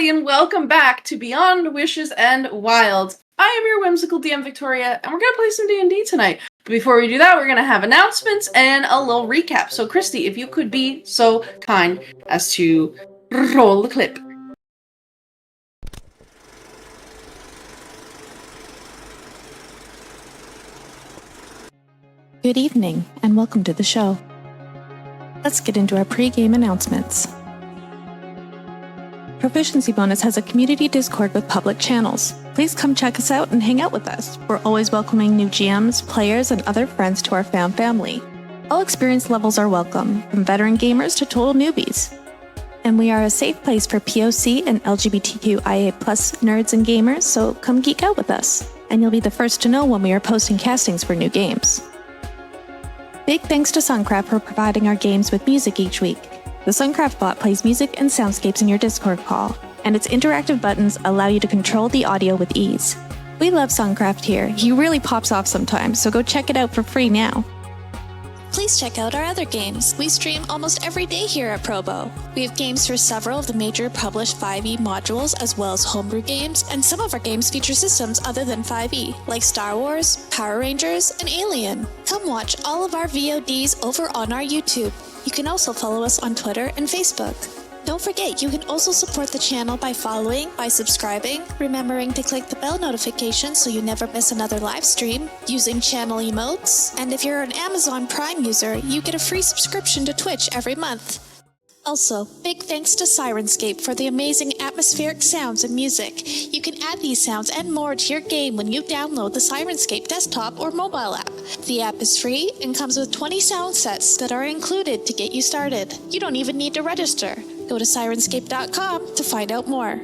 And welcome back to Beyond Wishes and Wilds. I am your whimsical DM Victoria, and we're going to play some D&D tonight. But before we do that, we're going to have announcements and a little recap. So Kristy, if you could be so kind as to roll the clip. Good evening, and welcome to the show. Let's get into our pre-game announcements. Proficiency Bonus has a community Discord with public channels. Please come check us out and hang out with us. We're always welcoming new GMs, players, and other friends to our fan family. All experience levels are welcome, from veteran gamers to total newbies. And we are a safe place for POC and LGBTQIA+ nerds and gamers, so come geek out with us. And you'll be the first to know when we are posting castings for new games. Big thanks to Suncraft for providing our games with music each week. The Suncraft bot plays music and soundscapes in your Discord call, and its interactive buttons allow you to control the audio with ease. We love Suncraft here. He really pops off sometimes, so go check it out for free now. Please check out our other games. We stream almost every day here at Probo. We have games for several of the major published 5e modules, as well as homebrew games, and some of our games feature systems other than 5e, like Star Wars, Power Rangers, and Alien. Come watch all of our VODs over on our YouTube. You can also follow us on Twitter and Facebook. Don't forget, you can also support the channel by following, by subscribing, remembering to click the bell notification so you never miss another live stream, using channel emotes, and if you're an Amazon Prime user, you get a free subscription to Twitch every month. Also, big thanks to Syrinscape for the amazing atmospheric sounds and music. You can add these sounds and more to your game when you download the Syrinscape desktop or mobile app. The app is free and comes with 20 sound sets that are included to get you started. You don't even need to register. Go to Syrinscape.com to find out more.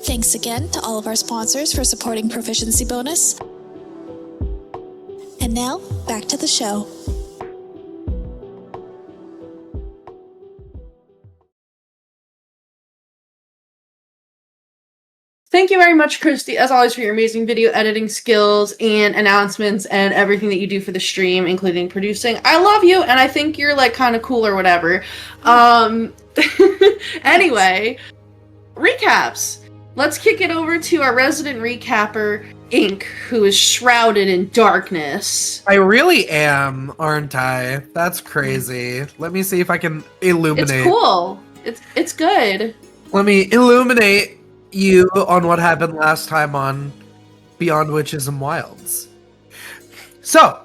Thanks again to all of our sponsors for supporting Proficiency Bonus. And now, back to the show. Thank you very much, Kristy, as always, for your amazing video editing skills and announcements and everything that you do for the stream, including producing. I love you, and I think you're, like, kind of cool or whatever. Anyway, recaps. Let's kick it over to our resident recapper, Ink, who is shrouded in darkness. I really am, aren't I? That's crazy. Let me see if I can illuminate. It's cool. It's good. Let me illuminate you on what happened last time on Beyond Witches and Wilds. So,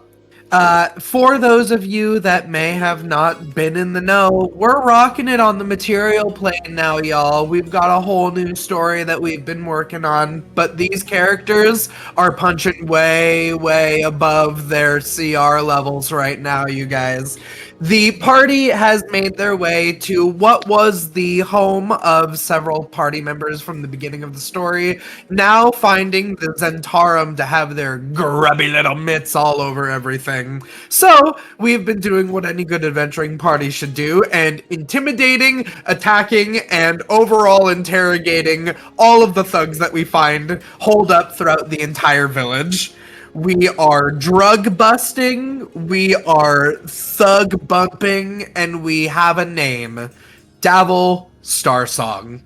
for those of you that may have not been in the know, we're rocking it on the material plane now, y'all. We've got a whole new story that we've been working on, but these characters are punching way, way above their CR levels right now, you guys. The party has made their way to what was the home of several party members from the beginning of the story, now finding the Zentarum to have their grubby little mitts all over everything. So, we've been doing what any good adventuring party should do, and intimidating, attacking, and overall interrogating all of the thugs that we find holed up throughout the entire village. We are drug busting, we are thug bumping, and we have a name. Davil Starsong.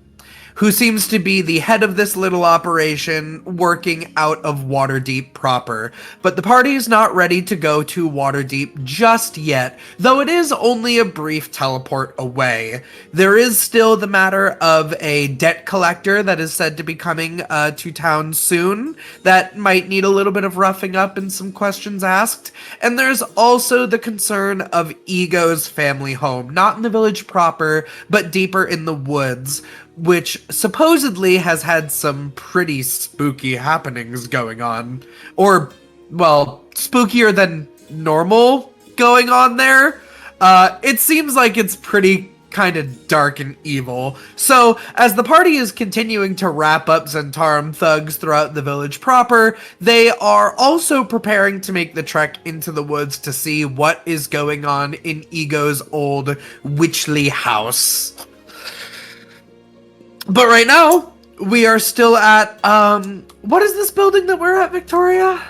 who seems to be the head of this little operation working out of Waterdeep proper. But the party is not ready to go to Waterdeep just yet, though it is only a brief teleport away. There is still the matter of a debt collector that is said to be coming to town soon that might need a little bit of roughing up and some questions asked. And there's also the concern of Ego's family home, not in the village proper, but deeper in the woods, which supposedly has had some pretty spooky happenings going on. Or, well, spookier than normal going on there. It seems like it's pretty kind of dark and evil. So, as the party is continuing to wrap up Zentarum thugs throughout the village proper, they are also preparing to make the trek into the woods to see what is going on in Ego's old witchly house. But right now, we are still at, what is this building that we're at, Victoria?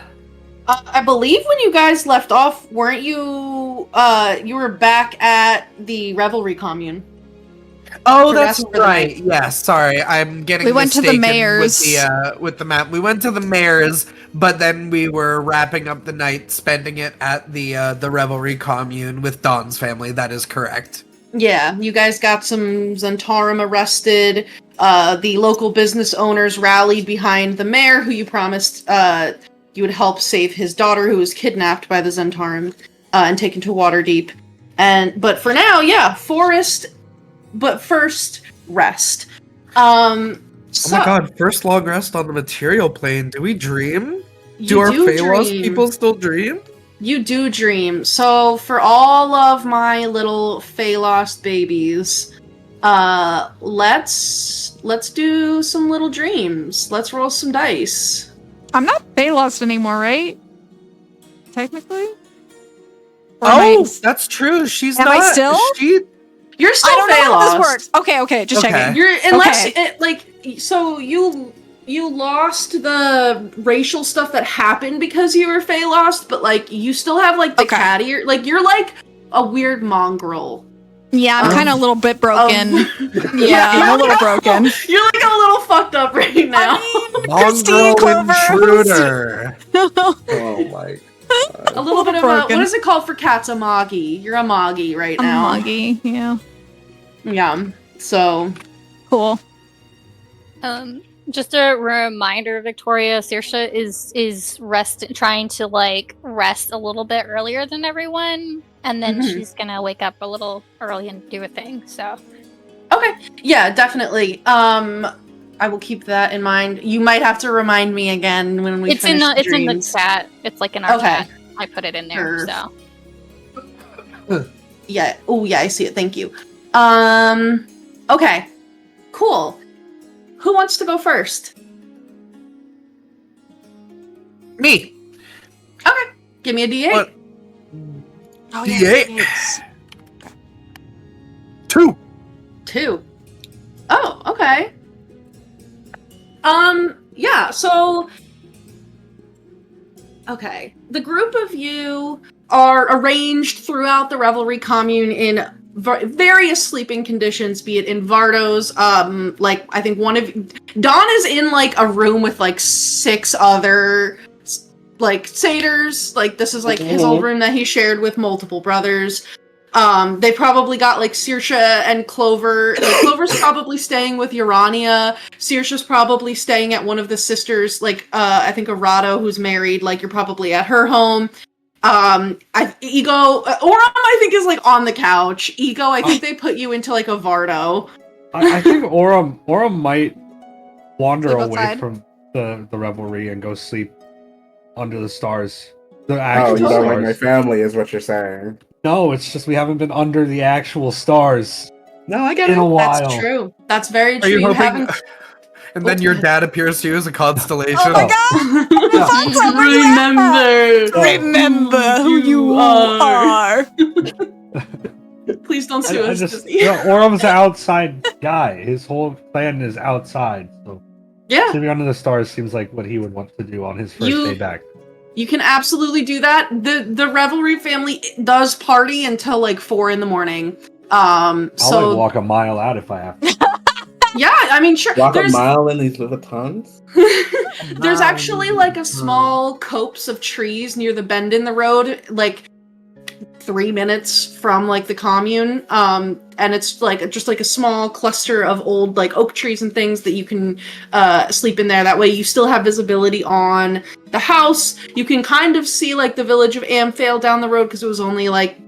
I believe when you guys left off, weren't you, you were back at the Revelry commune. Oh, that's right. Yeah, sorry. I'm getting We went to the mistaken mayor's. with the map. We went to the mayor's, but then we were wrapping up the night, spending it at the Revelry commune with Dawn's family. That is correct. Yeah, you guys got some Zentarum arrested. The local business owners rallied behind the mayor, who you promised you would help save his daughter, who was kidnapped by the Zentarum and taken to Waterdeep. But for now, yeah, forest. But first, rest. Oh my god, first long rest on the material plane. Do we dream? Do our Phalos people still dream? You do dream. So for all of my little Phalos babies, let's do some little dreams. Let's roll some dice. I'm not Phalos anymore, right? Technically? Or Oh, that's true. She's Am not. I still? You're still I don't know how Phalos. this works. Okay, just checking. You're so you lost the racial stuff that happened because you were Phalos, but like you still have like the cattier, like you're like a weird mongrel. Yeah, I'm kind of a little bit broken. Yeah, I'm a little broken. You're like a little fucked up right now. Kristy, Clover. Intruder. Oh my god. A little bit of a, what is it called for cats? A moggy. You're a moggy right now. A moggy, yeah. Yeah. So cool. Just a reminder, Victoria, Saoirse is trying to like rest a little bit earlier than everyone, and then she's gonna wake up a little early and do a thing. So, okay, yeah, definitely. I will keep that in mind. You might have to remind me again when we. It's in the chat. It's like in our chat. I put it in there. Sure. So. Yeah. Oh, yeah. I see it. Thank you. Okay. Cool. Who wants to go first? Me. Okay. Give me a D8. What? Oh, D8. 2. 2. Oh, okay. Yeah, so okay. The group of you are arranged throughout the Revelry commune in various sleeping conditions, be it in Vardo's, like, I think Dawn is in, like, a room with, like, 6 other, like, satyrs. Like, this is, like, his old room that he shared with multiple brothers. They probably got, like, Saoirse and Clover. Like, Clover's probably staying with Urania. Saoirse's probably staying at one of the sisters, like, I think Arado, who's married. Like, you're probably at her home. Aurum, I think, is, like, on the couch. Ego, I think they put you into, like, a Vardo. I think Aurum might wander Sleep away outside. from the revelry and go sleep under the stars. The Oh, actual you don't like stars. my family, is what you're saying. No, it's just we haven't been under the actual stars No, I get in a it. while. That's true. That's very Are true. you You hoping? haven't... And then your dad appears to you as a constellation. Oh my god! Alfonso, where you at? Remember who you are. Please don't sue us. Aurum's an outside guy. His whole plan is outside. So Yeah. sleeping under the stars seems like what he would want to do on his first day back. You can absolutely do that. The Revelry family does party until like 4 a.m. I'll like walk a mile out if I have to. Yeah, I mean, sure. Walk a There's mile in these Louboutins? there's actually like a small copse of trees near the bend in the road, like 3 minutes from like the commune. And it's like just like a small cluster of old like oak trees and things that you can sleep in there. That way you still have visibility on the house. You can kind of see like the village of Amphale down the road because it was only like,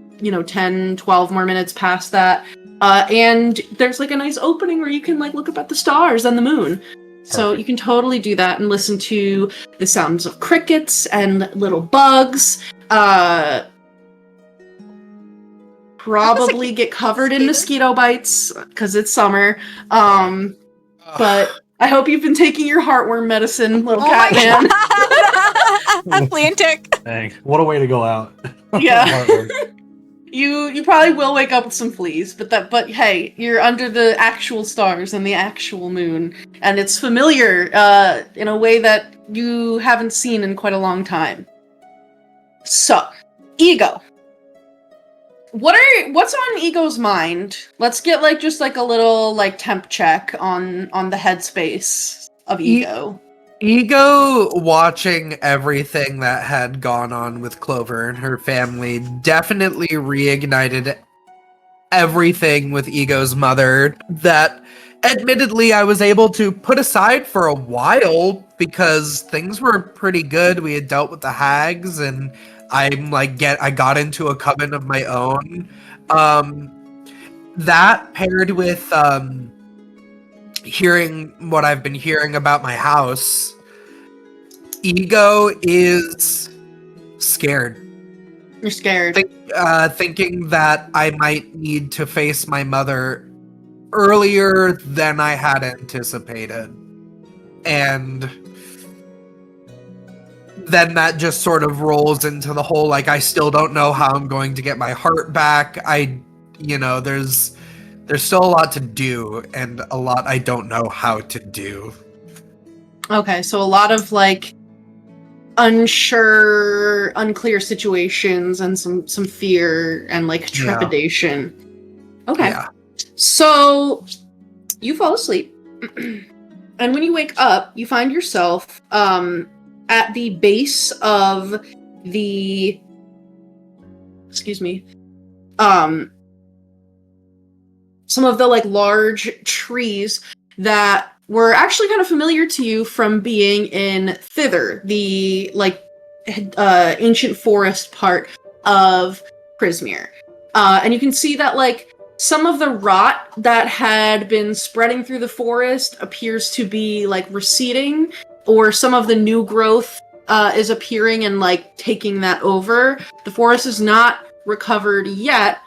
10, 12 more minutes past that. And there's like a nice opening where you can like look up at the stars and the moon. So you can totally do that and listen to the sounds of crickets and little bugs. Probably get covered in mosquito bites because it's summer. But I hope you've been taking your heartworm medicine, little cat man. Atlantic. Dang, what a way to go out. Yeah. Heartworm. You probably will wake up with some fleas, but hey, you're under the actual stars and the actual moon, and it's familiar in a way that you haven't seen in quite a long time. So, Ego. What's on Ego's mind? Let's get like just like a little like temp check on the headspace of Ego. Ego, watching everything that had gone on with Clover and her family, definitely reignited everything with Ego's mother that admittedly I was able to put aside for a while because things were pretty good. We had dealt with the hags and I got into a coven of my own. That paired with hearing what I've been hearing about my house, Ego is scared. You're scared. Thinking that I might need to face my mother earlier than I had anticipated. And then that just sort of rolls into the whole, like, I still don't know how I'm going to get my heart back. There's still a lot to do, and a lot I don't know how to do. Okay, so a lot of, like, unclear situations and some fear and, like, trepidation. Yeah. Okay. Yeah. So, you fall asleep, and when you wake up, you find yourself, at the base of the... some of the like large trees that were actually kind of familiar to you from being in Thither, the like ancient forest part of Prismere. And you can see that like some of the rot that had been spreading through the forest appears to be like receding, or some of the new growth is appearing and like taking that over. The forest is not recovered yet,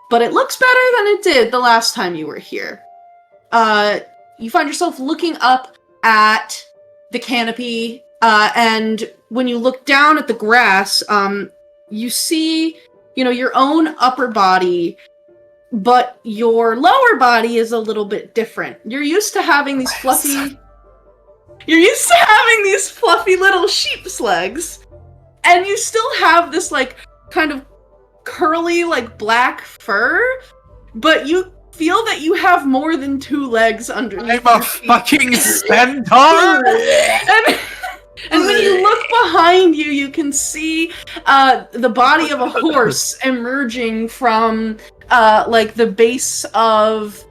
but it looks better than it did the last time you were here. You find yourself looking up at the canopy, and when you look down at the grass, you see, your own upper body, but your lower body is a little bit different. You're used to having these fluffy little sheep's legs, and you still have this, like, kind of curly, like, black fur, but you feel that you have more than 2 legs underneath I'm a fucking centaur! And when you look behind you, you can see the body of a horse emerging from, like, the base of,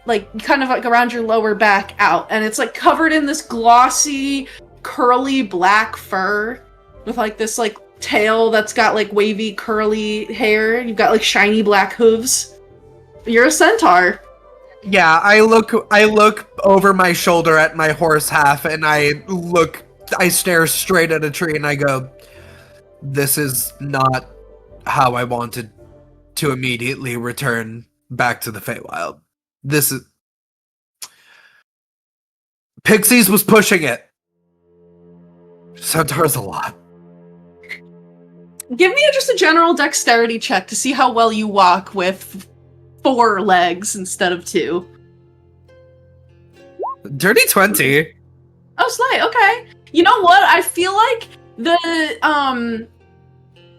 like, kind of like around your lower back out. And it's, like, covered in this glossy, curly black fur with, like, this, like, tail that's got, like, wavy, curly hair. You've got, like, shiny black hooves. You're a centaur. Yeah, I look over my shoulder at my horse half, and I stare straight at a tree, and I go, this is not how I wanted to immediately return back to the Feywild. This is... Pixies was pushing it. Centaur's a lot. Give me just a general dexterity check to see how well you walk with 4 legs instead of 2. Dirty 20. Oh, slay, okay. You know what? I feel like the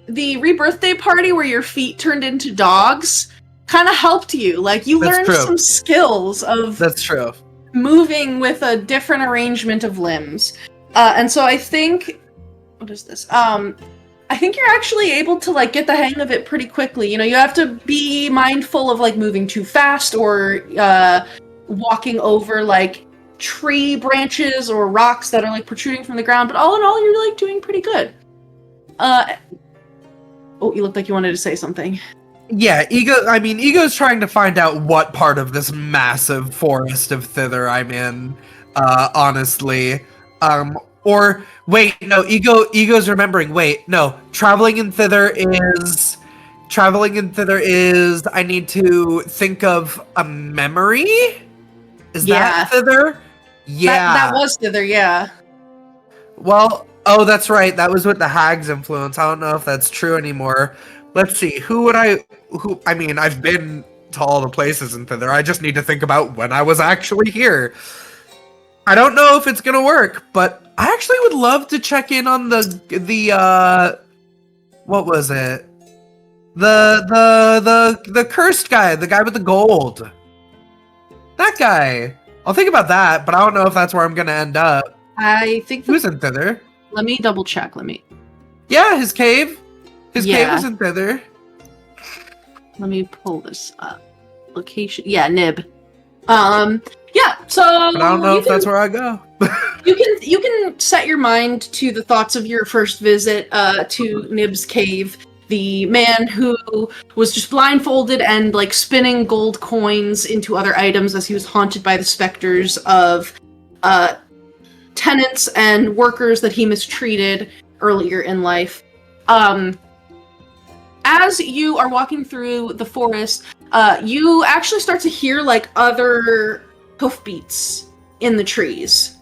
rebirthday party where your feet turned into dogs kind of helped you. Like, you learned some skills of... That's true. moving with a different arrangement of limbs. And so I think, what is this? I think you're actually able to like get the hang of it pretty quickly. You know, you have to be mindful of like moving too fast or walking over like tree branches or rocks that are like protruding from the ground. But all in all, you're like doing pretty good. Oh, you looked like you wanted to say something. Yeah, Ego's trying to find out what part of this massive forest of thither I'm in, honestly. Or, wait, no, Ego's remembering, wait, no, traveling in thither is, I need to think of a memory? Is that thither? Yeah. That was thither, yeah. Well, oh, that's right, that was with the hag's influence. I don't know if that's true anymore. Let's see, I've been to all the places in thither. I just need to think about when I was actually here. I don't know if it's gonna work, but I actually would love to check in on the what was it? The cursed guy, the guy with the gold. That guy. I'll think about that, but I don't know if that's where I'm gonna end up. I think Who's in thither? Let me double check. Yeah, his cave. His cave is in thither. Let me pull this up. Location. Yeah, Nib. Yeah, so But I don't know if that's where I go. you can set your mind to the thoughts of your first visit to Nib's cave. The man who was just blindfolded and like spinning gold coins into other items as he was haunted by the specters of tenants and workers that he mistreated earlier in life. As you are walking through the forest, you actually start to hear like other hoofbeats in the trees.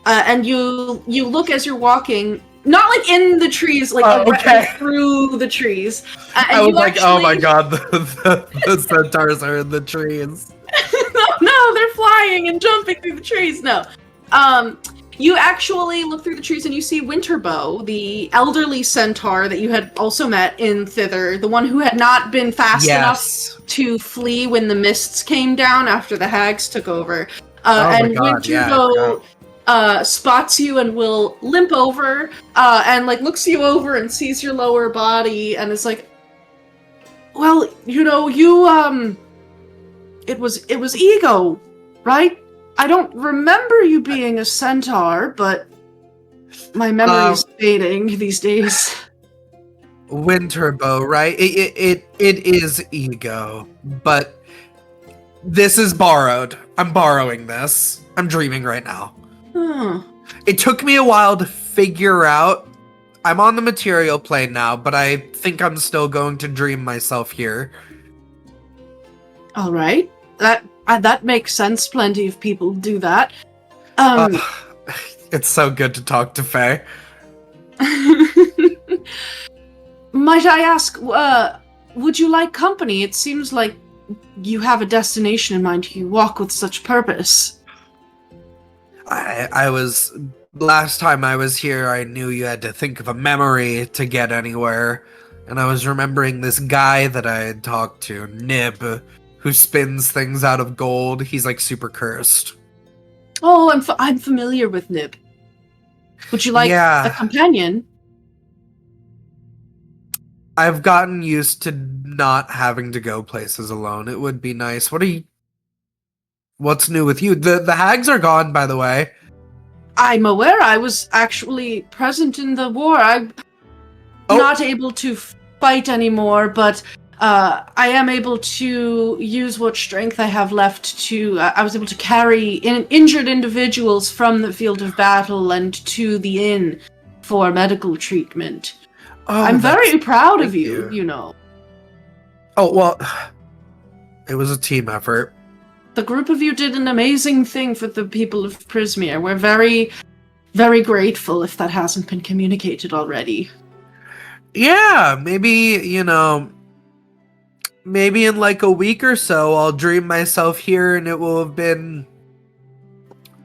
And you look as you're walking, not like in the trees, like through the trees. I was like, oh my god, the centaurs are in the trees. No, they're flying and jumping through the trees. No. You actually look through the trees and you see Winterbow, the elderly centaur that you had also met in thither, the one who had not been fast enough to flee when the mists came down after the hags took over. And Winterbow spots you and will limp over and like looks you over and sees your lower body and is like, well, you know, it was Ego, right? I don't remember you being a centaur, but my memory is fading these days. Winterbow, right? It is Ego, but this is borrowed. I'm borrowing this. I'm dreaming right now. It took me a while to figure out. I'm on the material plane now, but I think I'm still going to dream myself here. All right. That makes sense. Plenty of people do that. It's so good to talk to Faye. Might I ask, would you like company? It seems like you have a destination in mind. You walk with such purpose. Last time I was here, I knew you had to think of a memory to get anywhere. And I was remembering this guy that I had talked to, Nib, who spins things out of gold. He's like super cursed. Oh, I'm familiar with Nib. Would you like a companion? I've gotten used to not having to go places alone. It would be nice. What's new with you? The hags are gone, by the way. I'm aware. I was actually present in the war. I'm not able to fight anymore, but I am able to use what strength I have left to... I was able to carry injured individuals from the field of battle and to the inn for medical treatment. Oh, I'm very proud of you, you know. Oh, well, it was a team effort. The group of you did an amazing thing for the people of Prismere. We're very, very grateful if that hasn't been communicated already. Yeah, maybe, maybe in like a week or so, I'll dream myself here and it will have been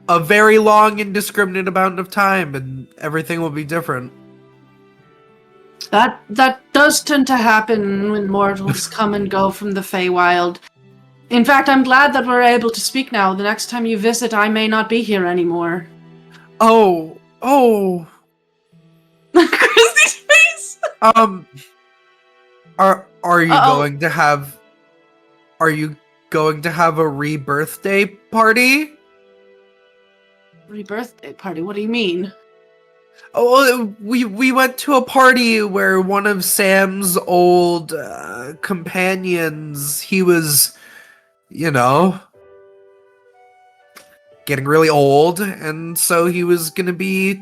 a very long, indiscriminate amount of time and everything will be different. That does tend to happen when mortals come and go from the Feywild. In fact, I'm glad that we're able to speak now. The next time you visit, I may not be here anymore. Oh. Kristy's face! Are you Uh-oh. going to have? Are you going to have a rebirthday party? Rebirthday party? What do you mean? Oh, we went to a party where one of Sam's old companions, he was, getting really old, and so he was gonna be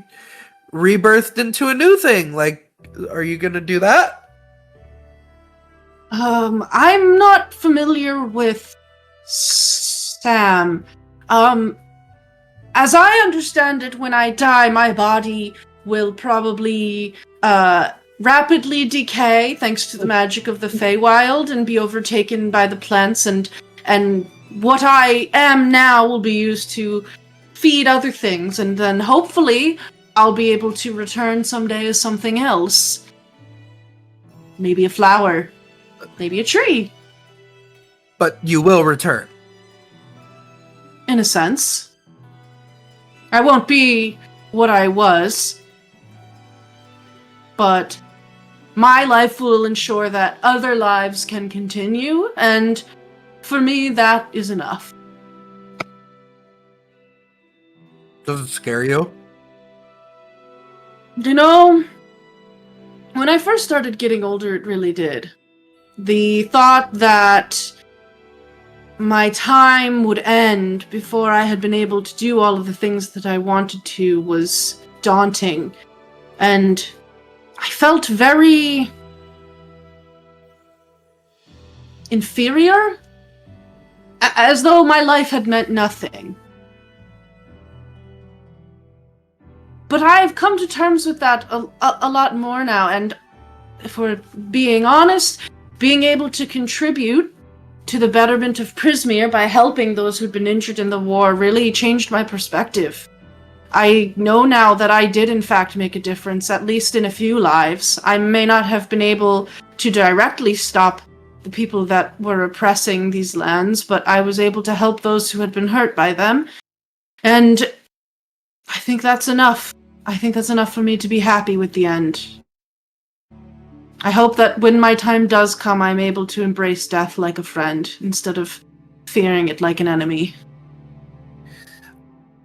rebirthed into a new thing. Like, are you gonna do that? I'm not familiar with Sam. As I understand it, when I die, my body will probably rapidly decay thanks to the magic of the Feywild and be overtaken by the plants, and what I am now will be used to feed other things, and then hopefully I'll be able to return someday as something else. Maybe a flower. Maybe a tree. But you will return. In a sense. I won't be what I was, but my life will ensure that other lives can continue, and for me, that is enough. Does it scare you? You know, when I first started getting older, it really did. The thought that my time would end before I had been able to do all of the things that I wanted to was daunting. And I felt very inferior, as though my life had meant nothing. But I've come to terms with that a lot more now, and if we're being honest, being able to contribute to the betterment of Prismeer by helping those who'd been injured in the war really changed my perspective. I know now that I did in fact make a difference, at least in a few lives. I may not have been able to directly stop the people that were oppressing these lands, but I was able to help those who had been hurt by them. And I think that's enough. I think that's enough for me to be happy with the end. I hope that when my time does come, I'm able to embrace death like a friend instead of fearing it like an enemy.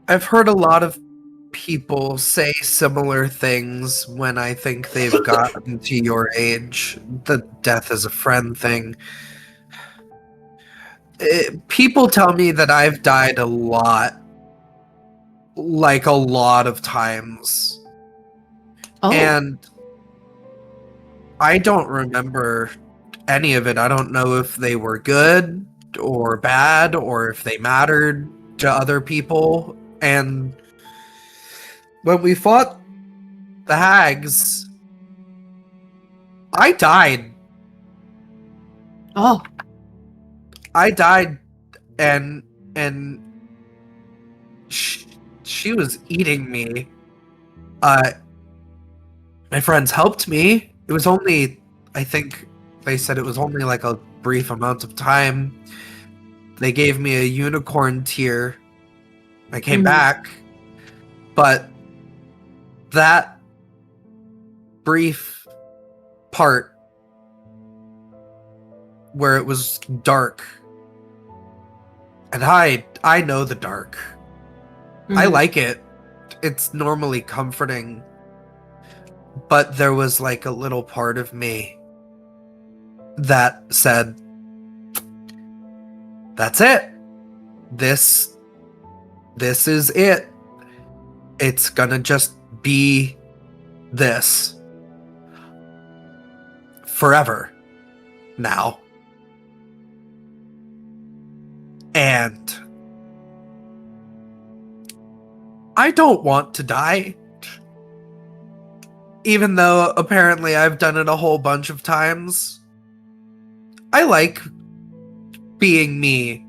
I've heard a lot of people say similar things when I think they've gotten to your age. The death is a friend thing. People tell me that I've died a lot. Like a lot of times. Oh. And I don't remember any of it. I don't know if they were good or bad or if they mattered to other people. And when we fought the hags, I died. Oh. I died and she was eating me. My friends helped me. It was only, I think they said it was only like a brief amount of time. They gave me a unicorn tear. I came back. But that brief part where it was dark, and I know the dark. I like it. It's normally comforting. But there was like a little part of me that said, that's it. This is it. It's gonna just be this. Forever. Now. And I don't want to die. Even though apparently I've done it a whole bunch of times. I like being me.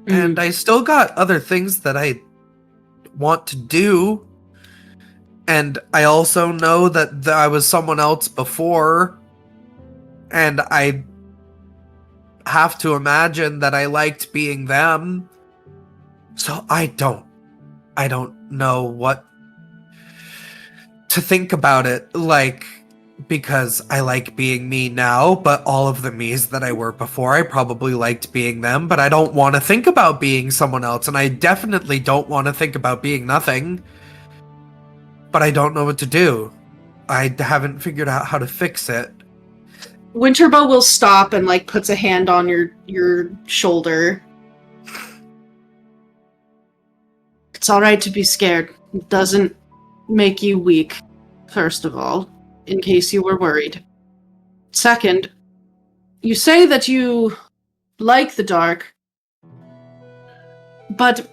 And I still got other things that I want to do. And I also know that I was someone else before. And have to imagine that I liked being them. So I don't know what to think about it, like, because I like being me now, but all of the me's that I were before, I probably liked being them, but I don't want to think about being someone else, and I definitely don't want to think about being nothing. But I don't know what to do. I haven't figured out how to fix it. Winterbow will stop and like puts a hand on your shoulder. It's alright to be scared. It doesn't make you weak, first of all, in case you were worried. Second, you say that you like the dark, but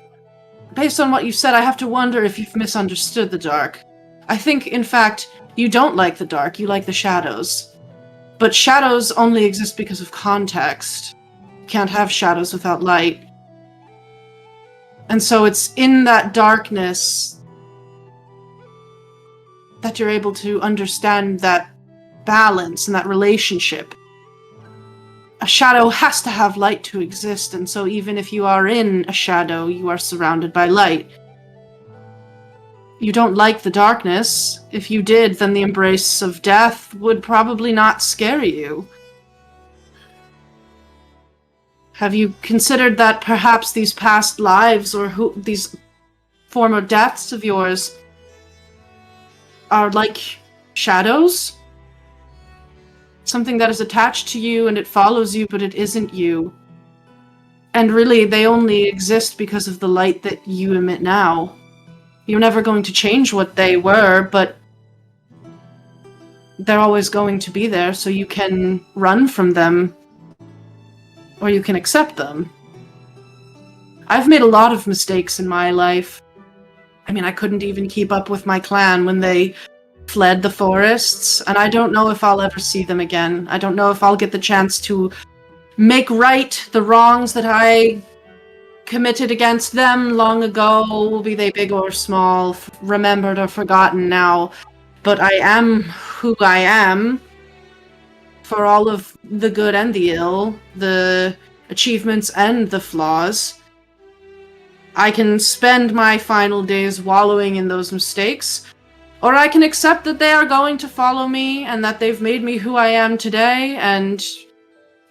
based on what you said, I have to wonder if you've misunderstood the dark. I think, in fact, you don't like the dark, you like the shadows. But shadows only exist because of context. You can't have shadows without light. And so it's in that darkness that you're able to understand that balance and that relationship. A shadow has to have light to exist, and so even if you are in a shadow, you are surrounded by light. You don't like the darkness. If you did, then the embrace of death would probably not scare you. Have you considered that perhaps these past lives or these former deaths of yours are like shadows? Something that is attached to you and it follows you, but it isn't you. And really, they only exist because of the light that you emit now. You're never going to change what they were, but they're always going to be there, so you can run from them, or you can accept them. I've made a lot of mistakes in my life. I mean, I couldn't even keep up with my clan when they fled the forests, and I don't know if I'll ever see them again. I don't know if I'll get the chance to make right the wrongs that I committed against them long ago, be they big or small, remembered or forgotten now. But I am who I am, for all of the good and the ill, the achievements and the flaws. I can spend my final days wallowing in those mistakes, or I can accept that they are going to follow me and that they've made me who I am today and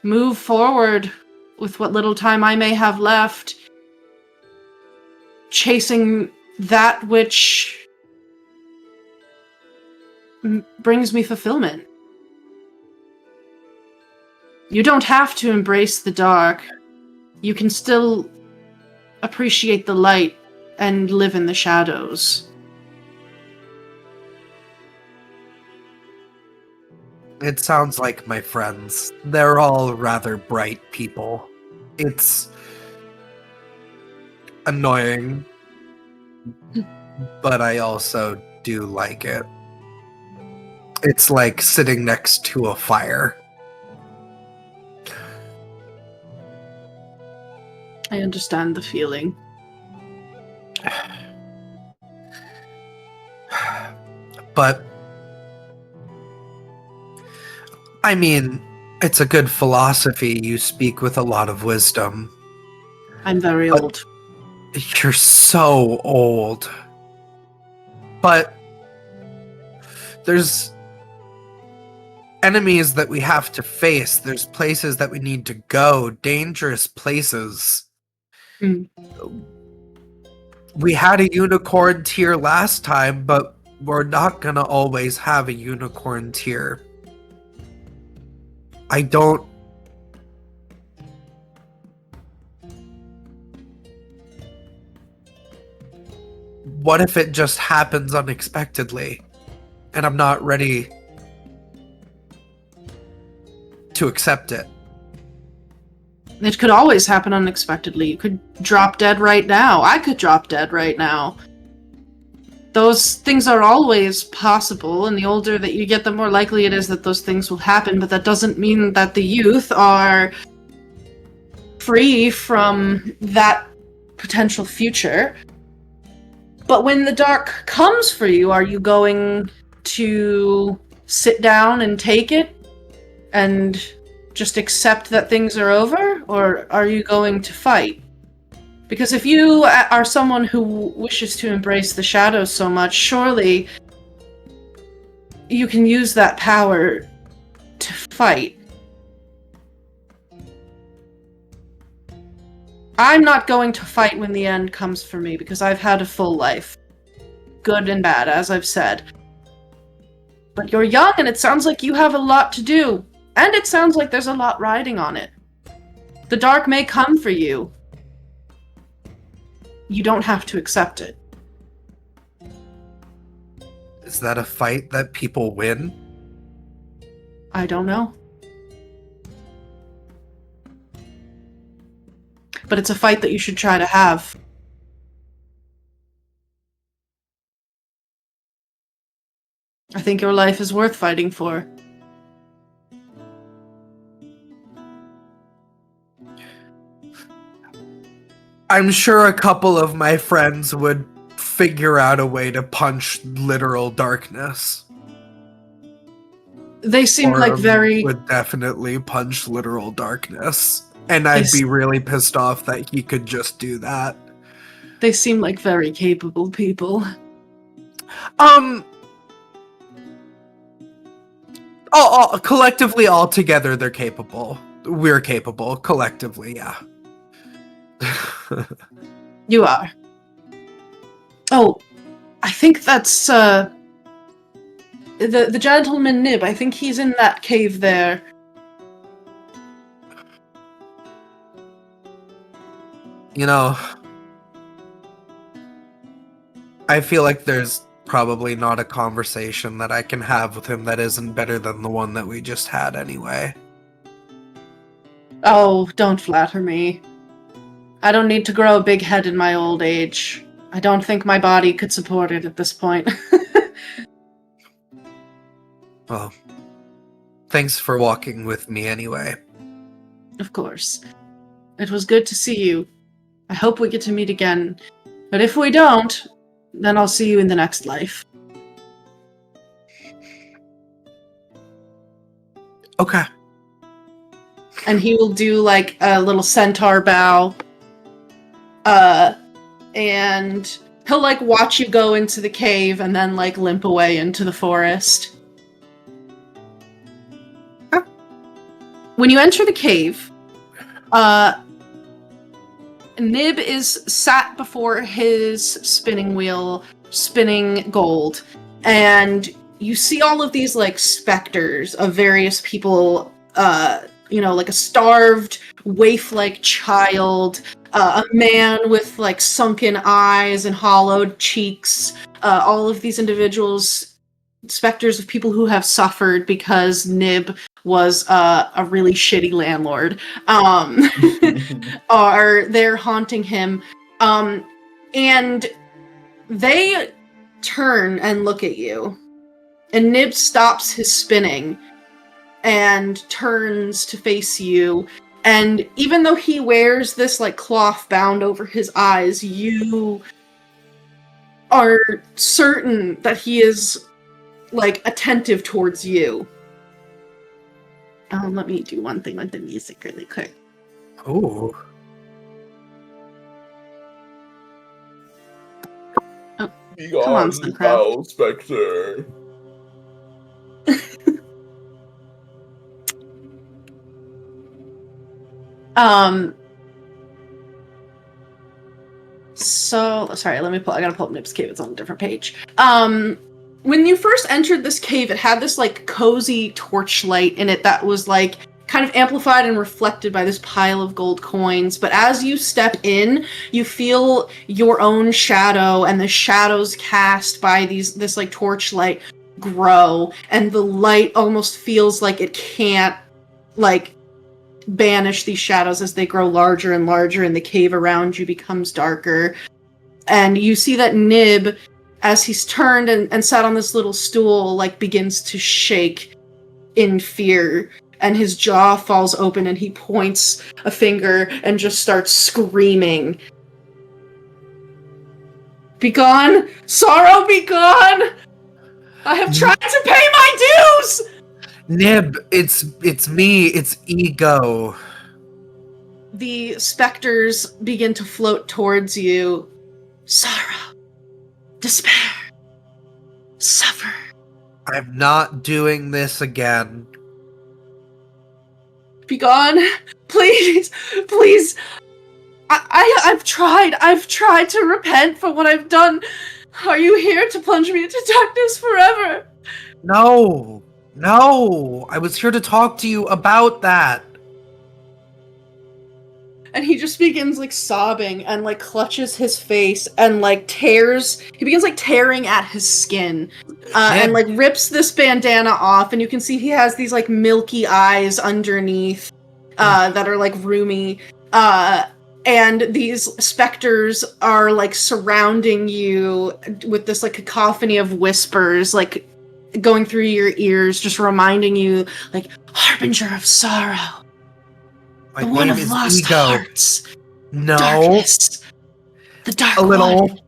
move forward with what little time I may have left, chasing that which brings me fulfillment. You don't have to embrace the dark. You can still appreciate the light and live in the shadows. It sounds like my friends. They're all rather bright people. It's annoying, but I also do like it. It's like sitting next to a fire. I understand the feeling. But I mean, it's a good philosophy. You speak with a lot of wisdom. I'm very old. You're so old. But there's enemies that we have to face. There's places that we need to go. Dangerous places. Mm. We had a unicorn tier last time, but we're not gonna always have a unicorn tier. I don't... What if it just happens unexpectedly, and I'm not ready to accept it? It could always happen unexpectedly. You could drop dead right now. I could drop dead right now. Those things are always possible, and the older that you get, the more likely it is that those things will happen, but that doesn't mean that the youth are free from that potential future. But when the dark comes for you, are you going to sit down and take it and just accept that things are over, or are you going to fight? Because if you are someone who wishes to embrace the shadows so much, surely you can use that power to fight. I'm not going to fight when the end comes for me, because I've had a full life. Good and bad, as I've said. But you're young, and it sounds like you have a lot to do. And it sounds like there's a lot riding on it. The dark may come for you. You don't have to accept it. Is that a fight that people win? I don't know. But it's a fight that you should try to have. I think your life is worth fighting for. I'm sure a couple of my friends would figure out a way to punch literal darkness. They seem like Aurum very... would definitely punch literal darkness. And I'd be really pissed off that he could just do that. They seem like very capable people. Collectively, all together, they're capable. We're capable, collectively, yeah. You are. Oh, I think that's, the gentleman Nib. I think he's in that cave there. You know, I feel like there's probably not a conversation that I can have with him that isn't better than the one that we just had anyway. Oh, don't flatter me. I don't need to grow a big head in my old age. I don't think my body could support it at this point. Well, thanks for walking with me anyway. Of course. It was good to see you. I hope we get to meet again. But if we don't, then I'll see you in the next life. Okay. And he will do like a little centaur bow. And he'll like watch you go into the cave and then like limp away into the forest. Huh. When you enter the cave, Nib is sat before his spinning wheel, spinning gold, and you see all of these like specters of various people, like a starved, waif-like child, a man with like sunken eyes and hollowed cheeks, all of these individuals, specters of people who have suffered because Nib was a really shitty landlord, are there haunting him. And they turn and look at you. And Nib stops his spinning and turns to face you. And even though he wears this like cloth bound over his eyes, you are certain that he is like attentive towards you. Let me do one thing with the music really quick. Ooh. Oh, Beyond come on, Suncraft. Spectre. So, sorry, I gotta pull up Nib's cave, it's on a different page. When you first entered this cave, it had this, like, cozy torchlight in it that was, like, kind of amplified and reflected by this pile of gold coins, but as you step in, you feel your own shadow and the shadows cast by this, like, torchlight grow, and the light almost feels like it can't, like, banish these shadows as they grow larger and larger, and the cave around you becomes darker. And you see that Nib, as he's turned and sat on this little stool, like, begins to shake in fear, and his jaw falls open and he points a finger and just starts screaming. "Begone! Sorrow, begone! I have tried to pay my dues!" Nib, it's me, it's Ego. The specters begin to float towards you. Sorrow, despair, suffer. I'm not doing this again. Be gone, please, please. I've tried to repent for what I've done. Are you here to plunge me into darkness forever? No, I was here to talk to you about that. And he just begins like sobbing and like clutches his face and like he begins like tearing at his skin and like rips this bandana off, and you can see he has these like milky eyes underneath that are like roomy, and these specters are like surrounding you with this like cacophony of whispers like going through your ears, just reminding you like, harbinger of sorrow. My The one name of is lost Ego. hearts. No. Darkness. The dark A little. one.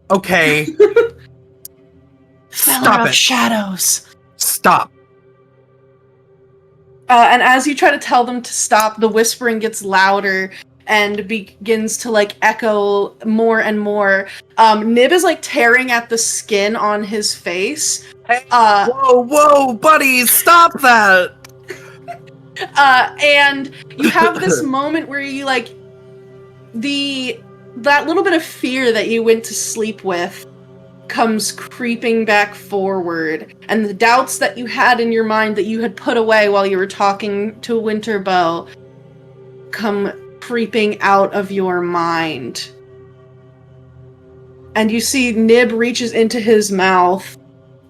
Okay. Feller Stop of it. shadows. Stop. And as you try to tell them to stop, the whispering gets louder and begins to like echo more and more. Nib is like tearing at the skin on his face. Hey, whoa, buddy, stop that! And you have this moment where you like that little bit of fear that you went to sleep with comes creeping back forward, and the doubts that you had in your mind that you had put away while you were talking to Winterbow come creeping out of your mind. And you see Nib reaches into his mouth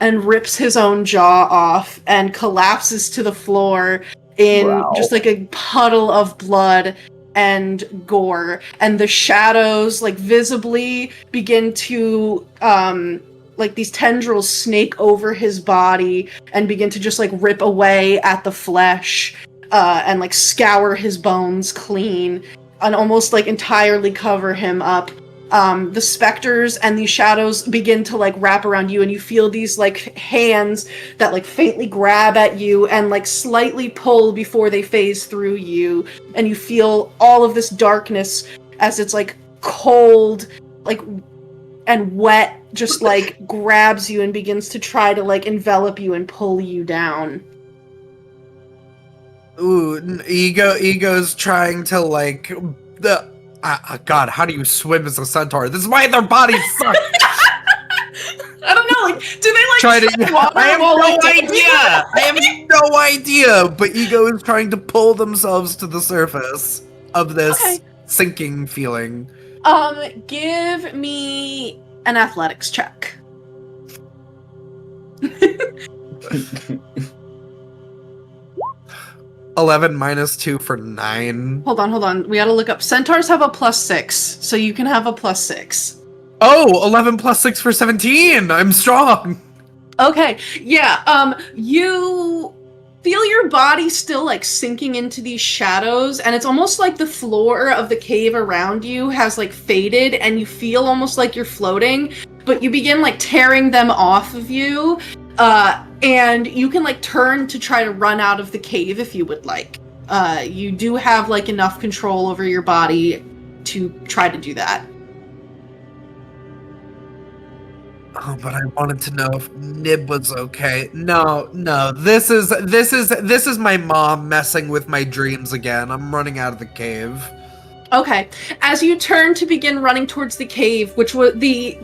and rips his own jaw off and collapses to the floor in just like a puddle of blood and gore, and the shadows like visibly begin to like these tendrils snake over his body and begin to just like rip away at the flesh and like scour his bones clean and almost like entirely cover him up. The specters and these shadows begin to like wrap around you, and you feel these like hands that like faintly grab at you and like slightly pull before they phase through you, and you feel all of this darkness as it's like cold like and wet just like grabs you and begins to try to like envelop you and pull you down. Ooh, Ego's trying to like God, how do you swim as a centaur? This is why their bodies suck. I don't know, like, do they like Try to, tread water I have while, no like, idea. I have no idea. But Ego is trying to pull themselves to the surface of this sinking feeling. Give me an athletics check. 11 minus 2 for 9. Hold on. We gotta look up. Centaurs have a +6, so you can have a +6. Oh, 11 plus 6 for 17. I'm strong. Okay, yeah, you feel your body still like sinking into these shadows, and it's almost like the floor of the cave around you has like faded, and you feel almost like you're floating, but you begin like tearing them off of you, and you can like turn to try to run out of the cave if you would like. You do have like enough control over your body to try to do that. Oh, but I wanted to know if Nib was okay. No. This is my mom messing with my dreams again. I'm running out of the cave. Okay. As you turn to begin running towards the cave, which was the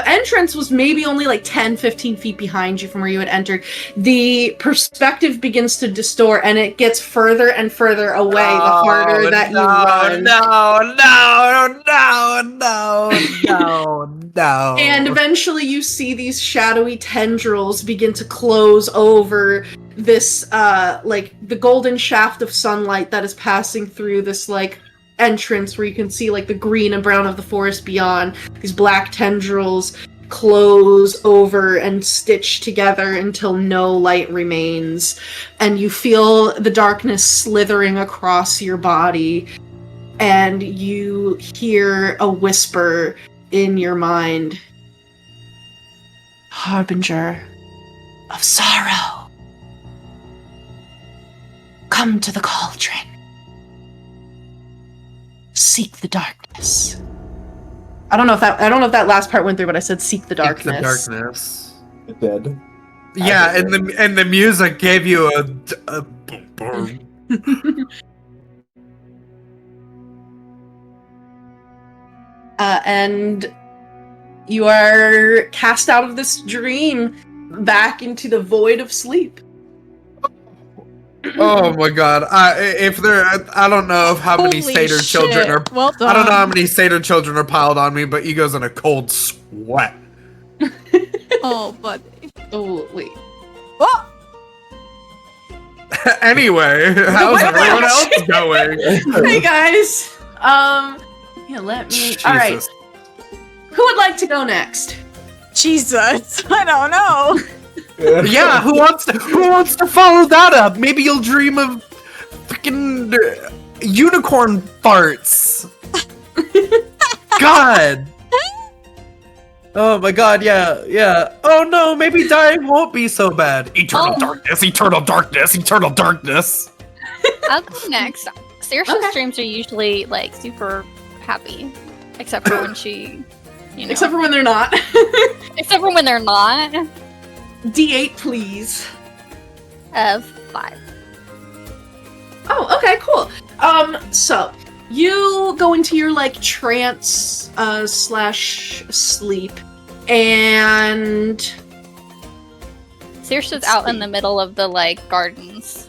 entrance was maybe only like 10-15 feet behind you from where you had entered, the perspective begins to distort, and it gets further and further away the harder that you run. No. And eventually you see these shadowy tendrils begin to close over this, like, the golden shaft of sunlight that is passing through this, like, entrance where you can see, like, the green and brown of the forest beyond. These black tendrils close over and stitch together until no light remains. And you feel the darkness slithering across your body. And you hear a whisper in your mind. Harbinger of sorrow. Come to the cauldron. Seek the darkness. I don't know if that last part went through, but I said seek the darkness. The darkness. It did. Yeah, and the music gave you a and you are cast out of this dream back into the void of sleep. Oh my god! I don't know how many Holy satyr children shit. are. Well done. I don't know how many satyr children are piled on me, but Ego's in a cold sweat. Oh, buddy. Oh wait. Oh! Anyway, how's my everyone gosh. else going? Hey guys. Yeah, let me. All right. Jesus. Who would like to go next? Jesus. I don't know. Yeah, who wants to follow that up? Maybe you'll dream of freaking unicorn farts. God. Oh my god, yeah. Oh no, maybe dying won't be so bad. Eternal darkness, eternal darkness, eternal darkness. I'll go next. Saoirse's Okay. dreams are usually like super happy, except for when she, Except for when they're not. except for when they're not. D8, please. 5. Oh, okay, cool. So you go into your like trance slash sleep, and Saoirse's out in the middle of the like gardens.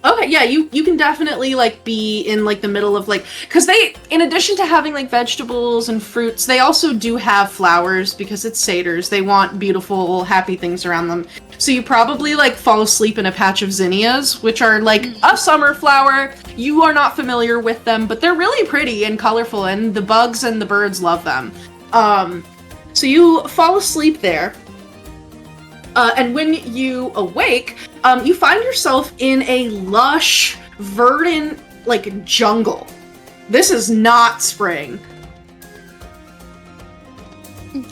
okay, yeah, you can definitely like be in like the middle of like, because they, in addition to having like vegetables and fruits, they also do have flowers because it's satyrs. They want beautiful, happy things around them. So you probably like fall asleep in a patch of zinnias, which are like a summer flower. You are not familiar with them, but they're really pretty and colorful, and the bugs and the birds love them. So you fall asleep there. And when you awake, you find yourself in a lush, verdant, like, jungle. This is not spring.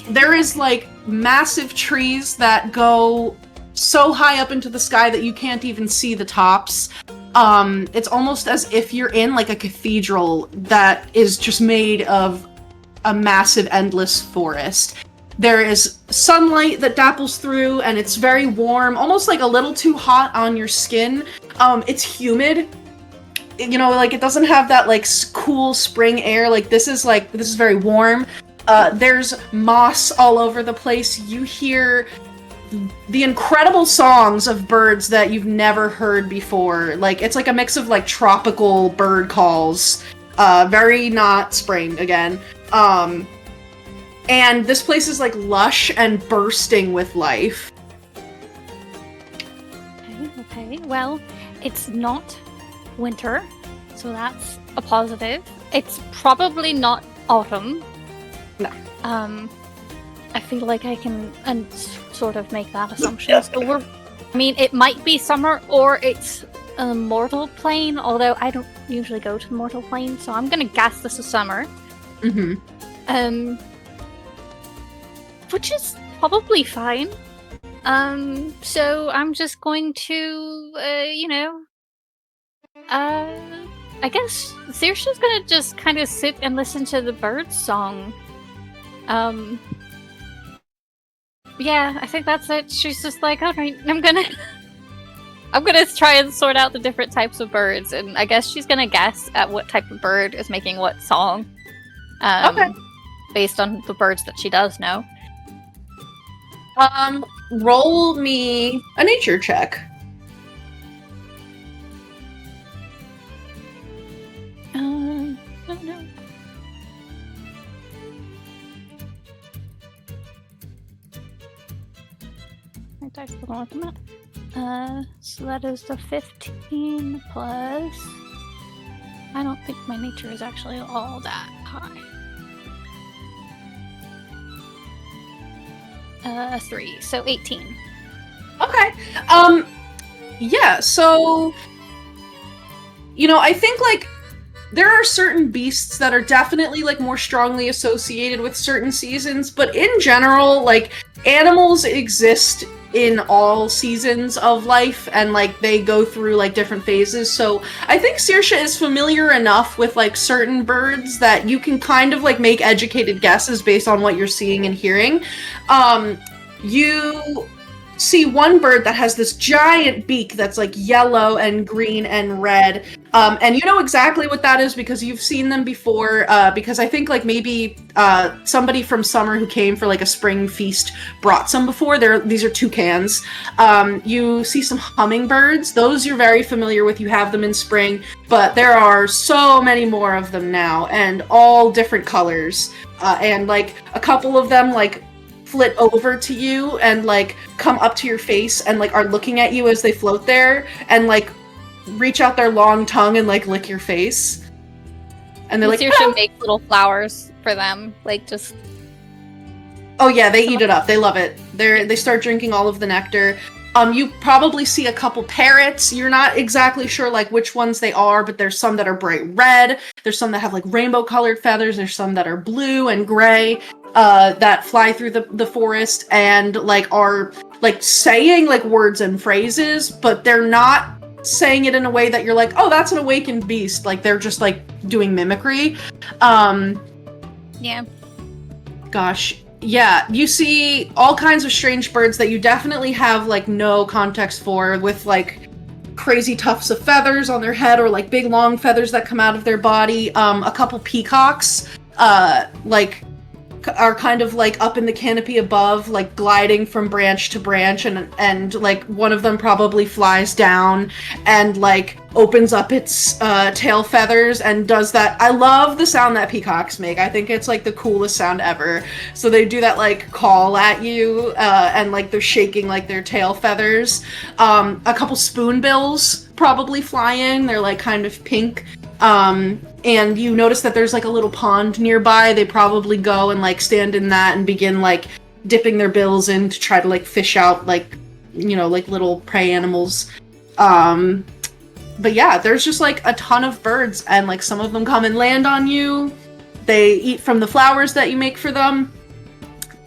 There is, like, massive trees that go so high up into the sky that you can't even see the tops. It's almost as if you're in, like, a cathedral that is just made of a massive, endless forest. There is sunlight that dapples through, and it's very warm, almost like a little too hot on your skin. It's humid. You know, like, it doesn't have that, like, cool spring air. Like, this is very warm. There's moss all over the place. You hear the incredible songs of birds that you've never heard before. Like, it's like a mix of, like, tropical bird calls. Very not spring, again. And this place is, like, lush and bursting with life. Okay. Well, it's not winter, so that's a positive. It's probably not autumn. No. I feel like I can sort of make that assumption. So it might be summer, or it's a mortal plane, although I don't usually go to the mortal plane, so I'm gonna guess this is summer. Mm-hmm. Which is probably fine. So I'm just going to, I guess Saoirse's gonna just kind of sit and listen to the birds song. Yeah, I think that's it. She's just like, alright, I'm gonna try and sort out the different types of birds, and I guess she's gonna guess at what type of bird is making what song. Okay. Based on the birds that she does know. Roll me a nature check. No. My dice don't want them up. So that is the 15 plus. I don't think my nature is actually all that high. 3, so 18. Okay. Yeah, so, I think, like, there are certain beasts that are definitely, like, more strongly associated with certain seasons, but in general, like, animals exist in all seasons of life, and like they go through like different phases. So I think Saoirse is familiar enough with like certain birds that you can kind of like make educated guesses based on what you're seeing and hearing. You see one bird that has this giant beak that's like yellow and green and red, and you know exactly what that is because you've seen them before, because I think like maybe somebody from summer who came for like a spring feast brought some before. These are toucans. You see some hummingbirds. Those you're very familiar with. You have them in spring, but there are so many more of them now, and all different colors, and like a couple of them like flit over to you and like come up to your face and like are looking at you as they float there and like reach out their long tongue and like lick your face. And they're like, Saoirse makes little flowers for them, like just. Oh yeah, they eat it up. They love it. They start drinking all of the nectar. You probably see a couple parrots. You're not exactly sure like which ones they are, but there's some that are bright red. There's some that have like rainbow colored feathers. There's some that are blue and gray, that fly through the forest and like are like saying like words and phrases, but they're not saying it in a way that you're like, oh, that's an awakened beast. Like they're just like doing mimicry. Yeah. Gosh. Yeah, you see all kinds of strange birds that you definitely have like no context for, with like crazy tufts of feathers on their head or like big long feathers that come out of their body. A couple peacocks like are kind of like up in the canopy above, like gliding from branch to branch, and like one of them probably flies down and like opens up its tail feathers and does that. I love the sound that peacocks make. I think it's like the coolest sound ever. So they do that like call at you, and like they're shaking like their tail feathers. A couple spoonbills probably fly in. They're like kind of pink. And you notice that there's like a little pond nearby. They probably go and like stand in that and begin like dipping their bills in to try to like fish out like, you know, like little prey animals. But yeah, there's just like a ton of birds, and like some of them come and land on you. They eat from the flowers that you make for them.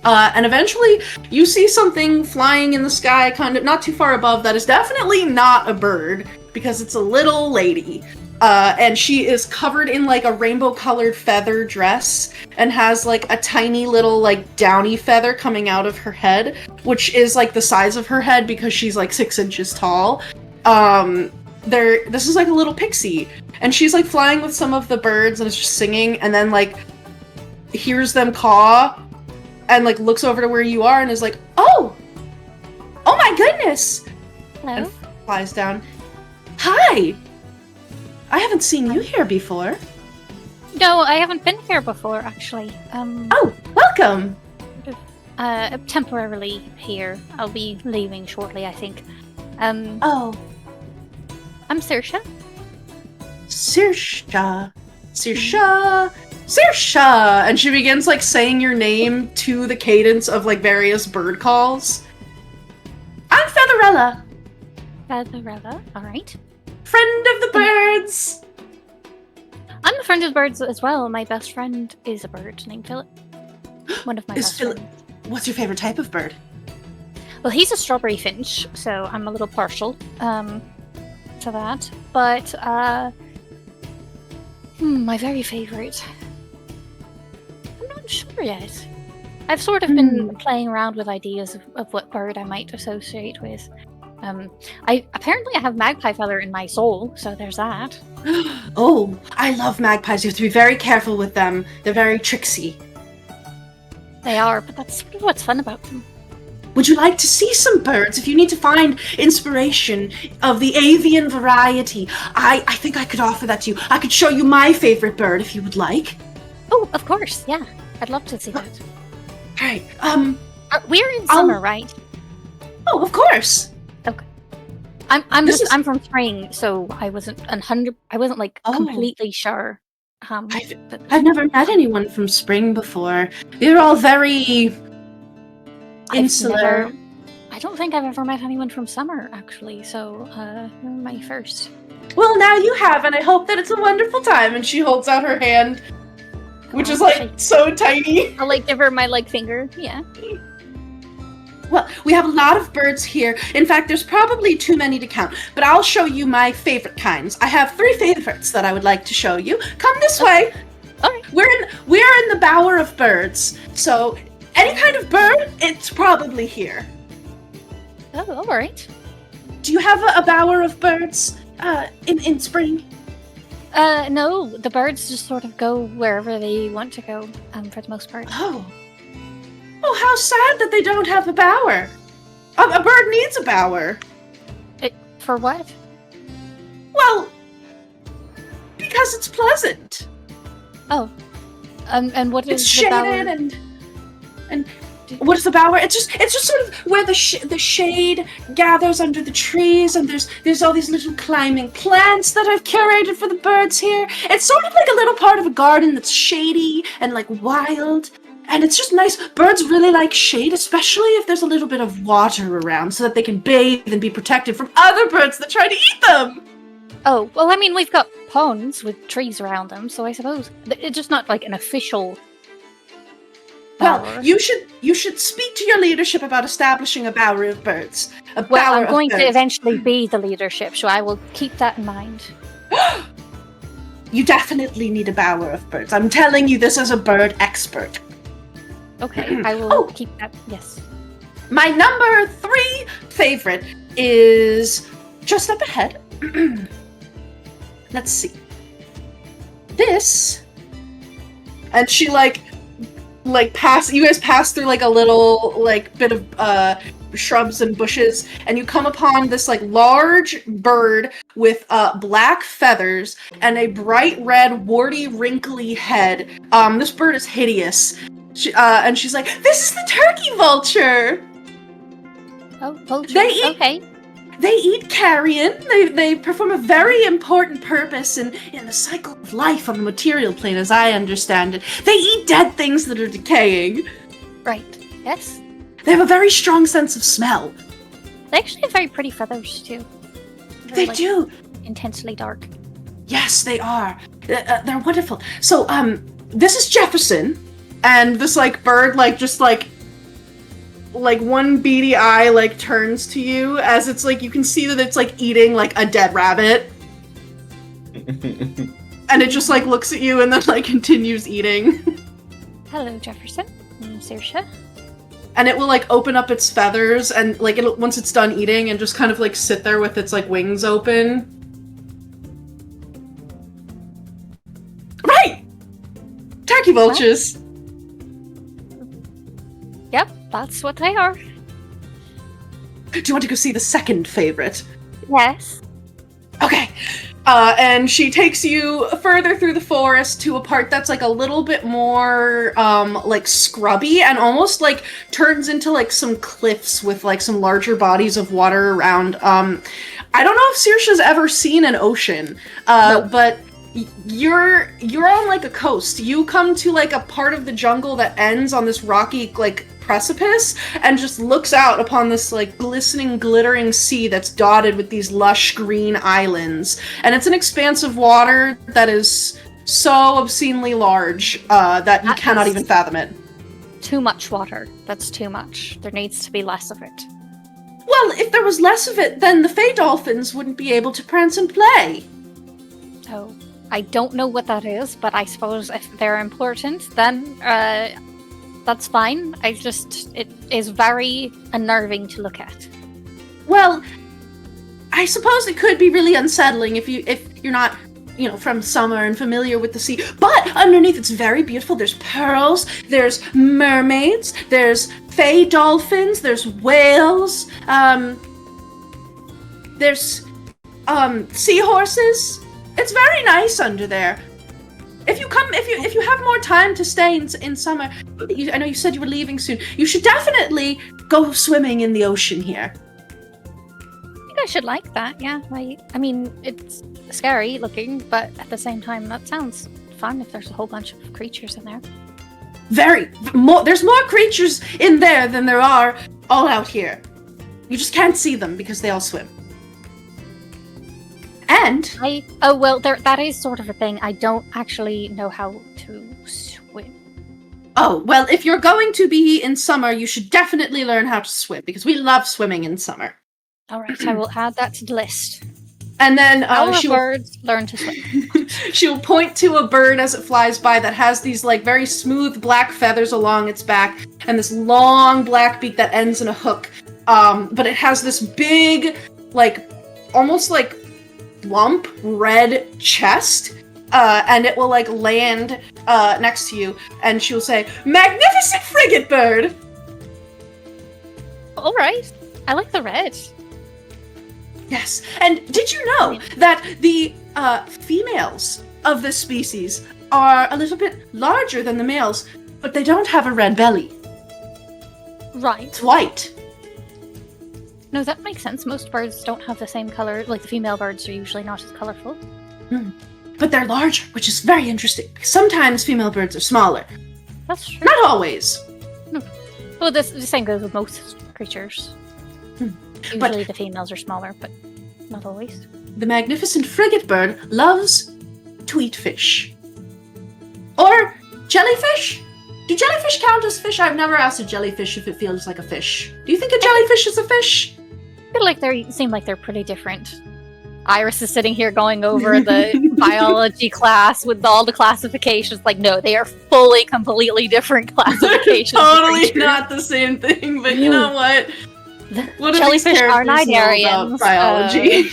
And eventually you see something flying in the sky kind of not too far above that is definitely not a bird, because it's a little lady. And she is covered in like a rainbow colored feather dress and has like a tiny little like downy feather coming out of her head, which is like the size of her head because she's like 6 inches tall. This is like a little pixie, and she's like flying with some of the birds and is just singing, and then like hears them caw and like looks over to where you are and is like, oh my goodness. Hello? And flies down. Hi! I haven't seen you here before. No, I haven't been here before, actually. Oh, welcome! Temporarily here. I'll be leaving shortly, I think. Oh. I'm Saoirse. Saoirse. And she begins like saying your name to the cadence of like various bird calls. I'm Featherella. Featherella, alright. Friend of the birds. I'm a friend of birds as well. My best friend is a bird named Philip. One of my Is best Philip? friends. What's your favorite type of bird? Well, he's a strawberry finch, so I'm a little partial to that. But my very favorite. I'm not sure yet. I've sort of been playing around with ideas of what bird I might associate with. I have magpie feather in my soul, so there's that. Oh, I love magpies. You have to be very careful with them. They're very tricksy. They are, but that's sort of what's fun about them. Would you like to see some birds? If you need to find inspiration of the avian variety, I think I could offer that to you. I could show you my favorite bird if you would like. Oh, of course, yeah. I'd love to see that. Alright, we're in summer, right? Oh, of course. Okay. I'm from spring, so I wasn't like completely sure. I've never met anyone from spring before. You're all very insular. I don't think I've ever met anyone from summer, actually, so you're my first. Well, now you have, and I hope that it's a wonderful time. And she holds out her hand, which is like so tiny. I'll like give her my like finger. Yeah. Well, we have a lot of birds here. In fact, there's probably too many to count, but I'll show you my favorite kinds. I have 3 favorites that I would like to show you. Come this way. All right. We're in the bower of birds. So, any kind of bird, it's probably here. Oh, all right. Do you have a bower of birds in spring? No, the birds just sort of go wherever they want to go, for the most part. Oh, how sad that they don't have a bower. A bird needs a bower. For what? Well, because it's pleasant. Oh. And what It's is the shaded bower? and what is the bower? It's just sort of where the shade gathers under the trees, and there's all these little climbing plants that I've curated for the birds here. It's sort of like a little part of a garden that's shady and like wild, and it's just nice. Birds really like shade, especially if there's a little bit of water around, so that they can bathe and be protected from other birds that try to eat them. Oh, well, I mean, we've got ponds with trees around them, so I suppose it's just not like an official bower. Well, you should speak to your leadership about establishing a bower of birds. Well, I'm going to eventually be the leadership, so I will keep that in mind. You definitely need a bower of birds. I'm telling you this as a bird expert. Okay, I will keep that, yes. My number 3 favorite is just up ahead. Let's see. This, and she you guys pass through like a little like bit of shrubs and bushes, and you come upon this like large bird with black feathers and a bright red warty wrinkly head. This bird is hideous. And she's like, "This is the turkey vulture." Oh, vultures. They eat carrion. They perform a very important purpose in the cycle of life on the material plane, as I understand it. They eat dead things that are decaying. Right, yes. They have a very strong sense of smell. They actually have very pretty feathers, too. They do. Intensely dark. Yes, they are. They're wonderful. So, this is Jefferson, and this, like, bird, like, just, like one beady eye like turns to you as it's like you can see that it's like eating like a dead rabbit. And it just like looks at you and then like continues eating. Hello, Jefferson. I'm Saoirse. And it will like open up its feathers and like it'll once it's done eating and just kind of like sit there with its like wings open. Right! Turkey vultures. What? Yep, that's what they are. Do you want to go see the second favorite? Yes. Okay. And she takes you further through the forest to a part that's like a little bit more like scrubby and almost like turns into like some cliffs with like some larger bodies of water around. I don't know if Saoirse has ever seen an ocean, Nope. but you're on like a coast. You come to like a part of the jungle that ends on this rocky like precipice and just looks out upon this like glistening, glittering sea that's dotted with these lush green islands. And it's an expanse of water that is so obscenely large that you cannot even fathom it. Too much water. That's too much. There needs to be less of it. Well, if there was less of it, then the Fey dolphins wouldn't be able to prance and play. Oh, I don't know what that is, but I suppose if they're important, then that's fine. It is very unnerving to look at. Well, I suppose it could be really unsettling if you're not, from summer and familiar with the sea. But underneath, it's very beautiful. There's pearls, there's mermaids, there's fey dolphins, there's whales, there's seahorses. It's very nice under there. If you have more time to stay in summer, I know you said you were leaving soon. You should definitely go swimming in the ocean here. I think I should like that, yeah. I mean, it's scary looking, but at the same time, that sounds fun if there's a whole bunch of creatures in there. There's more creatures in there than there are all out here. You just can't see them because they all swim. And that is sort of a thing. I don't actually know how to swim. Oh, well, if you're going to be in summer, you should definitely learn how to swim, because we love swimming in summer. All right, I will add that to the list. And then Our she will birds learn to swim. she'll point to a bird as it flies by that has these like very smooth black feathers along its back and this long black beak that ends in a hook. But it has this big, like almost like plump red chest. And it will like land next to you, and she'll say, "Magnificent frigate bird." All right, I like the red. Yes, and did you know that the females of this species are a little bit larger than the males, but they don't have a red belly. Right. It's white. No, that makes sense. Most birds don't have the same color. Like the female birds are usually not as colorful. But they're larger, which is very interesting. Sometimes female birds are smaller. That's true. Not always. Well, the same goes with most creatures. Usually the females are smaller, but not always. The magnificent frigate bird loves to eat fish. Or jellyfish? Do jellyfish count as fish? I've never asked a jellyfish if it feels like a fish. Do you think a jellyfish is a fish? I feel like they seem like they're pretty different. Iris is sitting here going over the biology class with all the classifications. Like, no, they are fully, completely different classifications. Totally not the same thing, but you know what? What do these Jellyfish are characters know about cnidarians. biology?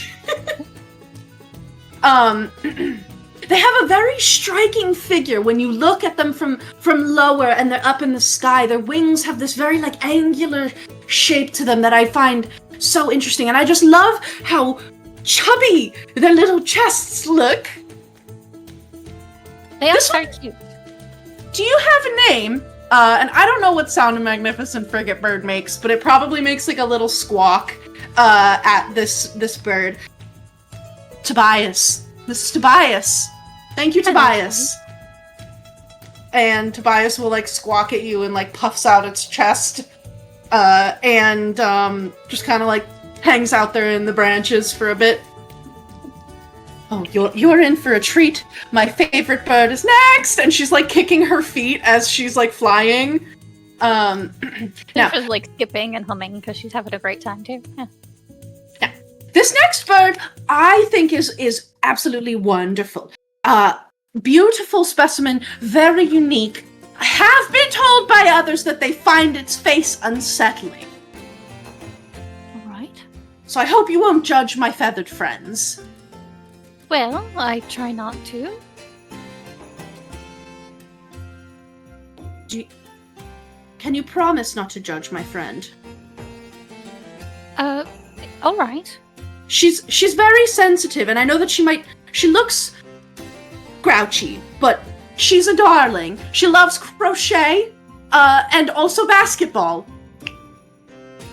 They have a very striking figure when you look at them from lower and they're up in the sky. Their wings have this very like angular shape to them that I find so interesting, and I just love how chubby their little chests look. They are very cute. Do you have a name? And I don't know what sound a magnificent frigate bird makes, but it probably makes like a little squawk at this bird. Tobias. This is Tobias. Thank you, Tobias. And Tobias will like squawk at you and like puffs out its chest. And just kind of like hangs out there in the branches for a bit. Oh, you're in for a treat. My favorite bird is next, and she's like kicking her feet as she's like flying. Now, She's like skipping and humming because she's having a great time too. Yeah. this next bird I think is absolutely wonderful. Beautiful specimen, very unique. I have been told by others that they find its face unsettling. All right. So I hope you won't judge my feathered friends. Well, I try not to. Can you promise not to judge my friend? All right. She's very sensitive, and I know that she looks grouchy, but she's a darling. She loves crochet, and also basketball.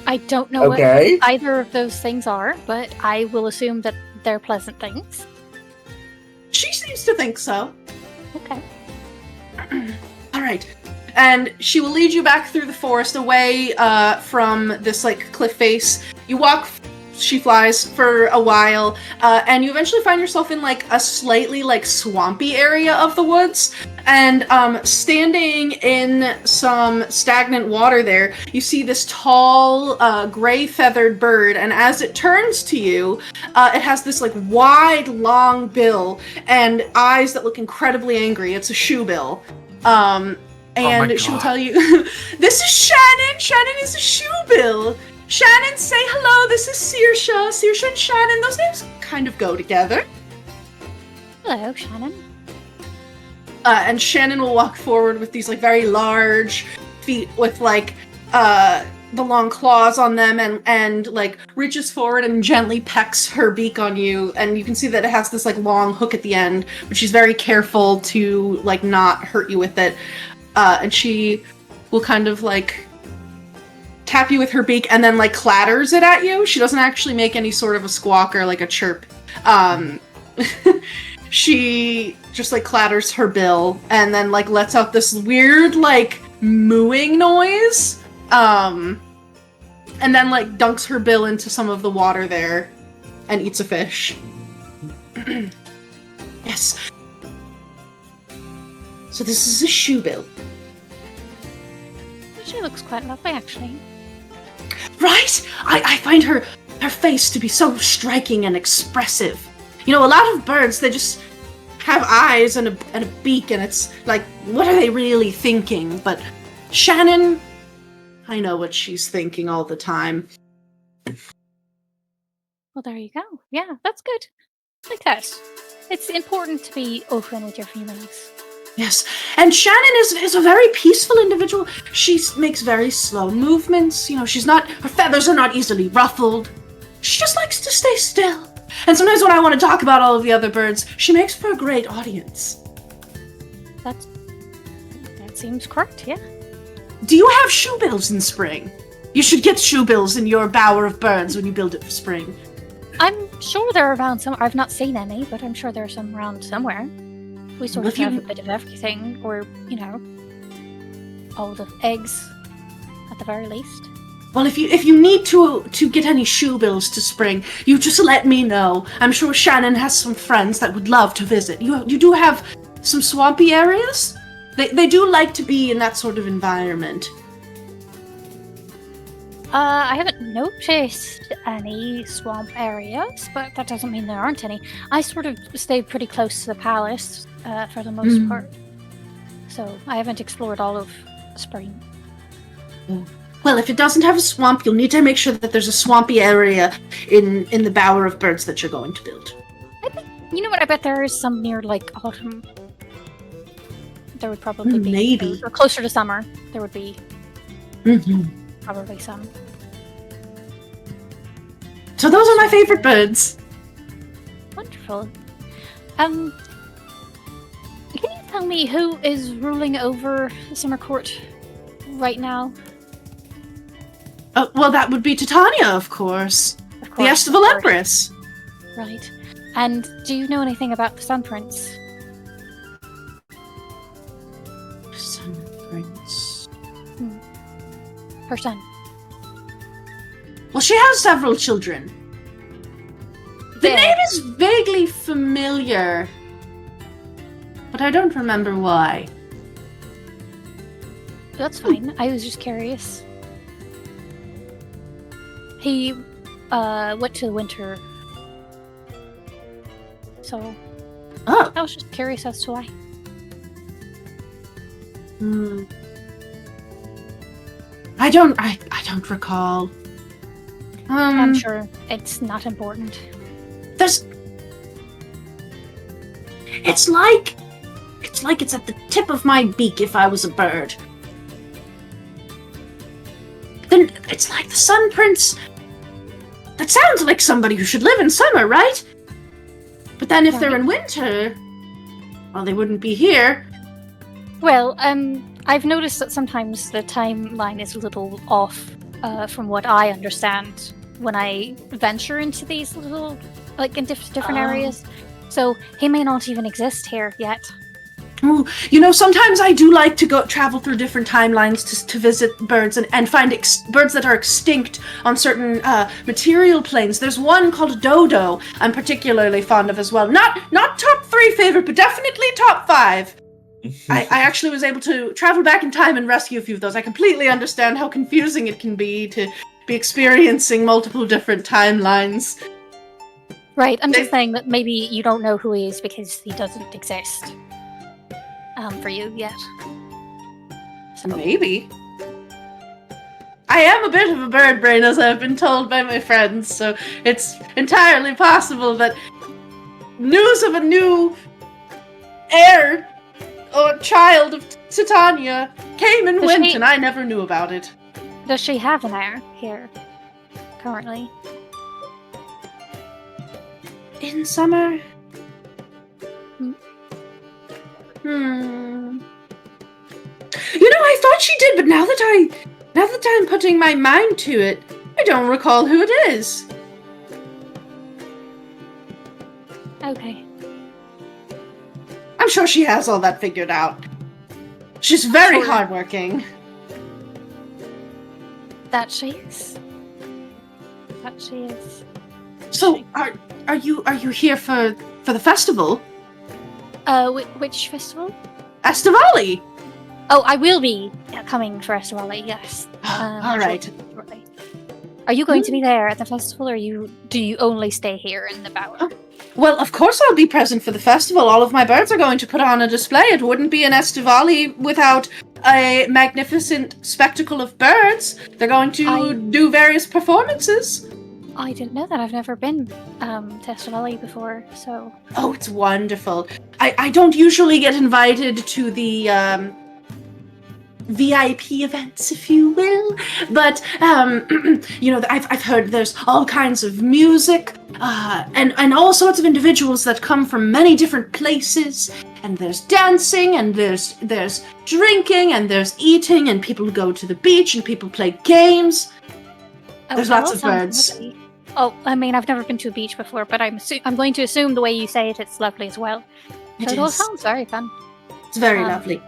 I don't know what either of those things are, but I will assume that they're pleasant things. She seems to think so. Okay. All right. And she will lead you back through the forest away from this like cliff face. You walk, she flies for a while, and you eventually find yourself in like a slightly like swampy area of the woods. And standing in some stagnant water there, you see this tall, gray feathered bird. And as it turns to you, it has this like wide, long bill and eyes that look incredibly angry. It's a shoebill. And she will tell you, this is Shannon! Shannon is a shoebill! Shannon, say hello, this is Saoirse. Saoirse and Shannon, those names kind of go together. Hello, Shannon. And Shannon will walk forward with these like very large feet with like the long claws on them and like reaches forward and gently pecks her beak on you, and you can see that it has this like long hook at the end, but she's very careful to like not hurt you with it. And she will kind of like tap you with her beak and then like clatters it at you. She doesn't actually make any sort of a squawk or like a chirp. She just like clatters her bill and then like lets out this weird like mooing noise. And then like dunks her bill into some of the water there and eats a fish. Yes. So this is a shoebill. She looks quite lovely, actually. Right? I find her face to be so striking and expressive. You know, a lot of birds, they just have eyes and a beak, and it's like, what are they really thinking? But Shannon, I know what she's thinking all the time. Well, there you go. Yeah, that's good. Like that. It's important to be open with your feelings. Yes, and Shannon is a very peaceful individual. She makes very slow movements. You know, her feathers are not easily ruffled. She just likes to stay still. And sometimes when I want to talk about all of the other birds, she makes for a great audience. That seems correct, yeah. Do you have shoebills in spring? You should get shoebills in your bower of birds when you build it for spring. I'm sure they're around somewhere. I've not seen any, but I'm sure there's some around somewhere. We sort of have a bit of everything, or, you know, all the eggs, at the very least. Well, if you need to get any shoebills to spring, you just let me know. I'm sure Shannon has some friends that would love to visit. You do have some swampy areas? They do like to be in that sort of environment. I haven't noticed any swamp areas, but that doesn't mean there aren't any. I sort of stayed pretty close to the palace for the most part, so I haven't explored all of spring. Well, if it doesn't have a swamp, you'll need to make sure that there's a swampy area in the bower of birds that you're going to build. I think, you know what, I bet there is some near, like, autumn. There would probably be. Maybe. Or closer to summer, there would be probably some. So those are my favorite birds. Wonderful. Can you tell me who is ruling over Summer Court right now? Well, that would be Titania, of course. Of course, The Estival Empress. Right. And do you know anything about the Sun Prince? Sun Prince. Her son. Well, she has several children. The Yeah. name is vaguely familiar, but I don't remember why. That's fine. I was just curious. He went to the winter. So Oh. I was just curious as to why. I don't recall. I'm sure it's not important. It's like it's at the tip of my beak if I was a bird. Then it's like the Sun Prince. That sounds like somebody who should live in summer, right? But then if they're in winter, well, they wouldn't be here. Well, I've noticed that sometimes the timeline is a little off from what I understand when I venture into these little, like, in different areas. So he may not even exist here yet. Ooh, you know, sometimes I do like to travel through different timelines to visit birds and find birds that are extinct on certain material planes. There's one called Dodo I'm particularly fond of as well. Not top 3 favorite, but definitely top 5. I actually was able to travel back in time and rescue a few of those. I completely understand how confusing it can be to be experiencing multiple different timelines. Right, I'm just saying that maybe you don't know who he is because he doesn't exist for you yet. So. Maybe. I am a bit of a bird brain, as I've been told by my friends, so it's entirely possible that news of a new heir or child of Titania came and went, and I never knew about it. Does she have an heir here currently? In summer? You know, I thought she did, but now that I'm putting my mind to it, I don't recall who it is. Okay. I'm sure she has all that figured out. She's very hardworking. That she is. That she is. So, are you here for the festival? Which festival? Estivali! Oh, I will be coming for Estivali, yes. All right. Shortly. Are you going to be there at the festival, or do you only stay here in the Bower? Well, of course I'll be present for the festival. All of my birds are going to put on a display. It wouldn't be an Estivali without a magnificent spectacle of birds. They're going to do various performances. I didn't know that. I've never been to Estivali before, so... Oh, it's wonderful. I don't usually get invited to the VIP events, if you will, but I've heard there's all kinds of music and all sorts of individuals that come from many different places, and there's dancing, and there's drinking, and there's eating, and people go to the beach, and people play games. There's lots of birds. Lovely. Oh, I mean, I've never been to a beach before, but I'm going to assume the way you say it, it's lovely as well. It all sounds very fun. It's very lovely.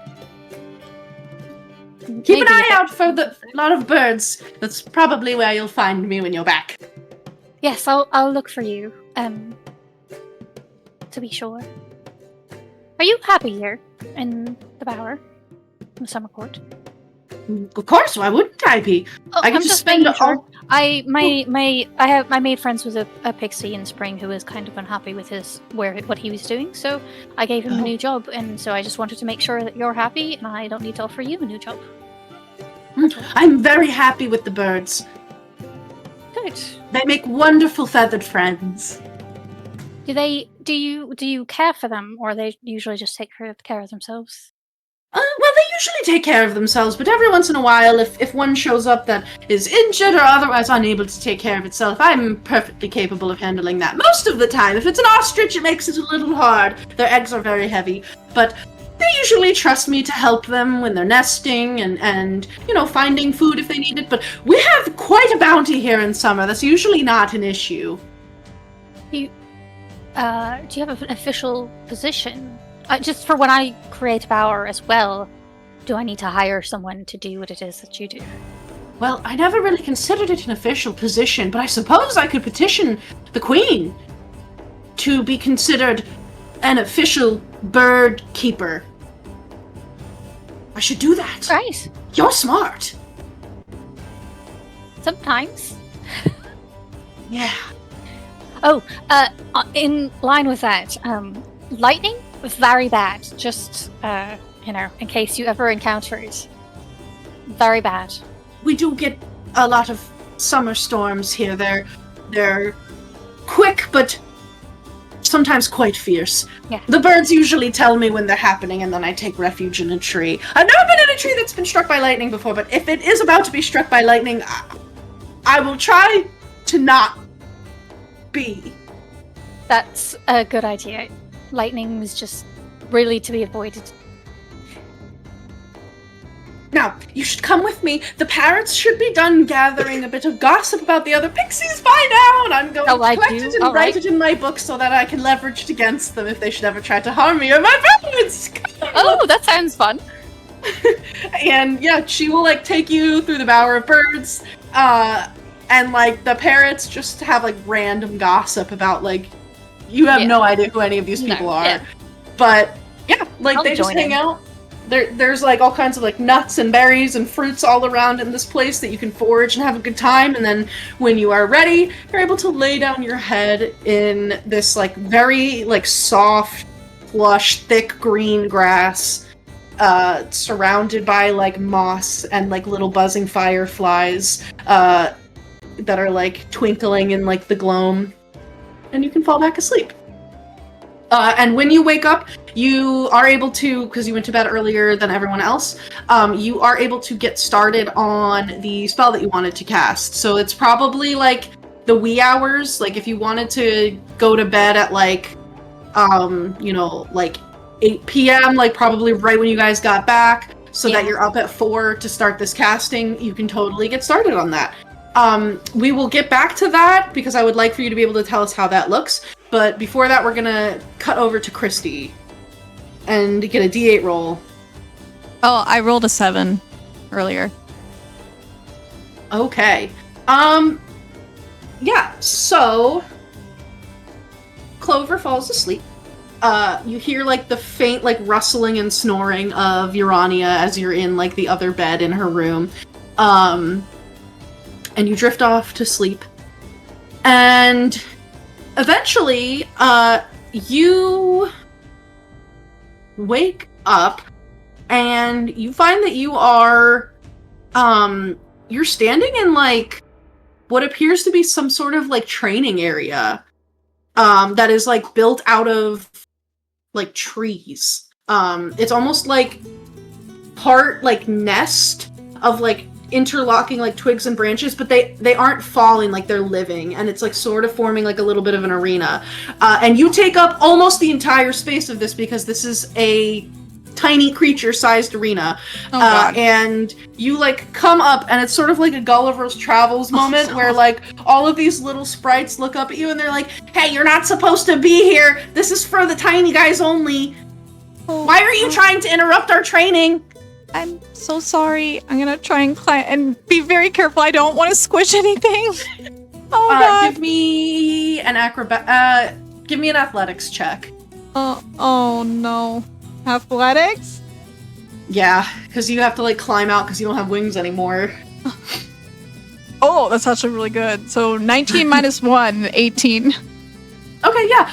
Keep an eye out for the lot of birds. That's probably where you'll find me when you're back. Yes, I'll look for you. To be sure. Are you happy here in the Bower, in the Summer Court? Of course, why wouldn't I be? Oh, I can I'm just spend sure. I made friends with a pixie in spring who was kind of unhappy with what he was doing, so I gave him a new job, and so I just wanted to make sure that you're happy, and I don't need to offer you a new job. I'm very happy with the birds. Good. They make wonderful feathered friends. Do you care for them, or they usually just take care of themselves? Well, they usually take care of themselves, but every once in a while, if one shows up that is injured or otherwise unable to take care of itself, I'm perfectly capable of handling that. Most of the time, if it's an ostrich, it makes it a little hard. Their eggs are very heavy, but they usually trust me to help them when they're nesting and finding food if they need it. But we have quite a bounty here in summer. That's usually not an issue. Do you have an official position? Just for when I create a bower as well, do I need to hire someone to do what it is that you do? Well, I never really considered it an official position, but I suppose I could petition the Queen to be considered an official bird keeper. I should do that. Right. You're smart. Sometimes. Yeah. Oh, in line with that, lightning? Very bad. Just, in case you ever encounter it. Very bad. We do get a lot of summer storms here. They're quick, but sometimes quite fierce. Yeah. The birds usually tell me when they're happening, and then I take refuge in a tree. I've never been in a tree that's been struck by lightning before, but if it is about to be struck by lightning, I will try to not be. That's a good idea. Lightning is just really to be avoided. Now, you should come with me. The parrots should be done gathering a bit of gossip about the other pixies by now, and I'm going to collect it and write it in my book so that I can leverage it against them if they should ever try to harm me or my birds. Oh, that sounds fun. And yeah, she will take you through the bower of birds, and the parrots just have random gossip about you have no idea who any of these people are. Yeah. But yeah, they just hang out. There's all kinds of nuts and berries and fruits all around in this place that you can forage and have a good time, and then when you are ready, you're able to lay down your head in this very soft, lush, thick green grass, surrounded by moss and little buzzing fireflies that are twinkling in the gloam, and you can fall back asleep. And when you wake up, you are able to, because you went to bed earlier than everyone else, you are able to get started on the spell that you wanted to cast. So it's probably the wee hours. If you wanted to go to bed at 8 p.m., probably right when you guys got back, so that you're up at 4 to start this casting, you can totally get started on that. We will get back to that because I would like for you to be able to tell us how that looks. But before that, we're gonna cut over to Kristy and get a D8 roll. Oh, I rolled a 7 earlier. Okay. Yeah, so Clover falls asleep. you hear like the faint like rustling and snoring of Urania as you're in like the other bed in her room. And you drift off to sleep. And eventually, you wake up and you find that you are, you're standing in like what appears to be some sort of like training area, that is like built out of like trees. It's almost like part like nest of like interlocking like twigs and branches, but they aren't falling, like they're living, and it's like sort of forming like a little bit of an arena. And you take up almost the entire space of this because this is a tiny creature-sized arena. And you like come up, and it's sort of like a Gulliver's Travels moment where like all of these little sprites look up at you and they're like, "Hey, you're not supposed to be here. This is for the tiny guys only. Why are you trying to interrupt our training?" I'm so sorry. I'm gonna try and climb and be very careful. I don't want to squish anything. Oh god. Give me an athletics check. Oh no. Athletics? Yeah, because you have to like climb out because you don't have wings anymore. Oh, that's actually really good. So 19 minus 1, 18. Okay, yeah.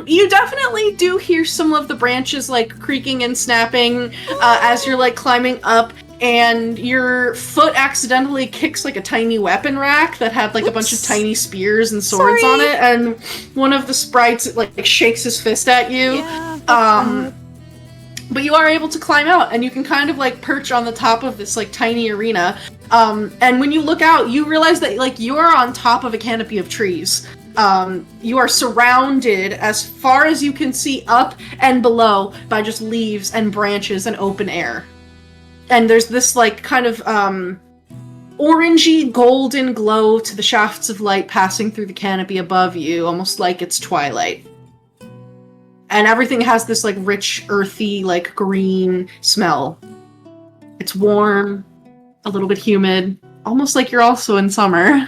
You definitely do hear some of the branches like creaking and snapping as you're like climbing up, and your foot accidentally kicks like a tiny weapon rack that had like a bunch of tiny spears and swords on it, and one of the sprites like shakes his fist at you. Yeah, but you are able to climb out, and you can kind of like perch on the top of this like tiny arena. And when you look out, you realize that like you are on top of a canopy of trees. You are surrounded as far as you can see up and below by just leaves and branches and open air. And there's this like kind of orangey golden glow to the shafts of light passing through the canopy above you, almost like it's twilight. And everything has this like rich, earthy, like green smell. It's warm, a little bit humid, almost like you're also in summer.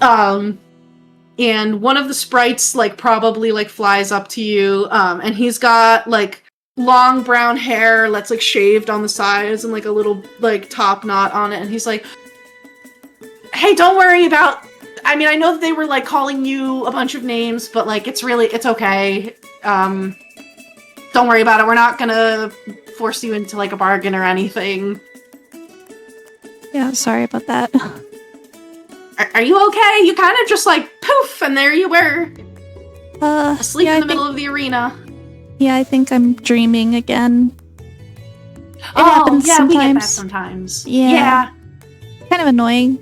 And one of the sprites like probably like flies up to you, and he's got like long brown hair that's like shaved on the sides and like a little like top knot on it, and he's like, "Hey, don't worry about, I mean, I know that they were like calling you a bunch of names, but like it's okay. Don't worry about it. We're not gonna force you into like a bargain or anything." Yeah, sorry about that. Are you okay? You kind of just like poof, and there you were, asleep in the middle of the arena. Yeah, I think I'm dreaming again. It we happens get that sometimes. sometimes. Yeah. Kind of annoying.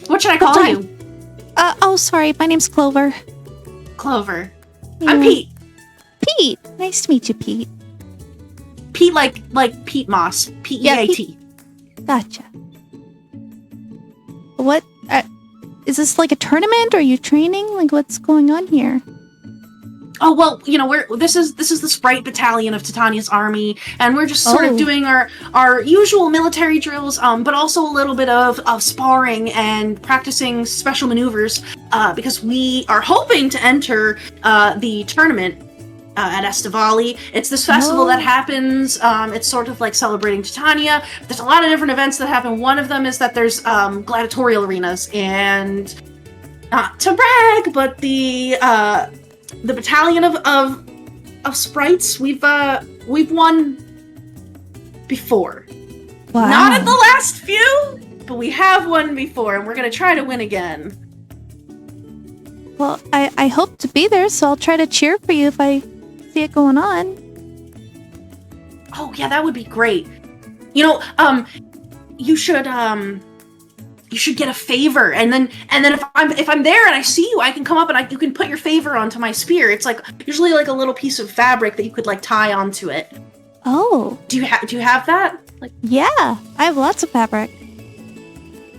What should I call you? Oh, sorry. My name's Clover. Clover. Yeah. I'm Pete. Pete. Nice to meet you, Pete. Pete like Pete Moss. P-E-A-T. Gotcha. What? Is this like a tournament? Or are you training? Like, what's going on here? Oh, well, you know, this is the Sprite Battalion of Titania's army, and we're just sort of doing our usual military drills, but also a little bit of sparring and practicing special maneuvers, because we are hoping to enter the tournament at Estivali. It's this festival that happens, it's sort of like celebrating Titania. There's a lot of different events that happen. One of them is that there's gladiatorial arenas, and not to brag, but the battalion of sprites, we've won before. Wow. Not at the last few, but we have won before, and we're gonna try to win again. Well, I hope to be there, so I'll try to cheer for you if I see it going on. Oh yeah, that would be great. You know, you should get a favor, and then if I'm there and I see you, I can come up and you can put your favor onto my spear. It's like usually like a little piece of fabric that you could like tie onto it. Oh. Do you have that? Like, yeah, I have lots of fabric.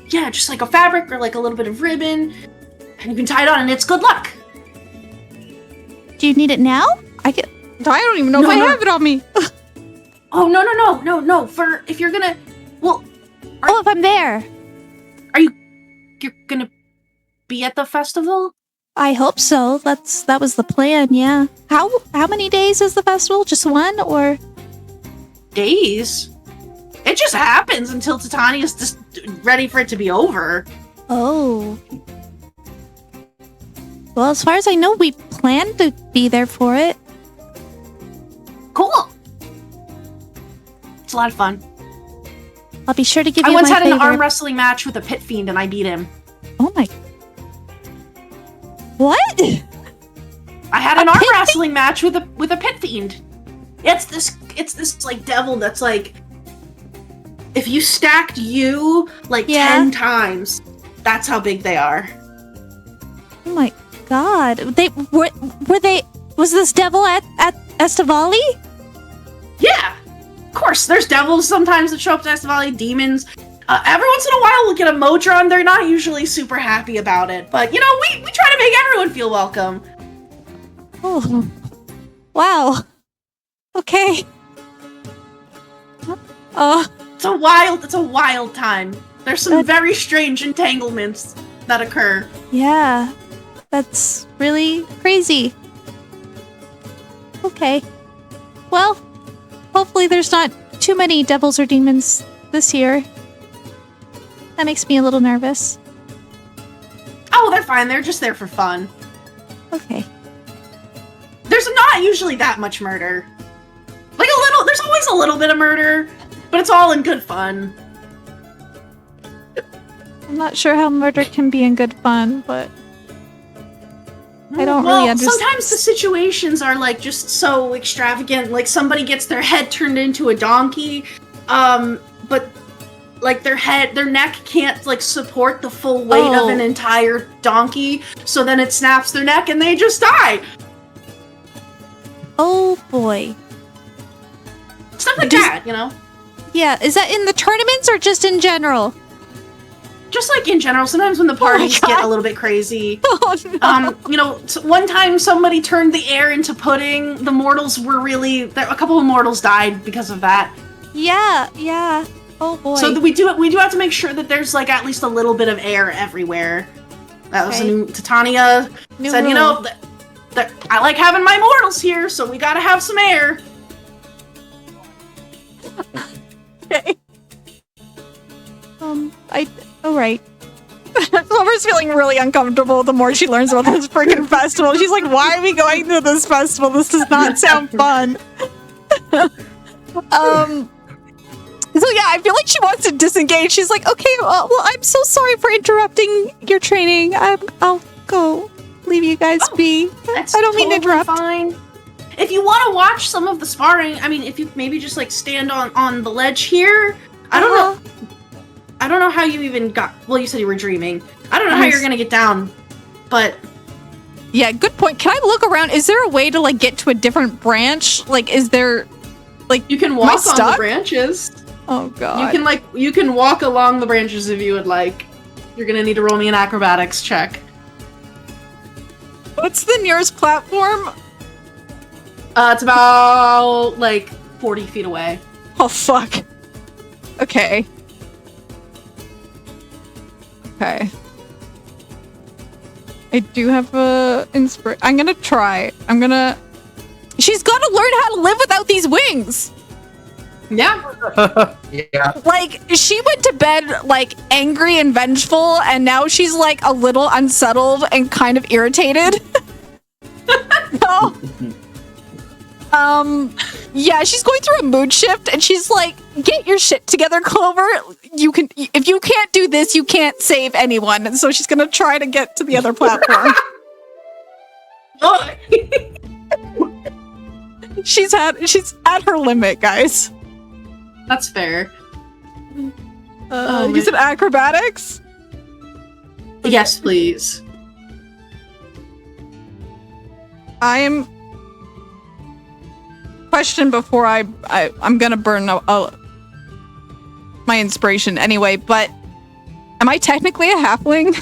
Yeah, just like a fabric or like a little bit of ribbon, and you can tie it on, and it's good luck. Do you need it now? I don't even know if I have it on me. Oh no! For if you're gonna, well, if I'm there. You're gonna be at the festival? I hope so. That was the plan, yeah. How many days is the festival? Just one, or? Days? It just happens until Titania's just ready for it to be over. Oh. Well, as far as I know, we plan to be there for it. Cool. It's a lot of fun. I'll be sure to give I you once my had favorite. an arm wrestling match with a pit fiend and I beat him. Oh my. What? I had an arm wrestling match with a pit fiend. It's this like devil that's like, if you stacked you like 10 times, that's how big they are. Oh my god. They were they was this devil at Estivali? Yeah. Of course, there's devils sometimes that show up to Estivali, demons. Every once in a while we'll get a Modron. They're not usually super happy about it. But, you know, we try to make everyone feel welcome. Oh. Wow. Okay. It's a wild time. There's some very strange entanglements that occur. Yeah. That's really crazy. Okay. Well, hopefully there's not too many devils or demons this year. That makes me a little nervous. Oh, they're fine. They're just there for fun. Okay. There's not usually that much murder. Like there's always a little bit of murder, but it's all in good fun. I'm not sure how murder can be in good fun, but I don't really understand. Sometimes the situations are like just so extravagant, like somebody gets their head turned into a donkey, but like their neck can't like support the full weight of an entire donkey, so then it snaps their neck and they just die. Oh boy. Stuff like that, you know? Yeah, is that in the tournaments or just in general? Just like in general, sometimes when the parties get a little bit crazy. Oh no. You know, one time somebody turned the air into pudding. The mortals were a couple of mortals died because of that. Yeah. Oh boy. So we do have to make sure that there's like at least a little bit of air everywhere. That was a new Titania said, rule. you know, I like having my mortals here, so we gotta have some air. Okay. Alright. Clover's feeling really uncomfortable the more she learns about this freaking festival. She's like, why are we going to this festival? This does not sound fun. So yeah, I feel like she wants to disengage. She's like, okay, well, I'm so sorry for interrupting your training. I'll go leave you guys be. I don't mean to interrupt. Fine. If you want to watch some of the sparring, I mean, if you maybe just like stand on the ledge here. I don't know how you even got. Well, you said you were dreaming. I don't know how you're gonna get down, but yeah, good point. Can I look around? Is there a way to like get to a different branch? Like, is there like you can walk on the branches? Oh god. You can walk along the branches if you would like. You're gonna need to roll me an acrobatics check. What's the nearest platform? It's about like 40 feet away. Oh fuck. Okay. I do have a I'm gonna try. She's gotta learn how to live without these wings! Yeah. Yeah. Like, she went to bed, like, angry and vengeful, and now she's, like, a little unsettled and kind of irritated. No. Yeah, she's going through a mood shift, and she's like, get your shit together, Clover. If you can't do this, you can't save anyone. And so she's gonna try to get to the other platform. She's at her limit, guys. That's fair. You said acrobatics? Yes, please. I'm question before I'm gonna burn my inspiration anyway, but am I technically a halfling?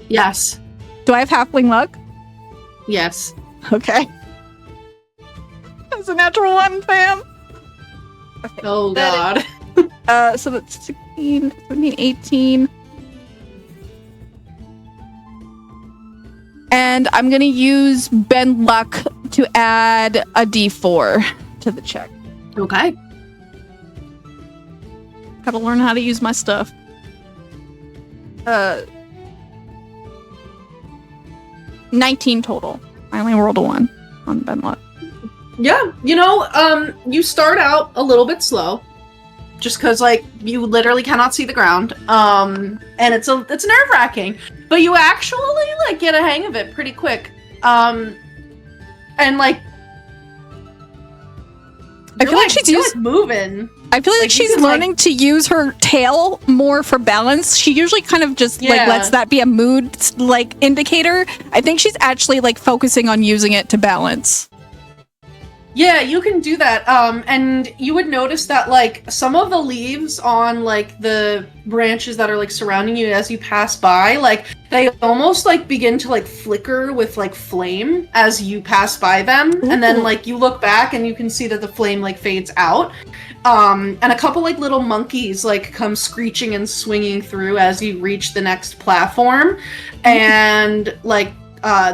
Yes. Do I have halfling luck? Yes. Okay. That's a natural one, fam. Okay. Oh god. So that's 16, 17, 18. And I'm gonna use bend luck to add a d4 to the check. Okay. Gotta learn how to use my stuff. 19 total. I only rolled a 1 on bend luck. Yeah, you start out a little bit slow, just because like you literally cannot see the ground, and it's nerve-wracking, but you actually like get a hang of it pretty quick, and like I feel like she's moving. I feel like she's learning to use her tail more for balance. She usually kind of just like lets that be a mood like indicator. I think she's actually like focusing on using it to balance. Yeah, you can do that. And you would notice that like some of the leaves on like the branches that are like surrounding you as you pass by, like they almost like begin to like flicker with like flame as you pass by them. Ooh. And then like you look back and you can see that the flame like fades out. And a couple like little monkeys like come screeching and swinging through as you reach the next platform. And like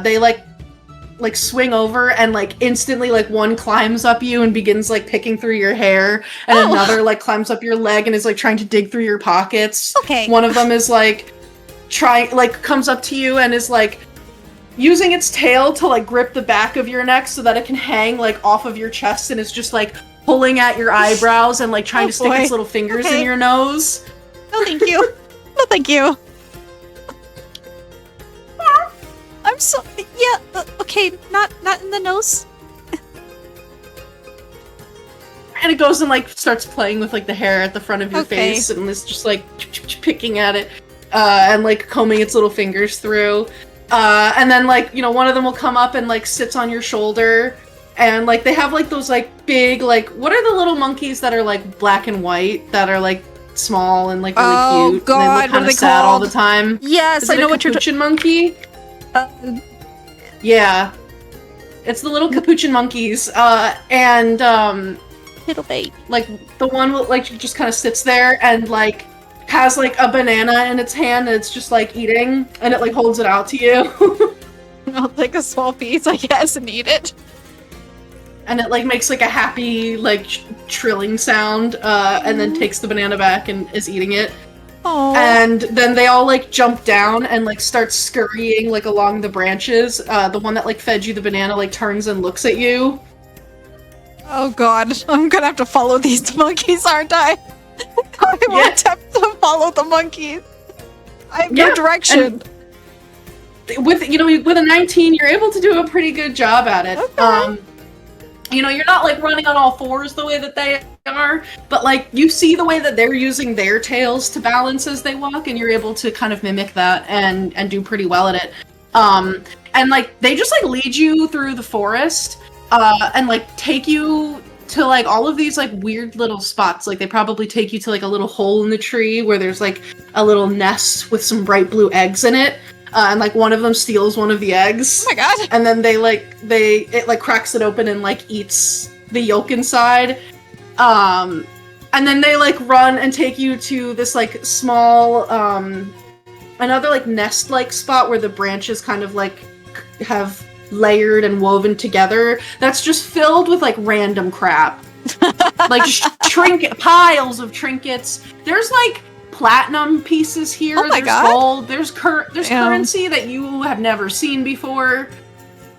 they like swing over and like instantly like one climbs up you and begins like picking through your hair, and another like climbs up your leg and is like trying to dig through your pockets. Okay. One of them is like comes up to you and is like using its tail to like grip the back of your neck so that it can hang like off of your chest, and it's just like pulling at your eyebrows and like trying to stick its little fingers in your nose. No thank you. No thank you. I'm so okay, not in the nose. And it goes and like starts playing with like the hair at the front of your face, and it's just like picking at it and like combing its little fingers through. And then like one of them will come up and like sits on your shoulder, and like they have like those like big like what are the little monkeys that are like black and white that are like small and like really cute? God, and they look kind of sad all the time. Yes, I know what you're talking. Monkey. Yeah, it's the little capuchin monkeys, and little baby. Like the one like just kind of sits there and like has like a banana in its hand and it's just like eating, and it like holds it out to you. I'll take a small piece, I guess, and eat it. And it like makes like a happy like trilling sound, and then takes the banana back and is eating it. Aww. And then they all like jump down and like start scurrying like along the branches. The one that like fed you the banana like turns and looks at you. Oh god, I'm gonna have to follow these monkeys, aren't I? I will attempt to follow the monkeys. I have no direction. With with a 19, you're able to do a pretty good job at it. Okay. You're not like running on all fours the way that they are, but like you see the way that they're using their tails to balance as they walk, and you're able to kind of mimic that and do pretty well at it. And like they just like lead you through the forest, and like take you to like all of these like weird little spots. Like they probably take you to like a little hole in the tree where there's like a little nest with some bright blue eggs in it. And like one of them steals one of the eggs. Oh my god! And then it like cracks it open and like eats the yolk inside. And then they like run and take you to this like small another like nest like spot where the branches kind of like have layered and woven together. That's just filled with like random crap. Like just piles of trinkets. There's like platinum pieces here. Oh my god. Gold. There's currency that you have never seen before.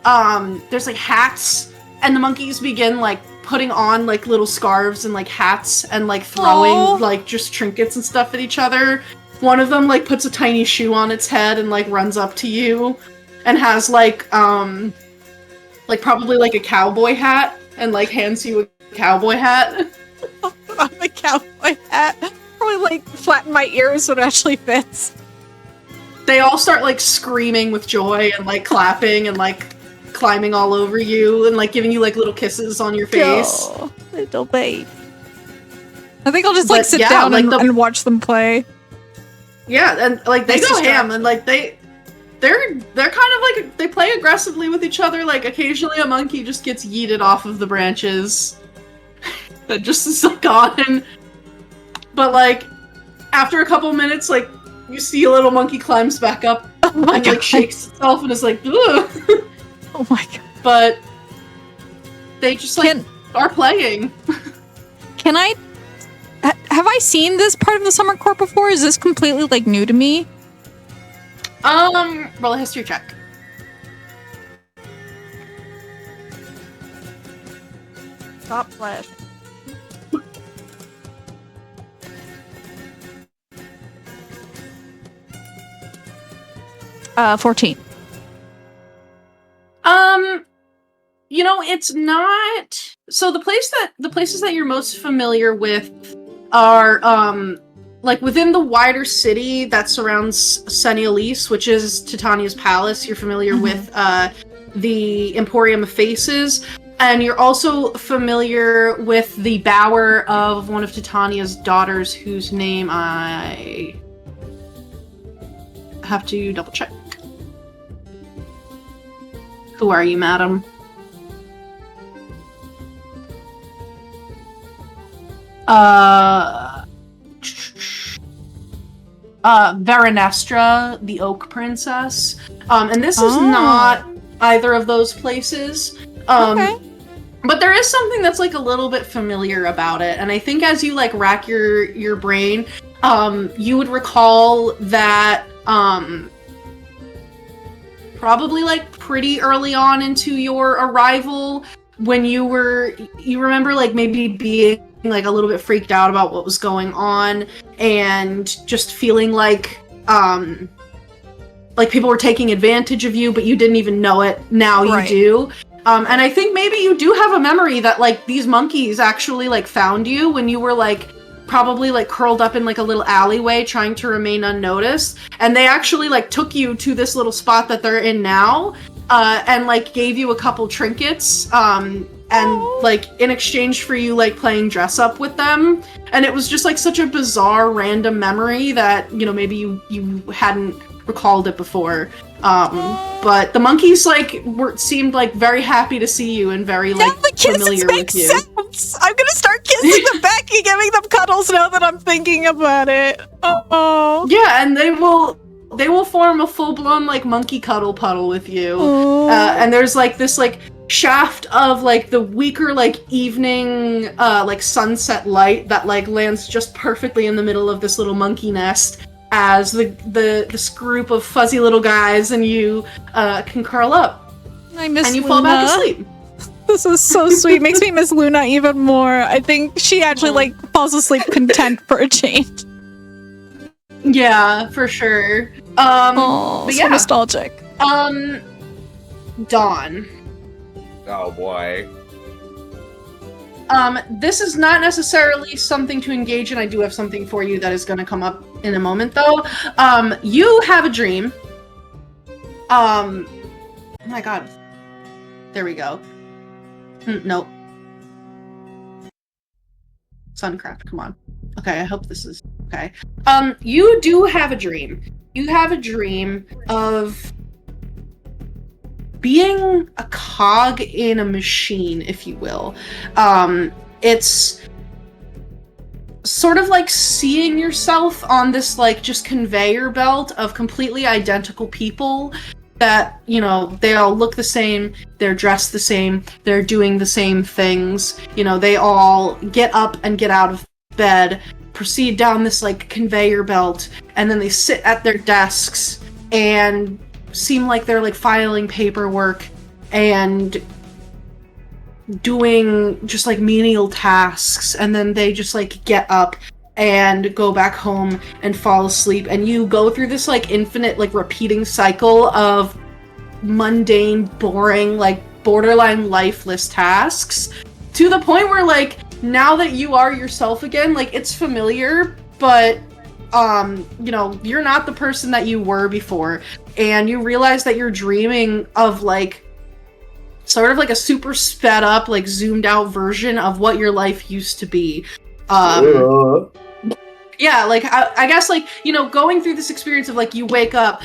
There's like hats, and the monkeys begin like putting on like little scarves and like hats and like throwing like just trinkets and stuff at each other. One of them like puts a tiny shoe on its head and like runs up to you and has like probably like a cowboy hat and like hands you a cowboy hat. On the cowboy hat. Probably like flatten my ears so it actually fits. They all start like screaming with joy and like clapping and like climbing all over you and like giving you like little kisses on your face. Oh, little babe. I think I'll just like sit down like, and watch them play. Yeah, and like they go ham and like they're kind of like they play aggressively with each other. Like occasionally a monkey just gets yeeted off of the branches that just is like on. But like after a couple minutes, like you see a little monkey climbs back up my and god. like shakes itself and is like, ugh. Oh my god. But they just like Can- are playing. Can I... have I seen this part of the summer court before? Is this completely, like, new to me? Roll a history check. Stop flash. 14. You know, it's not. So the places that you're most familiar with are like within the wider city that surrounds Senialise, which is Titania's palace. You're familiar with the Emporium of Faces, and you're also familiar with the bower of one of Titania's daughters, whose name I have to double check. Who are you, madam? Veranestra, the Oak Princess. And this is not either of those places. Okay. But there is something that's like a little bit familiar about it. And I think as you like rack your brain, you would recall that probably like pretty early on into your arrival, when you remember like maybe being like a little bit freaked out about what was going on and just feeling like people were taking advantage of you, but you didn't even know it. Now you do. And I think maybe you do have a memory that like these monkeys actually like found you when you were like probably like curled up in like a little alleyway trying to remain unnoticed, and they actually like took you to this little spot that they're in now, and like gave you a couple trinkets, and like in exchange for you like playing dress up with them. And it was just like such a bizarre random memory that, you know, maybe you hadn't recalled it before. But the monkeys like seemed like very happy to see you and very like the kisses familiar make with you. sense. I'm gonna start kissing them back and giving them cuddles now that I'm thinking about it. Oh. Yeah, and they will form a full-blown like monkey cuddle puddle with you. And there's like this like shaft of like the weaker like evening like sunset light that like lands just perfectly in the middle of this little monkey nest, as this group of fuzzy little guys and you can curl up. I miss and you Luna. fall back asleep. This is so sweet. Makes me miss Luna even more. I think she actually like falls asleep content for a change. Yeah, for sure. Oh, but so yeah. nostalgic. Dawn. Oh boy. This is not necessarily something to engage in. I do have something for you that is going to come up in a moment, though. You have a dream. Oh my god. There we go. Nope. Suncraft, come on. Okay, I hope this is okay. You do have a dream. You have a dream of being a cog in a machine, if you will. It's sort of like seeing yourself on this like just conveyor belt of completely identical people that, you know, they all look the same, they're dressed the same, they're doing the same things, you know, they all get up and get out of bed, proceed down this like conveyor belt, and then they sit at their desks and seem like they're like filing paperwork and doing just like menial tasks, and then they just like get up and go back home and fall asleep, and you go through this like infinite like repeating cycle of mundane, boring, like borderline lifeless tasks, to the point where like now that you are yourself again, like it's familiar, but you know, you're not the person that you were before, and you realize that you're dreaming of like sort of like a super sped up, like zoomed out version of what your life used to be. Yeah, like I guess like, you know, going through this experience of like you wake up,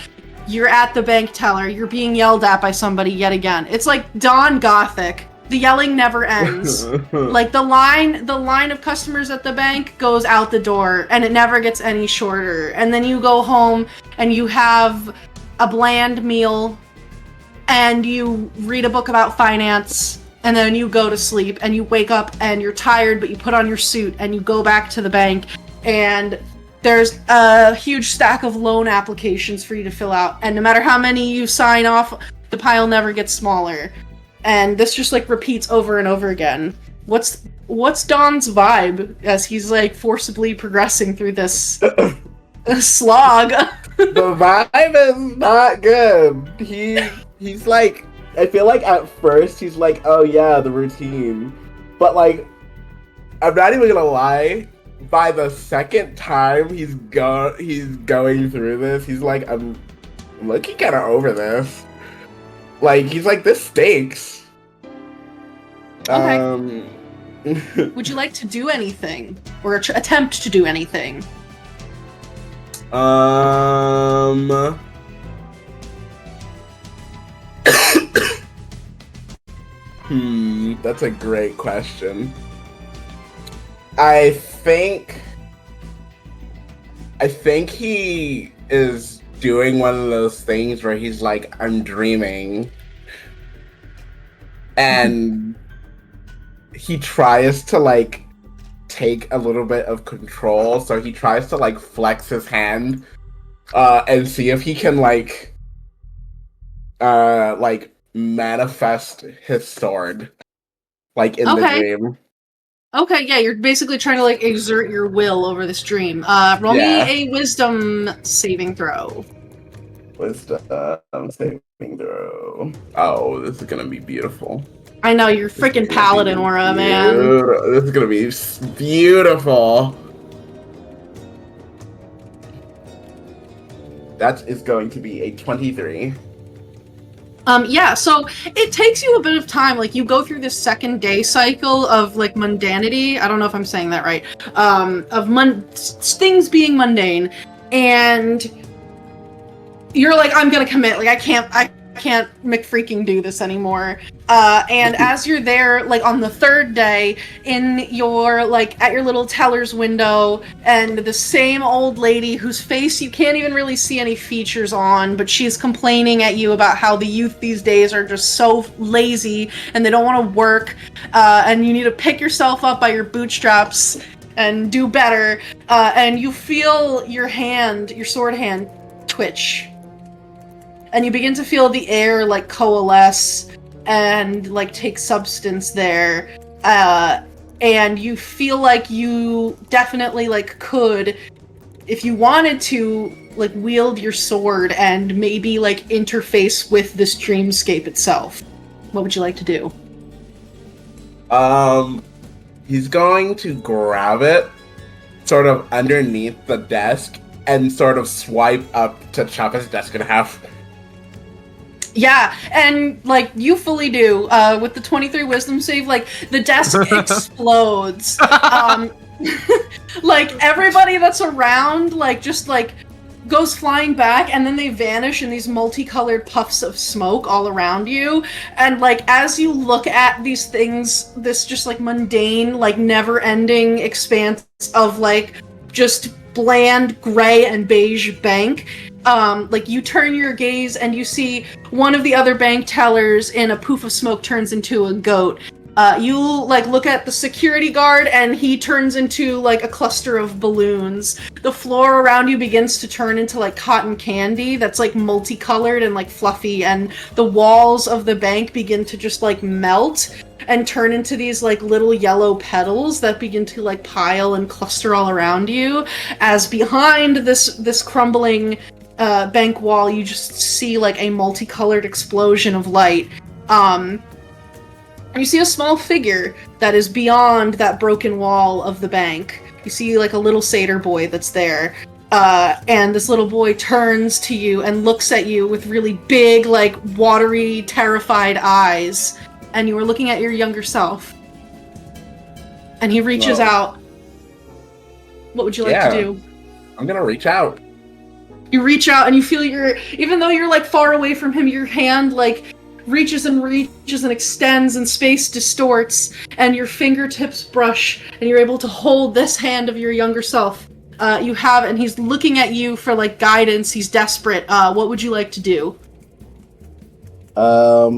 you're at the bank teller, you're being yelled at by somebody yet again. It's like Dawn Gothic. The yelling never ends. Like the line of customers at the bank goes out the door and it never gets any shorter. And then you go home and you have a bland meal, and you read a book about finance, and then you go to sleep, and you wake up, and you're tired, but you put on your suit, and you go back to the bank, and there's a huge stack of loan applications for you to fill out, and no matter how many you sign off, the pile never gets smaller. And this just, like, repeats over and over again. What's Don's vibe as he's, like, forcibly progressing through this slog? The vibe is not good. He's like, I feel like at first he's like, oh yeah, the routine. But like, I'm not even gonna lie, by the second time he's going through this, he's like, I'm looking kinda over this. Like, he's like, this stinks. Okay. Would you like to do anything? Or attempt to do anything? That's a great question. I think he is doing one of those things where he's like, I'm dreaming. And he tries to like take a little bit of control, so he tries to like flex his hand and see if he can like manifest his sword like in the dream. Okay, yeah, you're basically trying to like exert your will over this dream. Roll me a wisdom saving throw. Wisdom saving throw. Oh, this is gonna be beautiful. I know, you're freaking paladin aura, man. This is gonna be beautiful. That is going to be a 23. Yeah, so it takes you a bit of time. Like, you go through this second day cycle of, like, mundanity. I don't know if I'm saying that right. Of things being mundane. And you're like, I'm gonna commit. Like, I can't McFreaking do this anymore. And as you're there, like, on the third day, in your, like, at your little teller's window, and the same old lady whose face you can't even really see any features on, but she's complaining at you about how the youth these days are just so lazy, and they don't want to work, and you need to pick yourself up by your bootstraps and do better, and you feel your sword hand, twitch. And you begin to feel the air, like, coalesce and, like, take substance there. And you feel like you definitely, like, could, if you wanted to, like, wield your sword and maybe, like, interface with this dreamscape itself. What would you like to do? He's going to grab it, sort of underneath the desk, and sort of swipe up to chop his desk in half. Yeah, and, like, you fully do. With the 23 wisdom save, like, the desk explodes. Like, everybody that's around, like, just, like, goes flying back, and then they vanish in these multicolored puffs of smoke all around you. And, like, as you look at these things, this just, like, mundane, like, never-ending expanse of, like, just bland gray and beige bank, like, you turn your gaze and you see one of the other bank tellers in a poof of smoke turns into a goat. You, like, look at the security guard and he turns into, like, a cluster of balloons. The floor around you begins to turn into, like, cotton candy that's, like, multicolored and, like, fluffy, and the walls of the bank begin to just, like, melt and turn into these, like, little yellow petals that begin to, like, pile and cluster all around you, as behind this crumbling bank wall, you just see, like, a multicolored explosion of light. You see a small figure that is beyond that broken wall of the bank. You see, like, a little satyr boy that's there. And this little boy turns to you and looks at you with really big, like, watery, terrified eyes. And you are looking at your younger self. And he reaches out. What would you like to do? I'm gonna reach out. You reach out and you feel even though you're, like, far away from him, your hand, like, reaches and extends and space distorts and your fingertips brush and you're able to hold this hand of your younger self you have, and he's looking at you for like guidance. He's desperate. What would you like to do? That's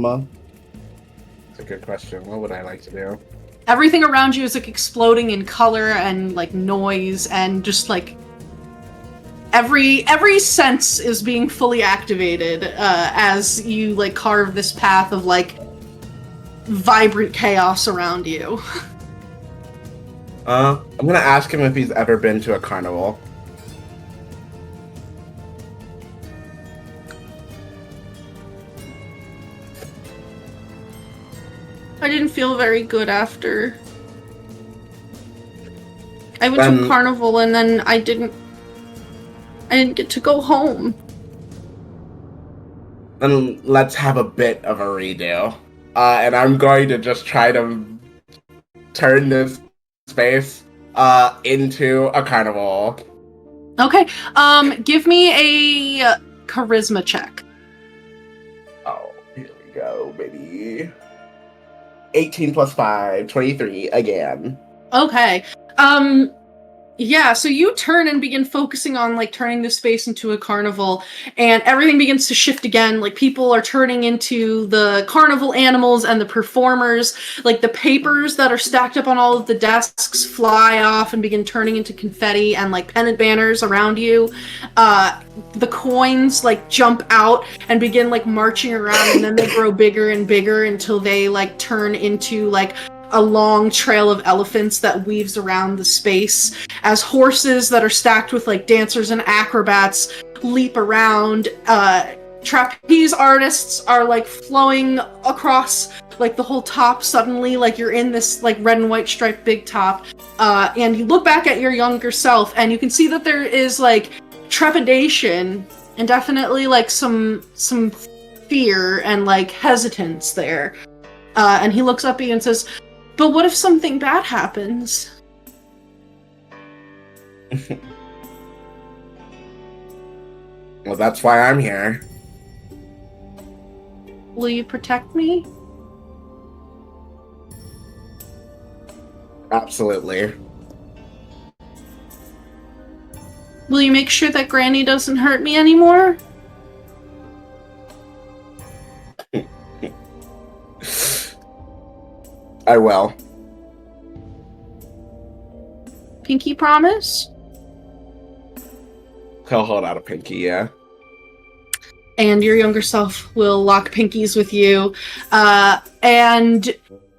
a good question. What would I like to do? Everything around you is like exploding in color and like noise, and just like every sense is being fully activated as you like carve this path of like vibrant chaos around you. I'm gonna ask him if he's ever been to a carnival. I didn't feel very good after. I went to a carnival and then I didn't get to go home. Then let's have a bit of a redo. And I'm going to just try to turn this space into a carnival. Okay. Give me a charisma check. Oh, here we go, baby. 18 plus 5, 23 again. Okay. Yeah, so you turn and begin focusing on like turning this space into a carnival, and everything begins to shift again. Like people are turning into the carnival animals and the performers. Like the papers that are stacked up on all of the desks fly off and begin turning into confetti and like pennant banners around you. The coins like jump out and begin like marching around, and then they grow bigger and bigger until they like turn into like a long trail of elephants that weaves around the space as horses that are stacked with like dancers and acrobats leap around. Trapeze artists are like flowing across like the whole top suddenly, like you're in this like red and white striped big top. And you look back at your younger self and you can see that there is like trepidation and definitely like some fear and like hesitance there. And he looks up at you and says, "But what if something bad happens?" Well, that's why I'm here. Will you protect me? Absolutely. Will you make sure that Granny doesn't hurt me anymore? I will. Pinky promise? He'll hold out a pinky, yeah. And your younger self will lock pinkies with you. And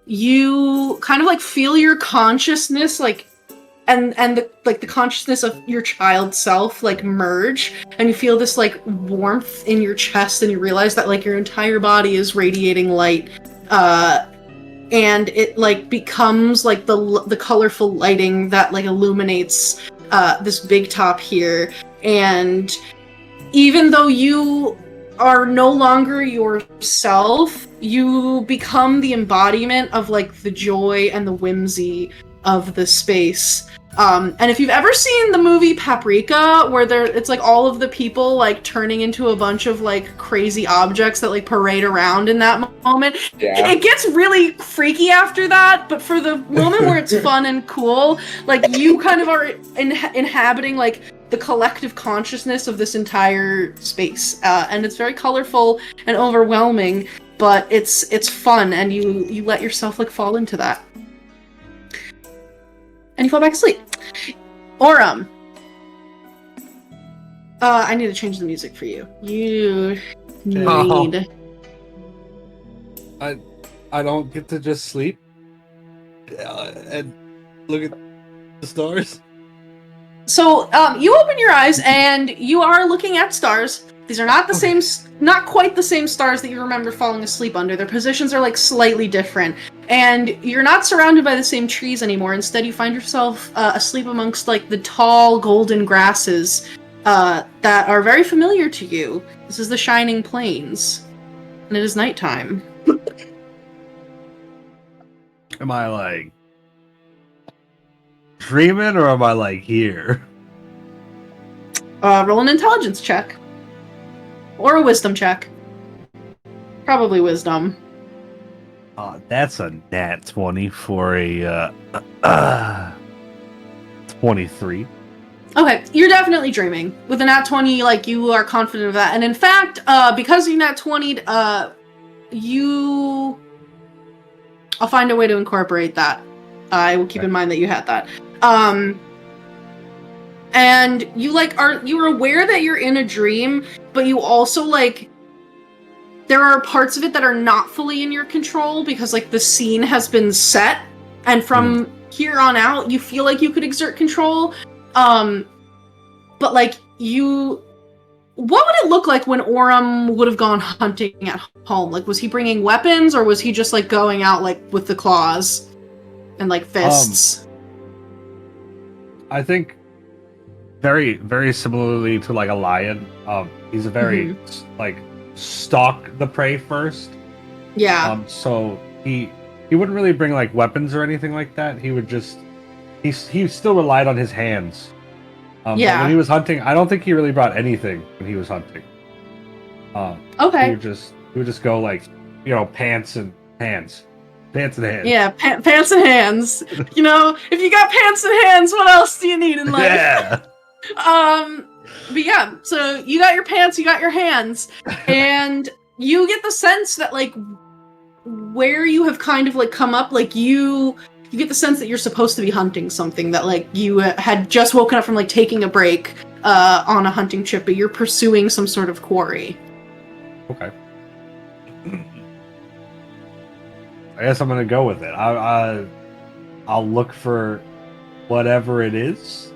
you kind of like feel your consciousness like and the consciousness of your child self like merge, and you feel this like warmth in your chest, and you realize that like your entire body is radiating light. And it like becomes like the colorful lighting that like illuminates this big top here. And even though you are no longer yourself, you become the embodiment of like the joy and the whimsy of the space. And if you've ever seen the movie Paprika, where it's like all of the people like turning into a bunch of like crazy objects that like parade around in that moment, Yeah. it gets really freaky after that. But for the moment where it's fun and cool, like you kind of are inhabiting like the collective consciousness of this entire space, and it's very colorful and overwhelming. But it's fun, and you let yourself like fall into that. And you fall back asleep. Aurum. I need to change the music for you. You need... I don't get to just sleep and look at the stars. So, you open your eyes and you are looking at stars. These are not the same, not quite the same stars that you remember falling asleep under. Their positions are like slightly different. And you're not surrounded by the same trees anymore. Instead, you find yourself asleep amongst like the tall golden grasses that are very familiar to you. This is the Shining Plains, and it is nighttime. Am I like dreaming, or am I like here? Roll an intelligence check. Or a wisdom check. Probably wisdom. That's a nat 20 for a 23. Okay, you're definitely dreaming. With a nat 20, like, you are confident of that. And in fact, because you nat 20'd, you... I'll find a way to incorporate that. I will keep in mind that you had that. And you, like, you're aware that you're in a dream, but you also, like... There are parts of it that are not fully in your control because, like, the scene has been set. And from here on out, you feel like you could exert control. But, like, what would it look like when Aurum would have gone hunting at home? Like, was he bringing weapons, or was he just, like, going out, like, with the claws and, like, fists? I think very, very similarly to, like, a lion, he's a very, like, stalk the prey first. Yeah. So he wouldn't really bring, like, weapons or anything like that. He would just... He still relied on his hands. But when he was hunting, I don't think he really brought anything when he was hunting. Okay. He would just go, like, you know, pants and hands. Pants and hands. Yeah, pants and hands. You know, if you got pants and hands, what else do you need in life? Yeah. But yeah, so you got your pants, you got your hands, and you get the sense that, like, where you have kind of, like, come up, like, you get the sense that you're supposed to be hunting something, that, like, you had just woken up from, like, taking a break on a hunting trip, but you're pursuing some sort of quarry. Okay. I guess I'm gonna go with it. I'll look for whatever it is.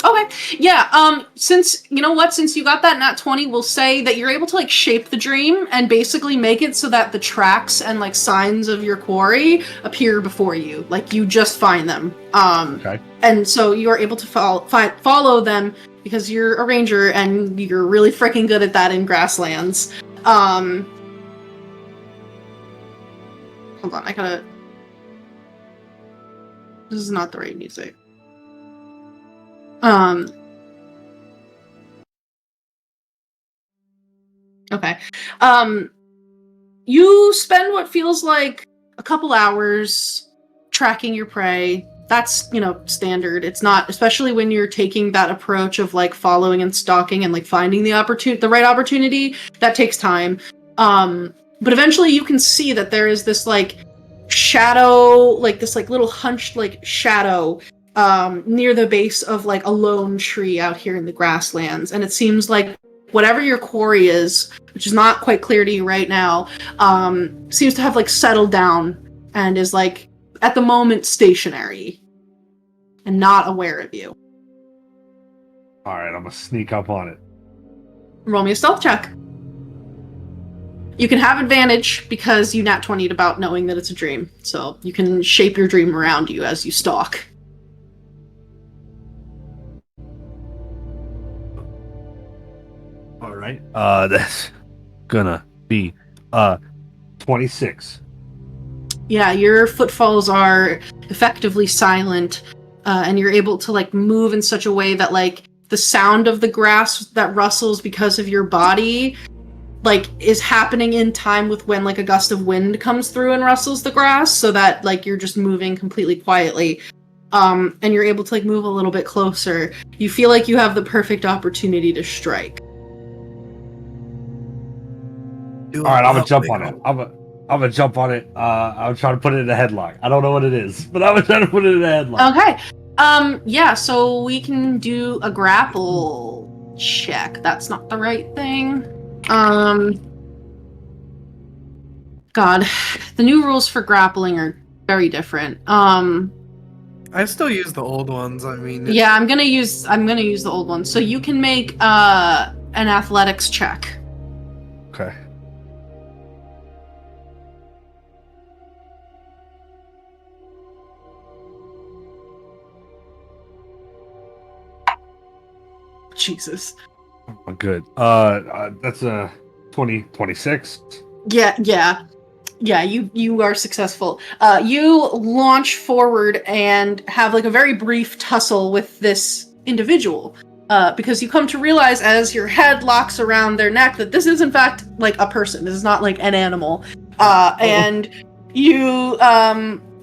Okay, yeah, since you got that nat 20, we'll say that you're able to, like, shape the dream and basically make it so that the tracks and, like, signs of your quarry appear before you. Like, you just find them. Okay. And so you are able to follow them because you're a ranger and you're really freaking good at that in grasslands. Hold on, this is not the right music. Okay. You spend what feels like a couple hours tracking your prey. That's, standard. It's not, especially when you're taking that approach of, like, following and stalking and, like, finding the right opportunity, that takes time. But eventually you can see that there is this, like, shadow, like, this, like, little hunched, like, shadow near the base of, like, a lone tree out here in the grasslands. And it seems like whatever your quarry is, which is not quite clear to you right now, seems to have, like, settled down and is, like, at the moment stationary and not aware of you. Alright, I'm gonna sneak up on it. Roll me a stealth check. You can have advantage because you nat 20'd about knowing that it's a dream. So you can shape your dream around you as you stalk. Alright. That's gonna be 26. Yeah, your footfalls are effectively silent, and you're able to, like, move in such a way that, like, the sound of the grass that rustles because of your body, like, is happening in time with when, like, a gust of wind comes through and rustles the grass, so that, like, you're just moving completely quietly. And you're able to, like, move a little bit closer. You feel like you have the perfect opportunity to strike. Alright, I'm gonna jump on it. I'm gonna jump on it. I'm trying to put it in a headlock. I don't know what it is, but I'm gonna try to put it in a headlock. Okay. Yeah, so we can do a grapple check. That's not the right thing. God, the new rules for grappling are very different. I still use the old ones. I mean, yeah, I'm gonna use the old ones. So you can make an athletics check. Okay. Jesus. Oh, good. That's a 26. Yeah, you are successful. You launch forward and have, like, a very brief tussle with this individual, because you come to realize as your head locks around their neck that this is in fact, like, a person. This is not, like, an animal. And you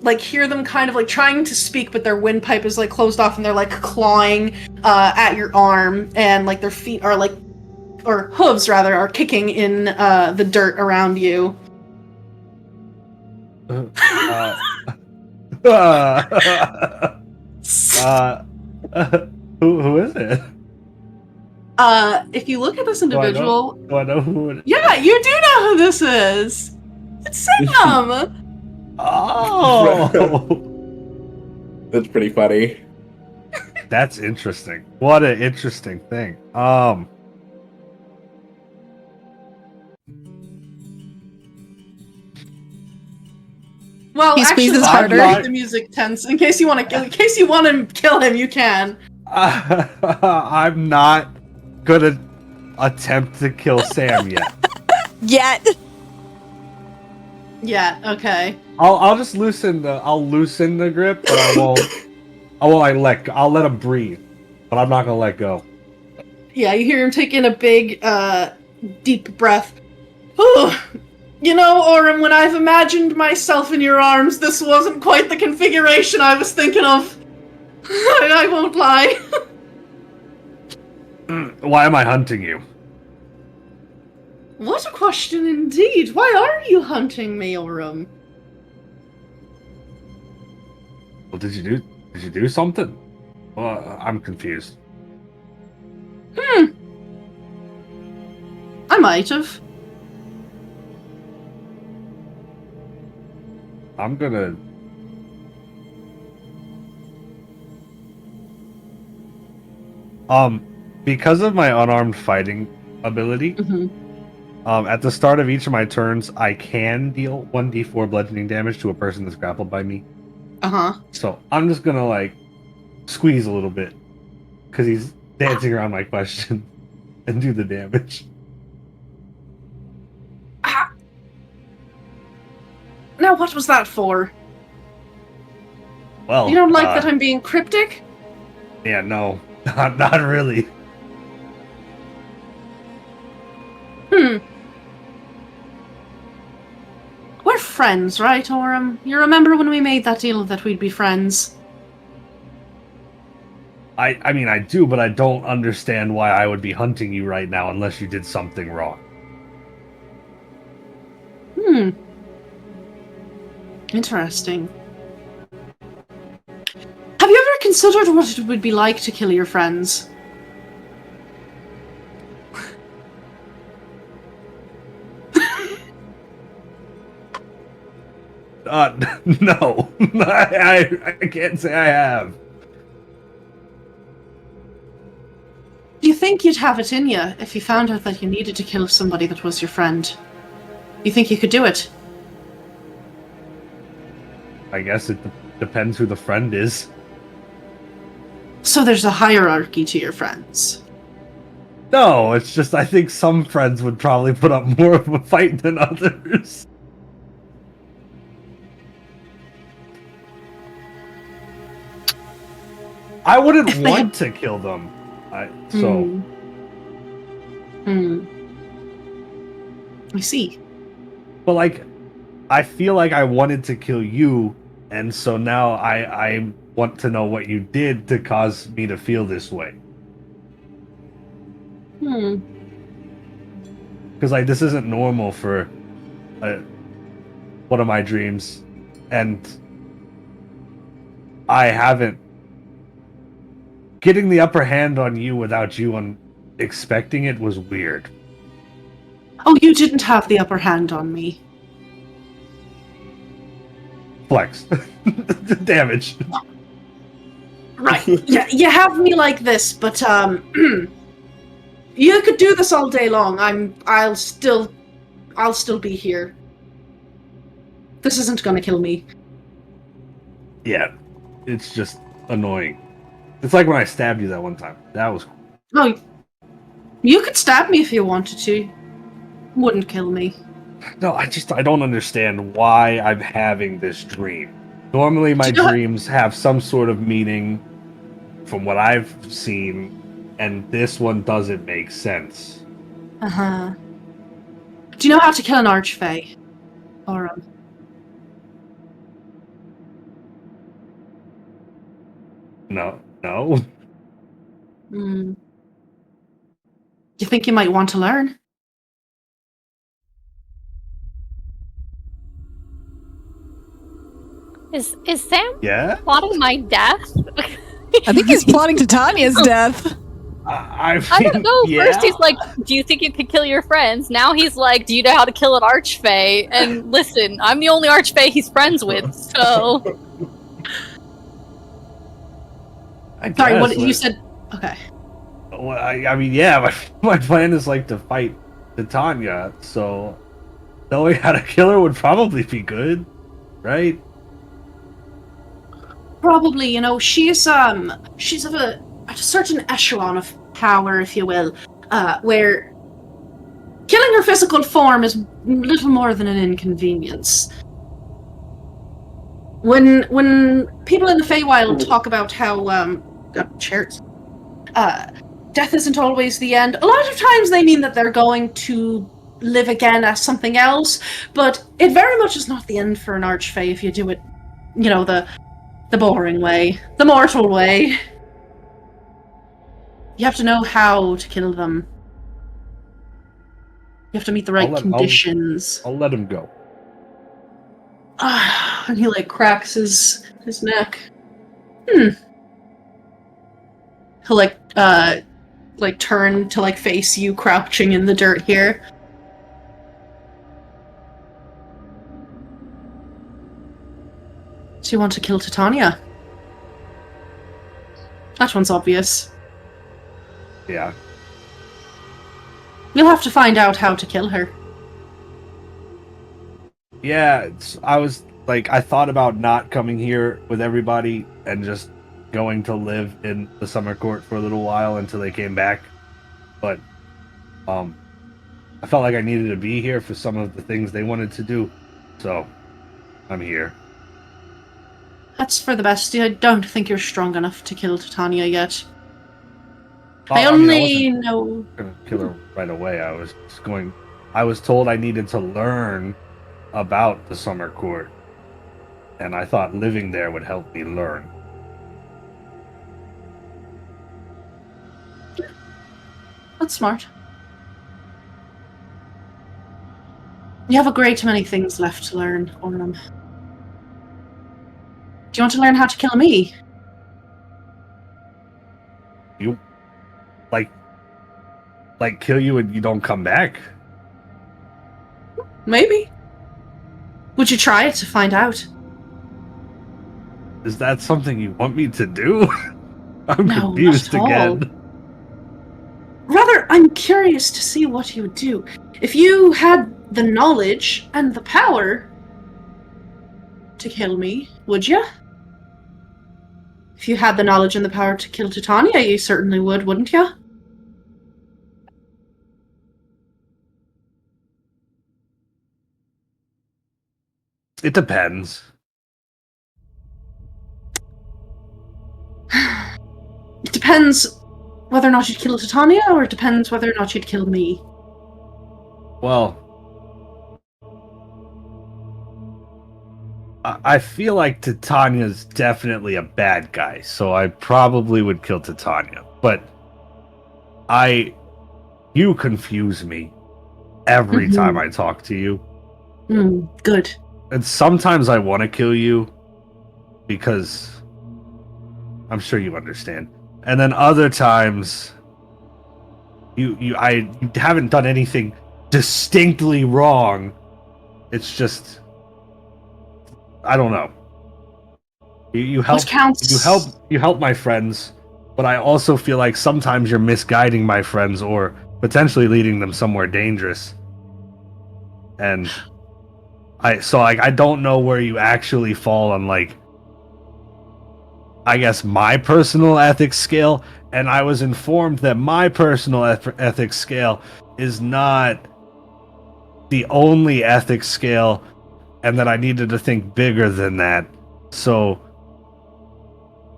like hear them kind of like trying to speak, but their windpipe is like closed off, and they're like clawing at your arm, and like their feet are like, or hooves rather, are kicking in the dirt around you. Who is it? If you look at this individual, Do I know who it is? yeah, you do know who this is. It's Sam. Oh, That's pretty funny. that's interesting. What an interesting thing. Well, He actually, squeezes I'll harder. make the music tense in case you want to. In case you want to kill him, you can. I'm not gonna attempt to kill Sam yet. Yet. Yeah. Okay. I'll just loosen the grip, but I'll let him breathe, but I'm not gonna let go. Yeah, you hear him take in a big, deep breath. Whew. You know, Aurum, when I've imagined myself in your arms, this wasn't quite the configuration I was thinking of. I won't lie. Why am I hunting you? What a question indeed. Why are you hunting me, Aurum? Well, did you do something? Well, I'm confused. I might have. I'm gonna. Because of my unarmed fighting ability, at the start of each of my turns, I can deal 1d4 bludgeoning damage to a person that's grappled by me. So I'm just gonna like squeeze a little bit because he's dancing around my question and do the damage. Now, what was that for? Well, You don't like that I'm being cryptic? Yeah, no, not really. We're friends, right, Aurum? You remember when we made that deal that we'd be friends? I mean, I do, but I don't understand why I would be hunting you right now unless you did something wrong. Interesting. Have you ever considered what it would be like to kill your friends? No. I can't say I have. Do you think you'd have it in you if you found out that you needed to kill somebody that was your friend? You think you could do it? I guess it depends who the friend is. So there's a hierarchy to your friends. No, it's just I think some friends would probably put up more of a fight than others. I wouldn't want to kill them. I see. But like, I feel like I wanted to kill you, and so now I want to know what you did to cause me to feel this way. Because like this isn't normal for one of my dreams, and I haven't. Getting the upper hand on you without you expecting it was weird. Oh, you didn't have the upper hand on me. Flex. Damage. Right. Yeah, you have me like this, but you could do this all day long. I'll still be here. This isn't gonna kill me. Yeah. It's just annoying. It's like when I stabbed you that one time. That was cool. Oh, you could stab me if you wanted to. Wouldn't kill me. No, I don't understand why I'm having this dream. Normally my dreams have some sort of meaning from what I've seen, and this one doesn't make sense. Do you know how to kill an archfey? Aurum? No. Hmm. You think you might want to learn? Is Sam Yeah? plotting my death? I think he's plotting Titania's death. I I don't know. yeah. First he's like, do you think you could kill your friends? Now he's like, do you know how to kill an archfey? And listen, I'm the only archfey he's friends with, so... Sorry, what you said? Okay. Well, I mean, yeah, my plan is like to fight Titania, so knowing how to kill her would probably be good, right? Probably, you know, she's of a certain echelon of power, if you will, where killing her physical form is little more than an inconvenience. When people in the Feywild talk about how death isn't always the end, a lot of times they mean that they're going to live again as something else, but it very much is not the end for an archfey if you do it, you know, the boring way, the mortal way. You have to know how to kill them. You have to meet the right conditions. I'll let him go. And he like cracks his neck. He'll like turn to like face you crouching in the dirt here. So you want to kill Titania? That one's obvious. Yeah. You'll have to find out how to kill her. Yeah, I thought about not coming here with everybody and just going to live in the summer court for a little while until they came back. But I felt like I needed to be here for some of the things they wanted to do. So I'm here. That's for the best. I don't think you're strong enough to kill Titania yet. I wasn't know. Gonna kill her right away. I was told I needed to learn about the summer court, and I thought living there would help me learn. That's smart. You have a great many things left to learn, Aurum. Do you want to learn how to kill me? You like kill you and you don't come back? Maybe. Would you try it to find out? Is that something you want me to do? I'm No, confused not at all. again. Rather, I'm curious to see what you would do. If you had the knowledge and the power to kill me, would you? If you had the knowledge and the power to kill Titania, you certainly would, wouldn't you? It depends. It depends whether or not you'd kill Titania, or it depends whether or not you'd kill me. Well, I feel like Titania's definitely a bad guy, so I probably would kill Titania. But you confuse me every time I talk to you. Good. And sometimes I want to kill you because I'm sure you understand. And then other times you haven't done anything distinctly wrong. It's just I don't know. You help. What counts? You help my friends, but I also feel like sometimes you're misguiding my friends or potentially leading them somewhere dangerous. And I don't know where you actually fall on, like, I guess my personal ethics scale. And I was informed that my personal ethics scale is not the only ethics scale, and that I needed to think bigger than that. So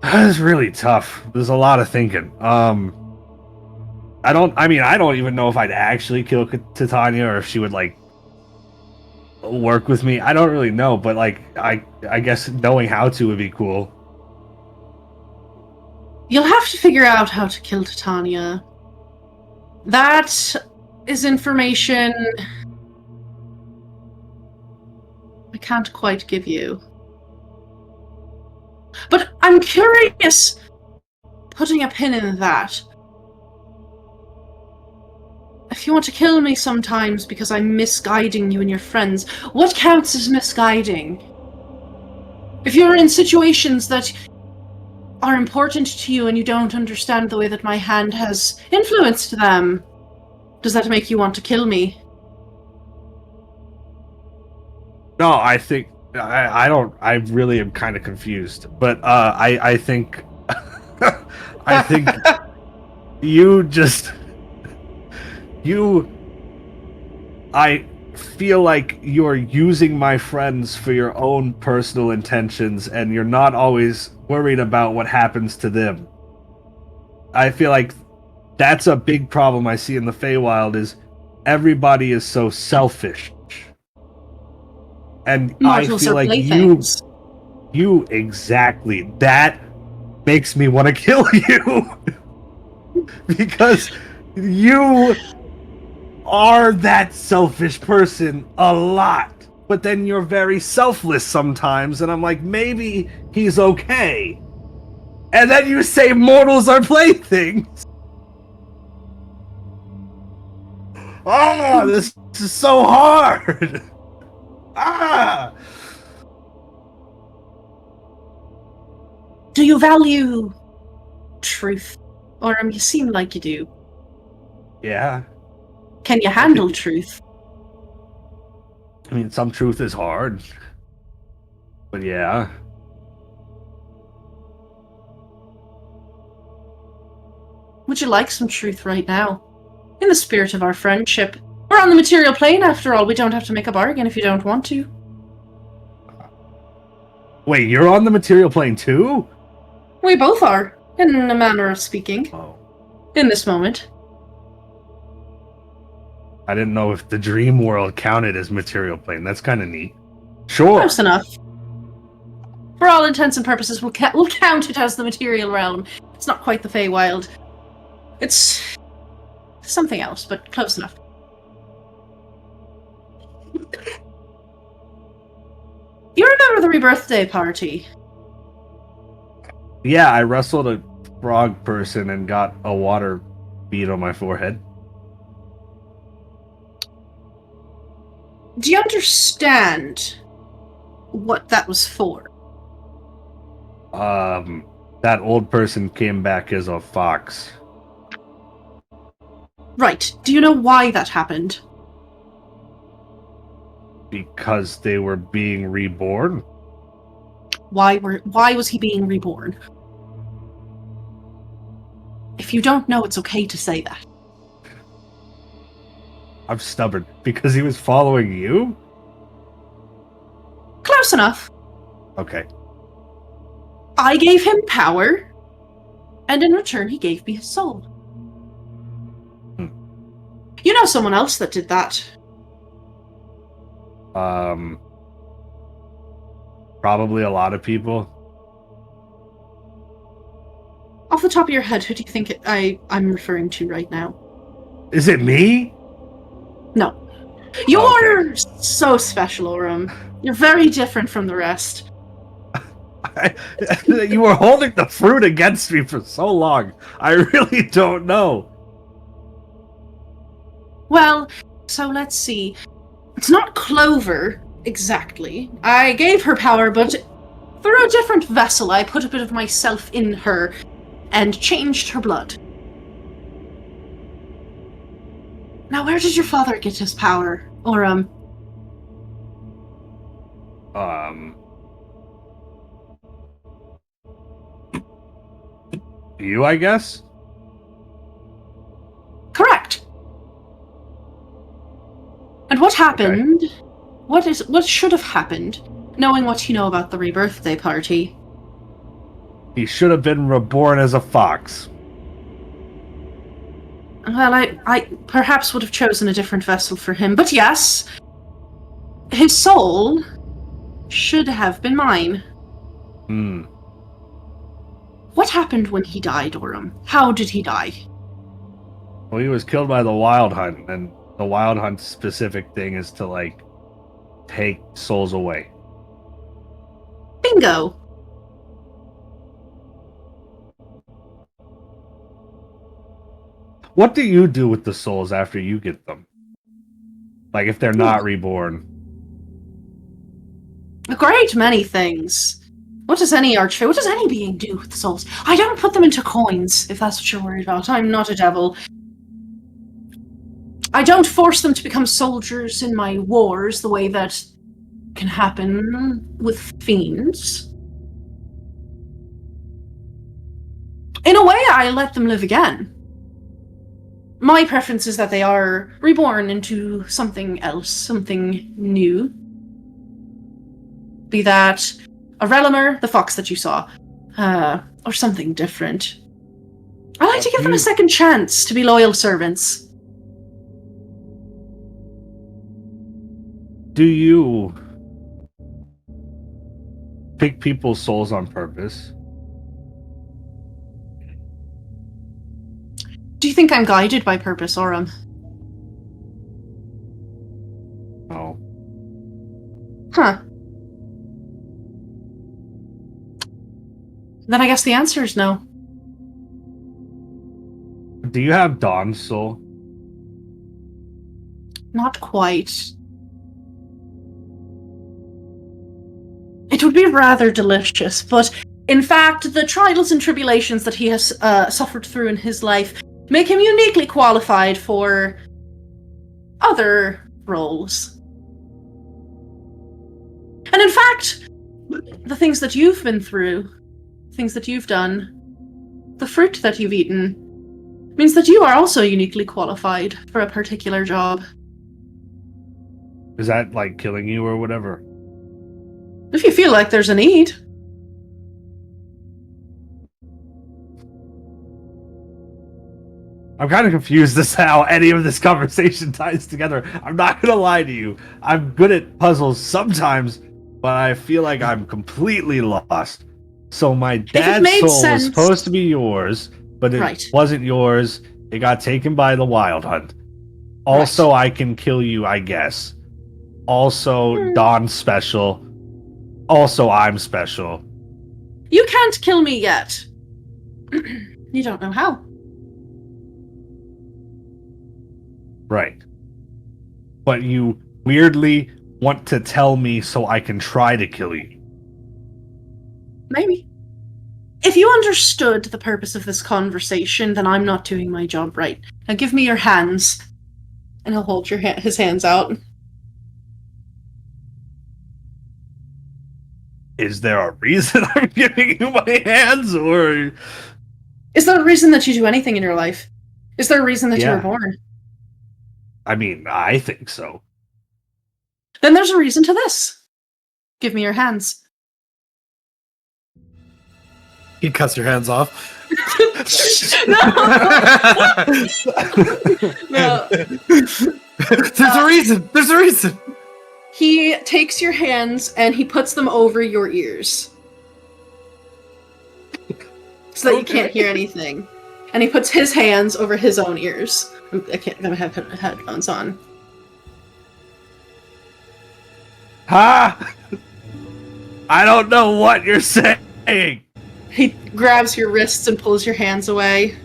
it's really tough. There's a lot of thinking. I don't even know if I'd actually kill Titania or if she would like work with me. I don't really know, but like I guess knowing how to would be cool. You'll have to figure out how to kill Titania. That is information I can't quite give you. But I'm curious, putting a pin in that. If you want to kill me sometimes because I'm misguiding you and your friends, what counts as misguiding? If you're in situations that are important to you and you don't understand the way that my hand has influenced them, does that make you want to kill me? No, I think I don't. I really am kind of confused, but I think I think I feel like you're using my friends for your own personal intentions, and you're not always worried about what happens to them. I feel like that's a big problem I see in the Feywild is everybody is so selfish. And Mortals I feel are like playthings. you exactly, that makes me want to kill you. Because you are that selfish person a lot. But then you're very selfless sometimes, and I'm like, maybe he's okay. And then you say mortals are playthings. Oh, this is so hard. Do you value truth? Or you seem like you do. Yeah. Can you handle truth? I mean, some truth is hard. But yeah. Would you like some truth right now? In the spirit of our friendship. We're on the material plane after all. We don't have to make a bargain if you don't want to. Wait, you're on the material plane too? We both are, in a manner of speaking. Oh. In this moment. I didn't know if the dream world counted as material plane. That's kind of neat. Sure. Close enough. For all intents and purposes, we'll count it as the material realm. It's not quite the Feywild. It's something else, but close enough. You remember the rebirthday party? Yeah, I wrestled a frog person and got a water bead on my forehead. Do you understand what that was for? That old person came back as a fox. Right. Do you know why that happened? Because they were being reborn? Why was he being reborn? If you don't know, it's okay to say that. I'm stubborn. Because he was following you? Close enough. Okay. I gave him power, and in return he gave me his soul. You know someone else that did that. Probably a lot of people. Off the top of your head, who do you think I'm referring to right now? Is it me? No. You are so special, Aurum. You're very different from the rest. You were holding the fruit against me for so long. I really don't know. Well, so let's see. It's not Clover, exactly. I gave her power, but through a different vessel, I put a bit of myself in her and changed her blood. Now, where did your father get his power? Or, You, I guess? Correct. And what happened? Okay. What should have happened, knowing what you know about the rebirthday party? He should have been reborn as a fox. Well, I perhaps would have chosen a different vessel for him, but yes, his soul should have been mine. What happened when he died, Aurum? How did he die? Well, he was killed by the Wild Hunt, and the Wild Hunt specific thing is to, like, take souls away. Bingo! What do you do with the souls after you get them? Like, if they're not reborn? A great many things. What does any being do with souls? I don't put them into coins, if that's what you're worried about. I'm not a devil. I don't force them to become soldiers in my wars the way that can happen with fiends. In a way, I let them live again. My preference is that they are reborn into something else, something new. Be that a Relimer, the fox that you saw, or something different. I like to give them a second chance to be loyal servants. Do you pick people's souls on purpose? Do you think I'm guided by purpose, Aurum? No. Huh. Then I guess the answer is no. Do you have Dawn's soul? Not quite. It would be rather delicious, but in fact, the trials and tribulations that he has suffered through in his life make him uniquely qualified for other roles. And in fact, the things that you've been through, things that you've done, the fruit that you've eaten, means that you are also uniquely qualified for a particular job. Is that like killing you or whatever? If you feel like there's a need. I'm kind of confused as to how any of this conversation ties together. I'm not going to lie to you. I'm good at puzzles sometimes, but I feel like I'm completely lost. So my dad's soul was supposed to be yours, but it wasn't yours. It got taken by the Wild Hunt. Also, I can kill you, I guess. Also, Dawn's special. Also, I'm special. You can't kill me yet. You don't know how. Right. But you weirdly want to tell me so I can try to kill you. Maybe. If you understood the purpose of this conversation, then I'm not doing my job right. Now give me your hands. And he'll hold his hands out. Is there a reason I'm giving you my hands, or... Is there a reason that you do anything in your life? Is there a reason that you were born? I mean, I think so. Then there's a reason to this. Give me your hands. He cuts your hands off. No. There's a reason. There's a reason. He takes your hands and he puts them over your ears. So that you can't hear anything. And he puts his hands over his own ears. I have headphones on. Ha! I don't know what you're saying. He grabs your wrists and pulls your hands away.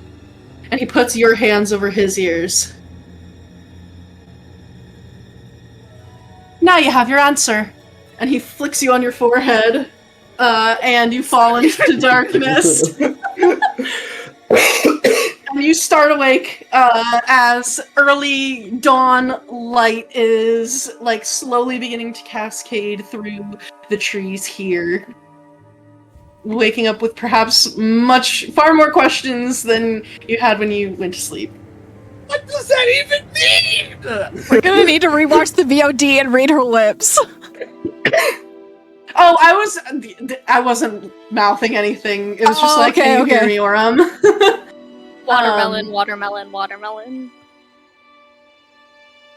And he puts your hands over his ears. Now you have your answer. And he flicks you on your forehead. And you fall into the darkness. And you start awake as early dawn light is like slowly beginning to cascade through the trees here. Waking up with perhaps far more questions than you had when you went to sleep. What does that even mean? We're gonna need to rewatch the VOD and read her lips. Oh, I wasn't mouthing anything. It was just like, okay, can you hear me, Aurum? Watermelon, watermelon, watermelon.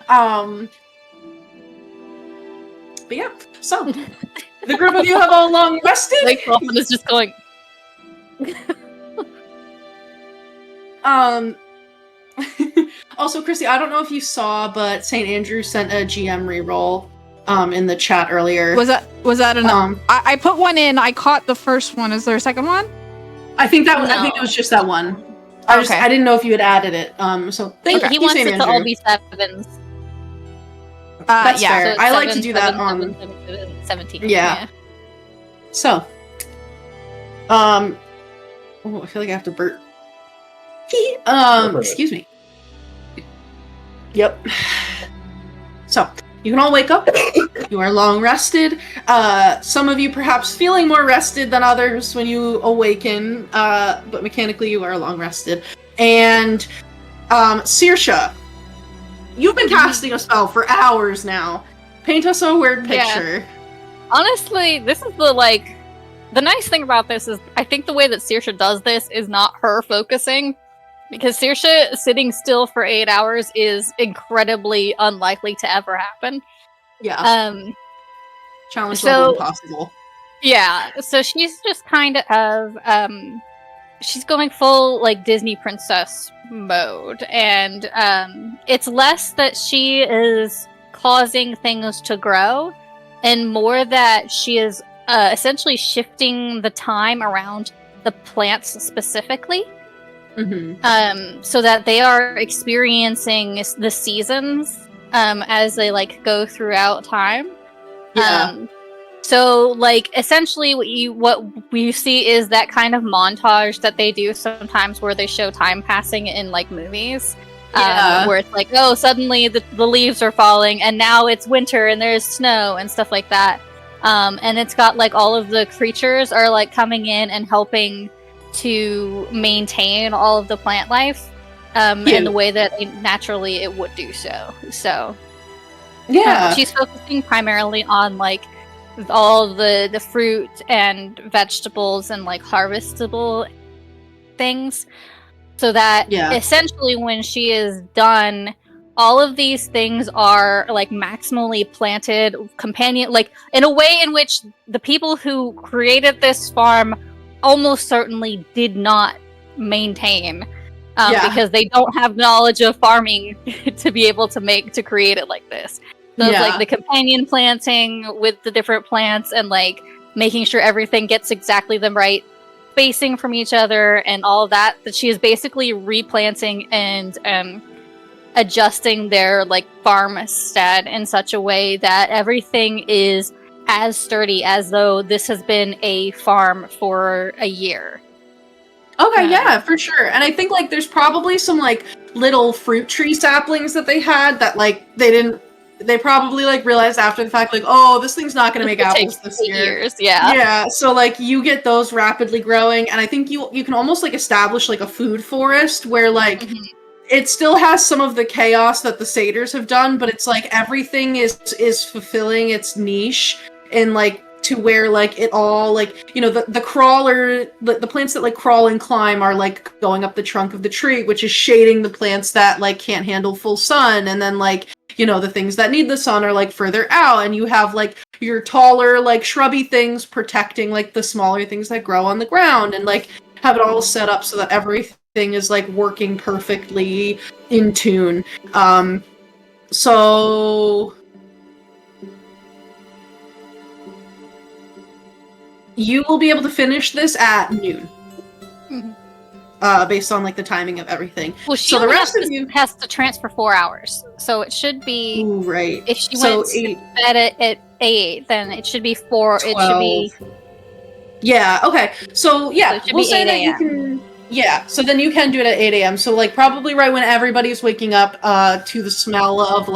But yeah, so the group of you have all long rested. Like Dolphin is just going. Also, Kristy, I don't know if you saw, but St. Andrew sent a GM reroll in the chat earlier. Was that enough? I put one in. I caught the first one. Is there a second one? I think it was just that one. I didn't know if you had added it. So thank you, He wants St. it Andrew. to all be 7s. That's yeah. fair. So I 7, like to do that 7, on 17. Yeah. So, oh, I feel like I have to burp. Excuse me. Yep. So, you can all wake up. You are long rested. Some of you perhaps feeling more rested than others when you awaken, but mechanically you are long rested. And, Saoirse, you've been casting a spell for hours now. Paint us a word picture. Yeah. Honestly, this is the nice thing about this is I think the way that Saoirse does this is not her focusing. Because Saoirse sitting still for 8 hours is incredibly unlikely to ever happen. Yeah. Challenge level impossible. Yeah, so she's just kind of she's going full Disney princess mode, and it's less that she is causing things to grow, and more that she is essentially shifting the time around the plants specifically. Mm-hmm. So that they are experiencing the seasons as they go throughout time. Yeah. So essentially what we see is that kind of montage that they do sometimes where they show time passing in movies. Where it's suddenly the leaves are falling and now it's winter and there's snow and stuff like that. And it's got all of the creatures are coming in and helping to maintain all of the plant life in the way that naturally it would do so. So she's focusing primarily on all the fruit and vegetables and harvestable things, so that essentially when she is done, all of these things are maximally planted companion in a way in which the people who created this farm almost certainly did not maintain because they don't have knowledge of farming to be able to create it like this. So it's the companion planting with the different plants and making sure everything gets exactly the right spacing from each other and all of that she is basically replanting and adjusting their farmstead in such a way that everything is as sturdy as though this has been a farm for a year. Okay, yeah, for sure. And I think there's probably some little fruit tree saplings that they had that they probably realized after the fact oh, this thing's not going to make apples this year. Yeah, so you get those rapidly growing, and I think you can almost establish a food forest where it still has some of the chaos that the satyrs have done, but it's everything is fulfilling its niche and to where it all the crawler the plants that crawl and climb are going up the trunk of the tree, which is shading the plants that can't handle full sun, and then the things that need the sun are further out, and you have your taller shrubby things protecting the smaller things that grow on the ground, and have it all set up so that everything is working perfectly in tune. So you will be able to finish this at noon. Based on the timing of everything. Well, she so the rest of you has to transfer 4 hours, so it should be right. If she went to bed at 8, then it should be 4. 12. It should be. Yeah. Okay. So yeah, so we'll say that you can. Yeah. So then you can do it at 8 a.m. So probably right when everybody's waking up to the smell of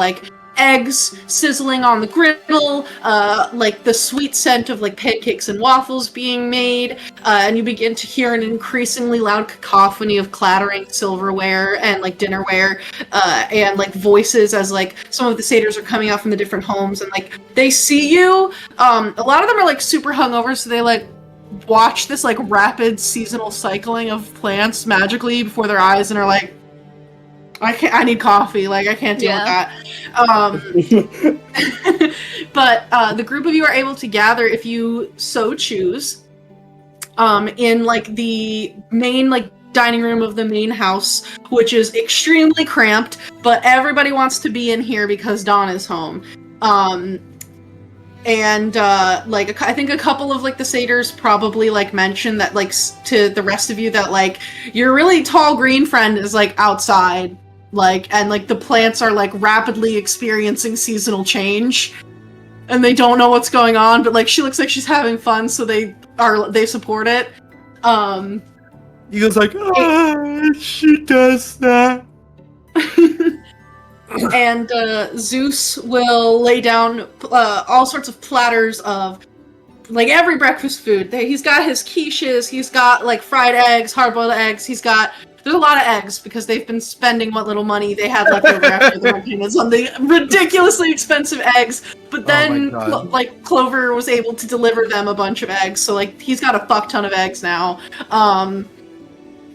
eggs sizzling on the griddle, the sweet scent of pancakes and waffles being made, and you begin to hear an increasingly loud cacophony of clattering silverware and dinnerware, and voices as some of the satyrs are coming out from the different homes, and they see you. A lot of them are super hungover, so they watch this rapid seasonal cycling of plants magically before their eyes and are I need coffee. I can't deal with that. But the group of you are able to gather, if you so choose, in the main dining room of the main house, which is extremely cramped, but everybody wants to be in here because Dawn is home. I think a couple of like the satyrs probably like mentioned that like to the rest of you that like your really tall green friend is like outside, like, and like the plants are like rapidly experiencing seasonal change, and they don't know what's going on, but like she looks like she's having fun, so they support it. He goes like, she does that. And Zeus will lay down all sorts of platters of like every breakfast food. He's got his quiches, he's got like fried eggs, hard-boiled eggs, there's a lot of eggs because they've been spending what little money they had left over after their payments on the ridiculously expensive eggs. But then like Clover was able to deliver them a bunch of eggs, so like he's got a fuck ton of eggs now.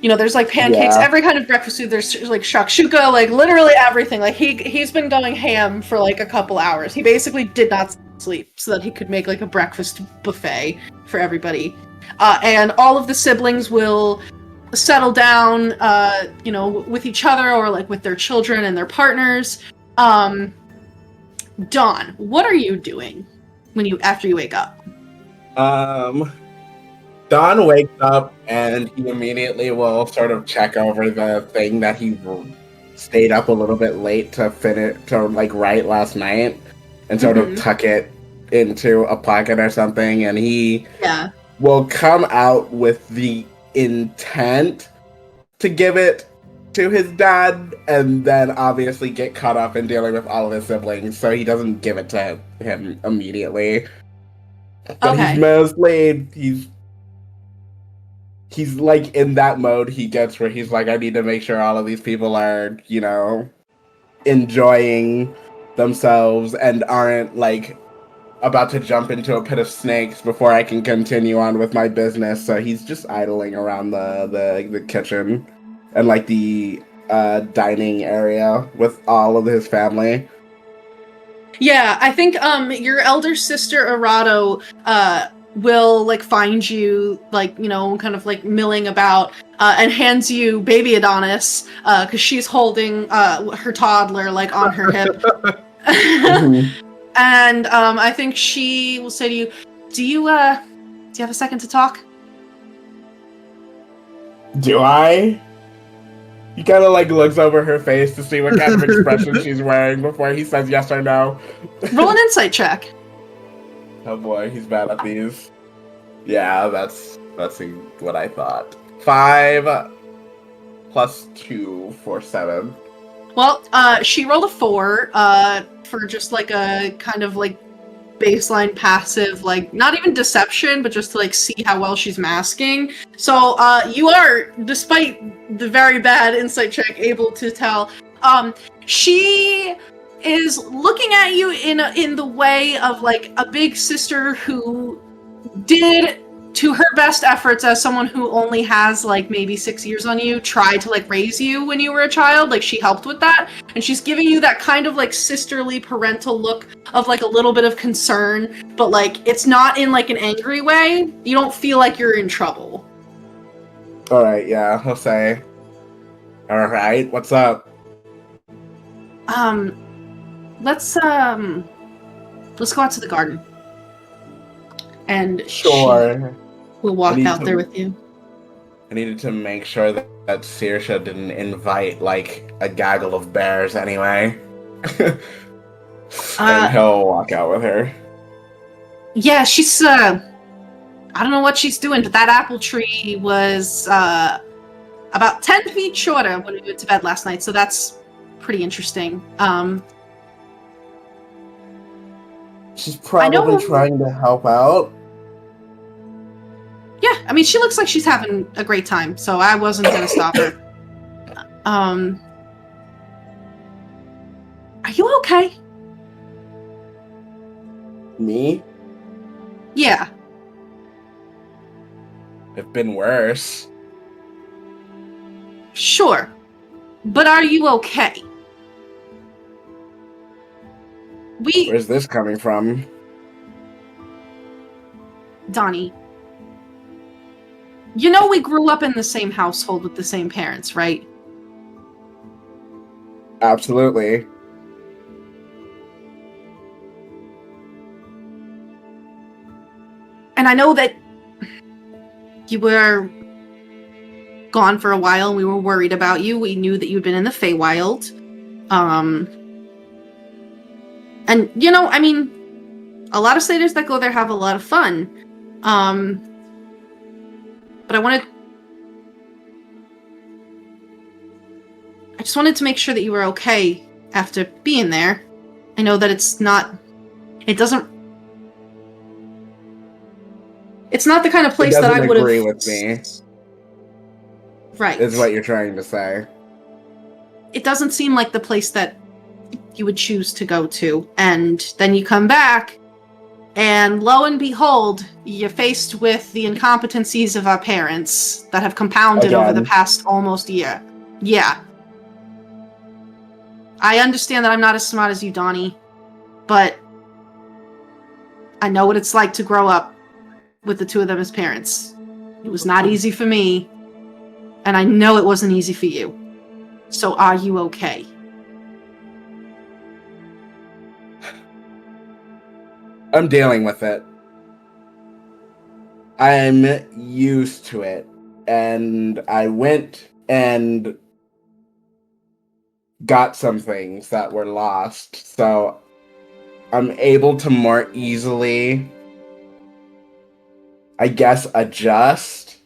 There's like pancakes, every kind of breakfast food. There's like shakshuka, like literally everything. Like he's been going ham for like a couple hours. He basically did not sleep so that he could make like a breakfast buffet for everybody. And all of the siblings will settle down, with each other or like with their children and their partners. Dawn, what are you doing after you wake up? Don wakes up and he immediately will sort of check over the thing that he stayed up a little bit late to write last night and sort of tuck it into a pocket or something, and he will come out with the intent to give it to his dad and then obviously get caught up in dealing with all of his siblings, so he doesn't give it to him immediately. But he's mostly he's like in that mode he gets where he's like, I need to make sure all of these people are, enjoying themselves and aren't like about to jump into a pit of snakes before I can continue on with my business. So he's just idling around the kitchen and like the dining area with all of his family. Yeah, I think your elder sister Arado will like find you like kind of like milling about and hands you baby Adonis because she's holding her toddler like on her hip. And I think she will say to you, do you have a second to talk? Do I? He kind of like looks over her face to see what kind of expression she's wearing before he says yes or no. Roll an insight check. Oh boy, he's bad at these. Yeah, that's what I thought. 5 plus 2 for 7. Well, she rolled a 4 for just like a kind of like baseline passive, like not even deception, but just to like see how well she's masking. So you are, despite the very bad insight check, able to tell. She is looking at you in the way of like a big sister who did, to her best efforts as someone who only has like maybe 6 years on you, tried to like raise you when you were a child. Like she helped with that, and she's giving you that kind of like sisterly parental look of like a little bit of concern, but like it's not in like an angry way. You don't feel like you're in trouble. All right, yeah, I'll say. All right, what's up? Let's go out to the garden. And sure, we'll walk out there with you. I needed to make sure that Saoirse didn't invite like a gaggle of bears anyway. And he'll walk out with her. Yeah, she's I don't know what she's doing, but that apple tree was about 10 feet shorter when we went to bed last night, so that's pretty interesting. She's probably trying to help out. Yeah, I mean, she looks like she's having a great time, so I wasn't gonna stop her. Are you okay? Me? Yeah. It's been worse. Sure. But are you okay? Where's this coming from? Donnie. You know we grew up in the same household with the same parents, right? Absolutely. And I know that you were gone for a while and we were worried about you. We knew that you'd been in the Feywild. And, you know, I mean, a lot of satyrs that go there have a lot of fun. But I just wanted to make sure that you were okay after being there. I know that it's not the kind of place that I would have... agree with me. Right. Is what you're trying to say. It doesn't seem like the place that you would choose to go to. And then you come back, and lo and behold, you're faced with the incompetencies of our parents that have compounded over the past almost year. Yeah. I understand that I'm not as smart as you, Donnie, but I know what it's like to grow up with the two of them as parents. It was not easy for me, and I know it wasn't easy for you. So are you okay? I'm dealing with it. I'm used to it. And I went and got some things that were lost. So I'm able to more easily, I guess, adjust.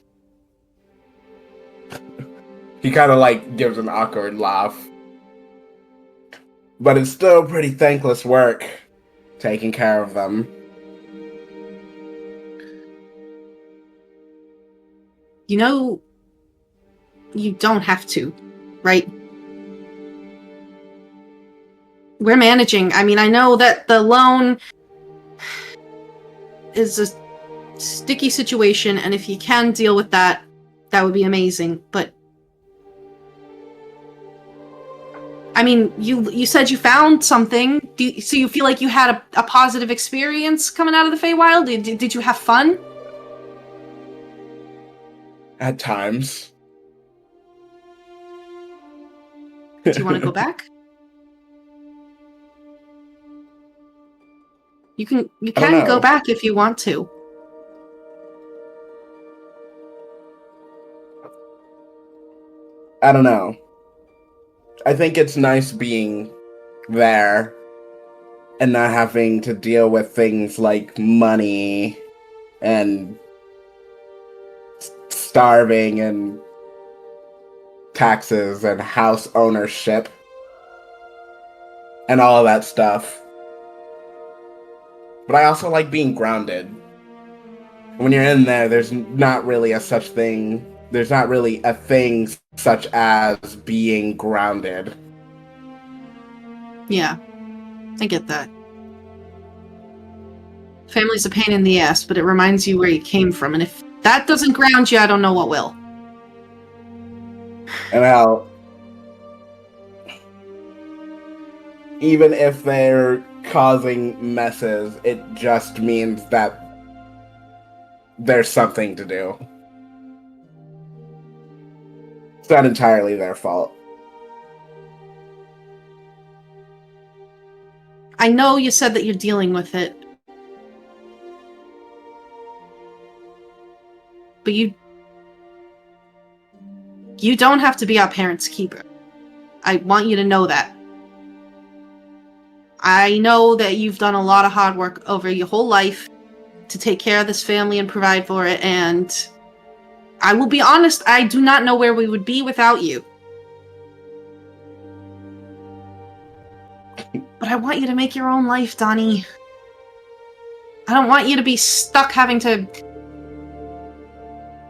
He kind of like gives an awkward laugh. But it's still pretty thankless work taking care of them. You know, you don't have to, right? We're managing. I mean, I know that the loan is a sticky situation, and if you can deal with that, that would be amazing. But I mean, you said you found something. So you feel like you had a positive experience coming out of the Feywild? Did you have fun? At times. Do you want to go back? You can go back if you want to. I don't know. I think it's nice being there and not having to deal with things like money and starving and taxes and house ownership and all of that stuff. But I also like being grounded. When you're in there, there's not really a thing such as being grounded. Yeah, I get that. Family's a pain in the ass, but it reminds you where you came from, and if that doesn't ground you, I don't know what will. And how, even if they're causing messes, it just means that there's something to do. It's not entirely their fault. I know you said that you're dealing with it. But you don't have to be our parents' keeper. I want you to know that. I know that you've done a lot of hard work over your whole life to take care of this family and provide for it, and I will be honest, I do not know where we would be without you. But I want you to make your own life, Donnie. I don't want you to be stuck having to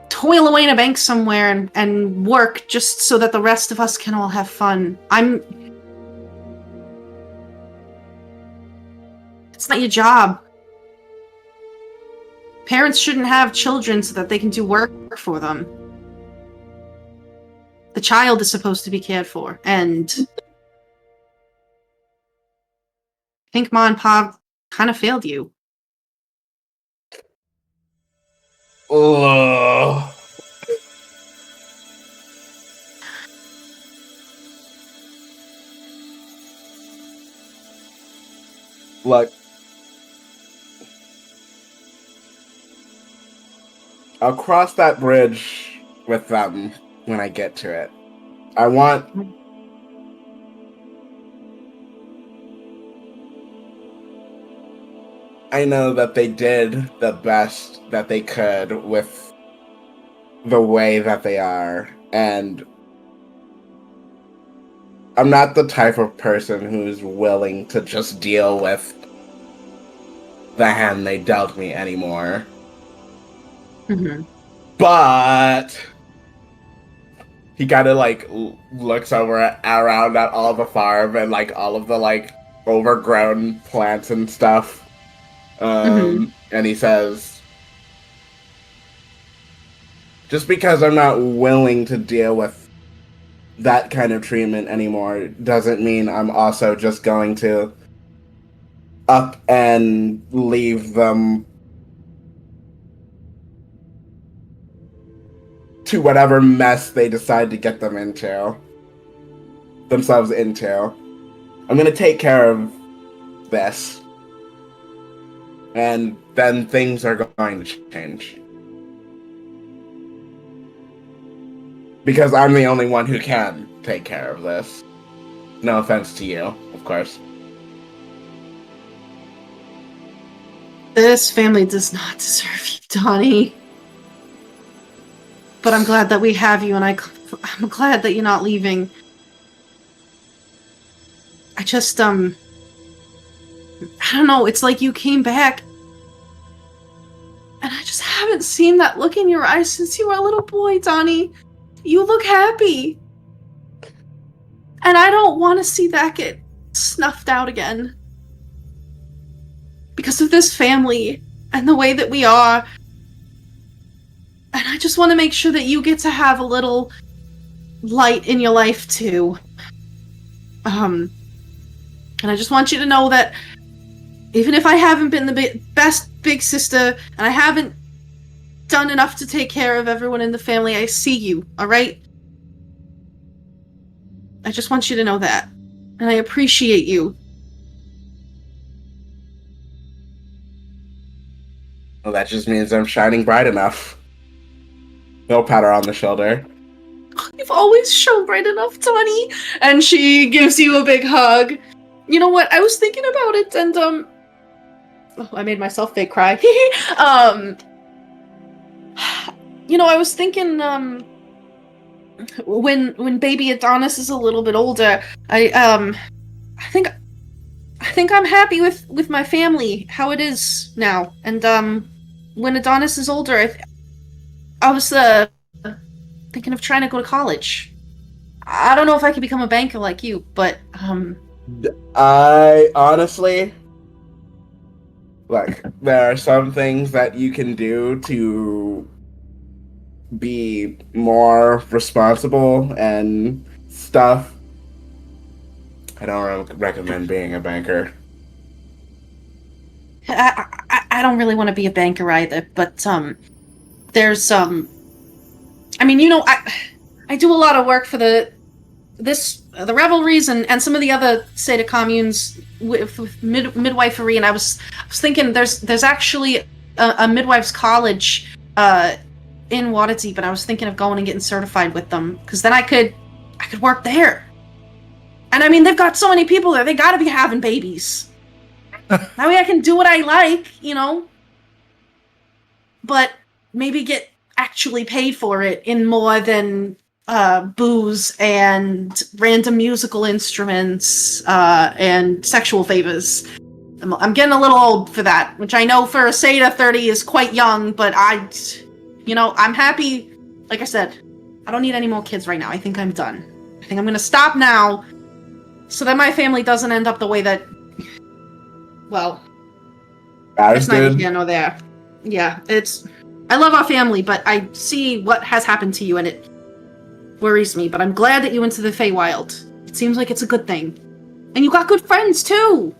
toil away in a bank somewhere and work just so that the rest of us can all have fun. It's not your job. Parents shouldn't have children so that they can do work for them. The child is supposed to be cared for, and I think Ma and Pa kind of failed you. Ugh. Look, I'll cross that bridge with them when I get to it. I know that they did the best that they could with the way that they are, and I'm not the type of person who's willing to just deal with the hand they dealt me anymore. Mm-hmm. But he kind of like looks around at all the farm and like all of the like overgrown plants and stuff. And he says, just because I'm not willing to deal with that kind of treatment anymore doesn't mean I'm also just going to up and leave them to whatever mess they decide to get themselves into. I'm gonna take care of this. And then things are going to change. Because I'm the only one who can take care of this. No offense to you, of course. This family does not deserve you, Donnie. But I'm glad that we have you, and I'm glad that you're not leaving. I just, I don't know, it's like you came back, and I just haven't seen that look in your eyes since you were a little boy, Donnie. You look happy. And I don't want to see that get snuffed out again. Because of this family, and the way that we are. And I just want to make sure that you get to have a little light in your life, too. And I just want you to know that even if I haven't been the best big sister, and I haven't done enough to take care of everyone in the family, I see you, alright? I just want you to know that. And I appreciate you. Well, that just means I'm shining bright enough. He'll pat her on the shoulder. You've always shown bright enough, Donnie. And she gives you a big hug. You know what? I was thinking about it, and oh, I made myself fake cry. You know, I was thinking, when baby Adonis is a little bit older, I think I'm happy with my family, how it is now. And when Adonis is older, I was thinking of trying to go to college. I don't know if I could become a banker like you, but I honestly, like, there are some things that you can do to be more responsible and stuff. I don't recommend being a banker. I don't really want to be a banker either, but there's I mean, you know, I do a lot of work for the revelries and some of the other Seder communes with midwifery, and I was thinking there's actually a midwife's college in Waterdeep, and I was thinking of going and getting certified with them, because then I could work there. And I mean, they've got so many people there, they gotta be having babies. That way I can do what I like, you know? But maybe get actually paid for it in more than booze and random musical instruments and sexual favors. I'm getting a little old for that, which I know for a Seder 30 is quite young, but I'm happy. Like I said, I don't need any more kids right now. I think I'm done. I think I'm gonna stop now, so that my family doesn't end up the way that, well, it's neither here nor there. Yeah, I love our family, but I see what has happened to you, and it worries me. But I'm glad that you went to the Feywild. It seems like it's a good thing. And you got good friends, too!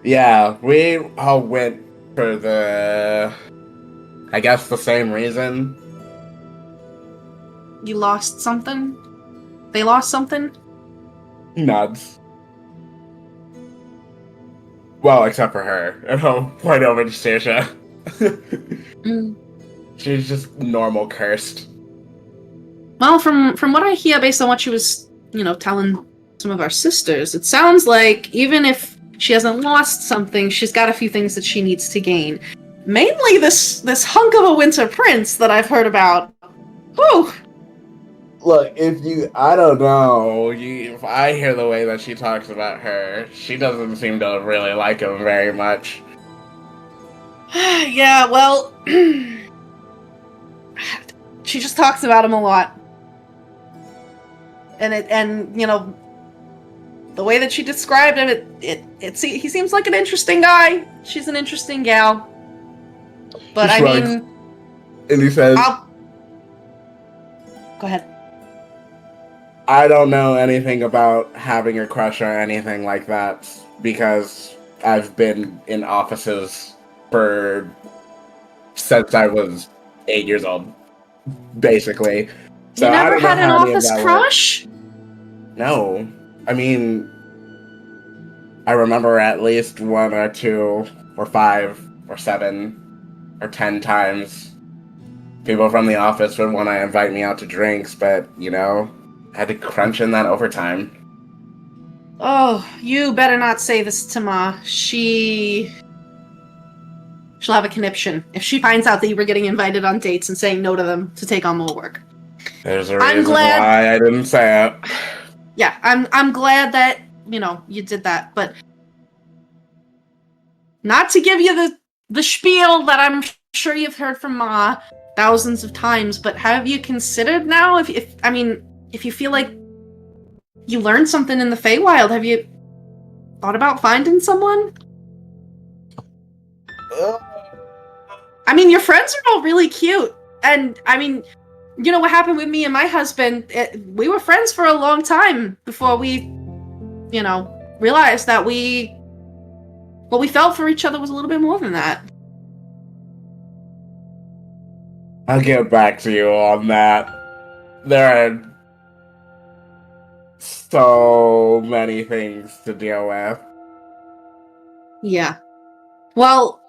Yeah, we all went for the same reason. You lost something? They lost something? Nods. Well, except for her. And I'll point over to Saoirse. She's just normal cursed. Well, from what I hear, based on what she was, telling some of our sisters, it sounds like even if she hasn't lost something, she's got a few things that she needs to gain. Mainly this hunk of a winter prince that I've heard about. Whew! Look, I don't know. If I hear the way that she talks about her, she doesn't seem to really like him very much. Yeah, well, she just talks about him a lot. And the way that she described him, he seems like an interesting guy. She's an interesting gal. But He shrugs. And he says, Go ahead. I don't know anything about having a crush or anything like that because I've been in offices since I was 8 years old, basically. So You never had an office crush? No. I mean, I remember at least 1 or 2 or 5 or 7 or 10 times people from the office would want to invite me out to drinks, but, I had to crunch in that overtime. Oh, you better not say this to Ma. She'll have a conniption if she finds out that you were getting invited on dates and saying no to them to take on more work. There's a reason why I didn't say it. Yeah, I'm glad that, you did that, but not to give you the spiel that I'm sure you've heard from Ma thousands of times, but have you considered now if you feel like you learned something in the Feywild, have you thought about finding someone? Your friends are all really cute, and what happened with me and my husband, we were friends for a long time before we, realized that what we felt for each other was a little bit more than that. I'll get back to you on that. There are so many things to deal with. Yeah. Well,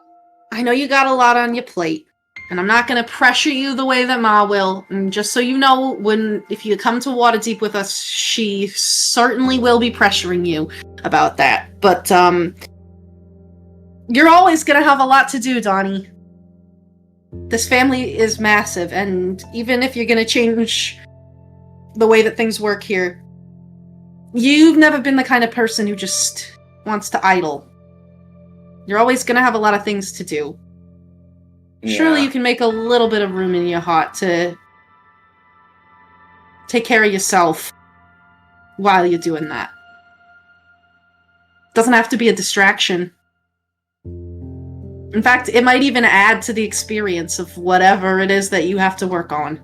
I know you got a lot on your plate, and I'm not going to pressure you the way that Ma will. And just so you know, if you come to Waterdeep with us, she certainly will be pressuring you about that. But you're always going to have a lot to do, Donnie. This family is massive, and even if you're going to change the way that things work here, you've never been the kind of person who just wants to idle. You're always going to have a lot of things to do. Yeah. Surely you can make a little bit of room in your heart to take care of yourself while you're doing that. Doesn't have to be a distraction. In fact, it might even add to the experience of whatever it is that you have to work on.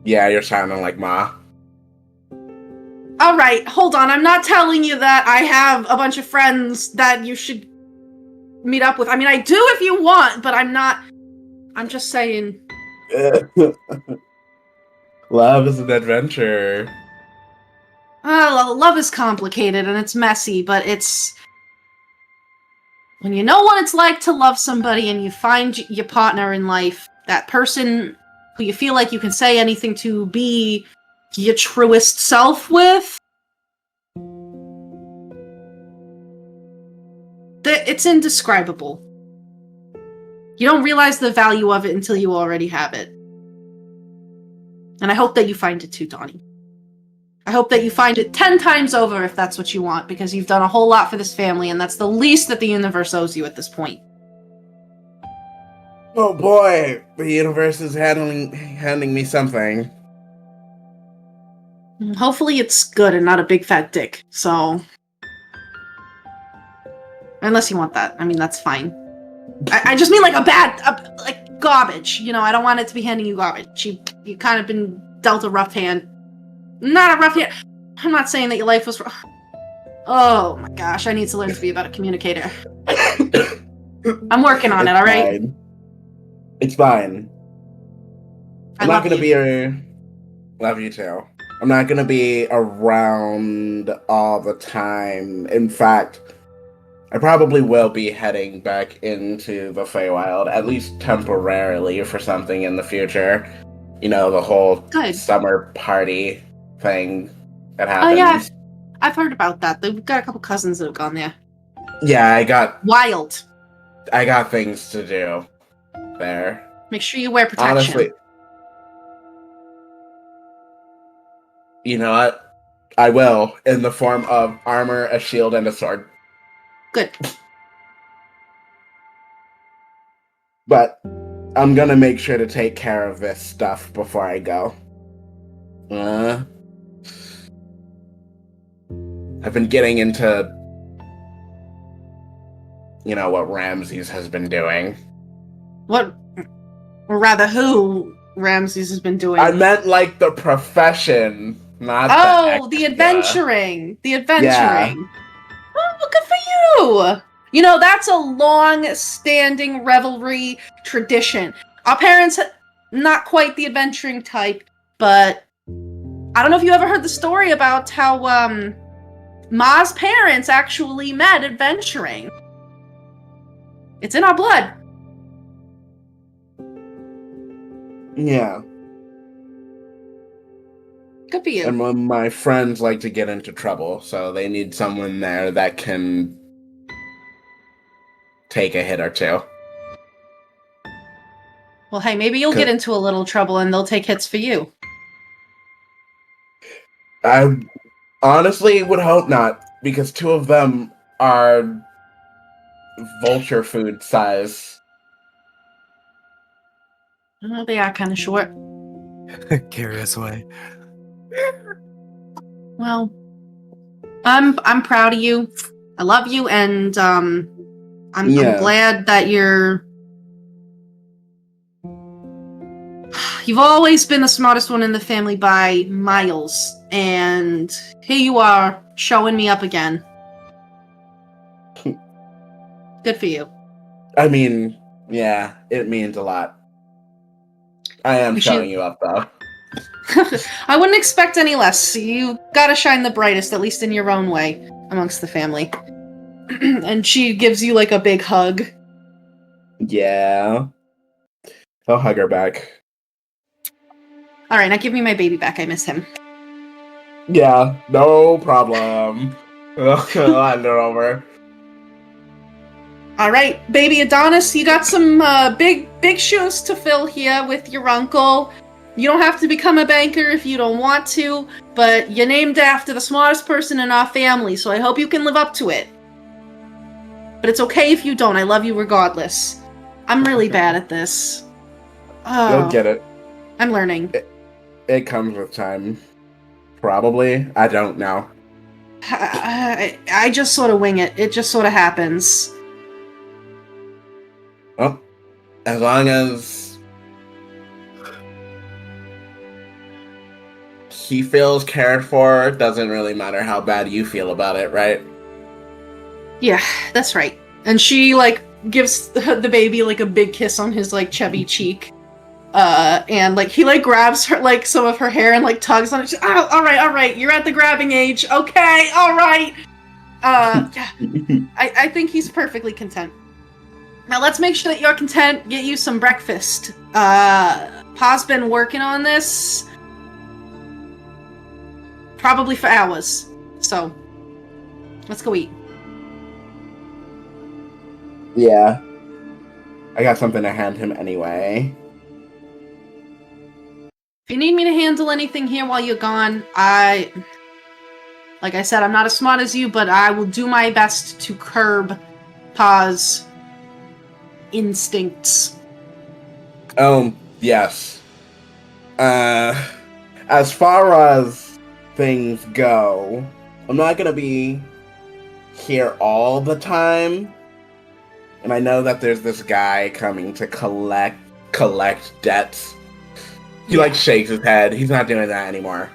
Yeah, you're sounding like Ma. Alright, hold on. I'm not telling you that I have a bunch of friends that you should meet up with. I do if you want, but I'm not. I'm just saying. Love is an adventure. Love is complicated and it's messy, but it's... When you know what it's like to love somebody and you find your partner in life, that person who you feel like you can say anything to, be your truest self with, it's indescribable. You don't realize the value of it until you already have it. And I hope that you find it too, Donnie. I hope that you find it 10 times over if that's what you want, because you've done a whole lot for this family, and that's the least that the universe owes you at this point. Oh boy, the universe is handing me something. Hopefully it's good and not a big fat dick, so... Unless you want that. That's fine. I just mean like like garbage. I don't want it to be handing you garbage. You kind of been dealt a rough hand. Not a rough hand. I'm not saying that your life was rough. Oh my gosh, I need to learn to be a better communicator. I'm working on it, alright? It's fine. I'm not gonna be your... Love you too. I'm not gonna be around all the time. In fact, I probably will be heading back into the Feywild, at least temporarily, for something in the future. You know, the whole summer party thing that happens. Oh yeah, I've heard about that. They've got a couple cousins that have gone there. Yeah, Wild. I got things to do there. Make sure you wear protection. Honestly, you know what? I will, in the form of armor, a shield, and a sword. Good. But I'm gonna make sure to take care of this stuff before I go. I've been getting into, you know, what Ramses has been doing. What? Or rather, who Ramses has been doing? I meant like the profession, not the adventuring. The adventuring. Yeah. Oh, good for you! You know, that's a long-standing revelry tradition. Our parents, not quite the adventuring type, but I don't know if you ever heard the story about how Ma's parents actually met adventuring. It's in our blood. Yeah. Good for you. And when my friends like to get into trouble, so they need someone there that can take a hit or two. Well, hey, maybe you'll get into a little trouble and they'll take hits for you. I honestly would hope not, because two of them are vulture food size. Oh, they are kind of short. Carry us away. Well, I'm proud of you. I love you, and I'm glad that you've always been the smartest one in the family by miles, and here you are showing me up again. Good for you. I mean, yeah, it means a lot. I am showing you up, though. I wouldn't expect any less. You gotta shine the brightest, at least in your own way, amongst the family. And she gives you, like, a big hug. Yeah. I'll hug her back. Alright, now give me my baby back. I miss him. Yeah, no problem. I'll hand her over. Alright, baby Adonis, you got some big shoes to fill here with your uncle. You don't have to become a banker if you don't want to, but you're named after the smartest person in our family, so I hope you can live up to it. But it's okay if you don't. I love you regardless. I'm really bad at this. Oh, You'll get it. I'm learning. It comes with time. Probably. I don't know. I just sort of wing it. It just sort of happens. Well, as long as he feels cared for, doesn't really matter how bad you feel about it, right? Yeah, that's right. And she, like, gives the baby, like, a big kiss on his, like, chubby cheek. And, like, he, like, grabs her, like, some of her hair and, like, tugs on it. She's, oh, alright, you're at the grabbing age. Okay, alright! Yeah. I think he's perfectly content. Now let's make sure that you're content, get you some breakfast. Pa's been working on this probably for hours. So, let's go eat. Yeah. I got something to hand him anyway. If you need me to handle anything here while you're gone, like I said, I'm not as smart as you, but I will do my best to curb Pa's instincts. Yes. As far as things go, I'm not gonna be here all the time. And I know that there's this guy coming to collect debts. He like shakes his head. He's not doing that anymore.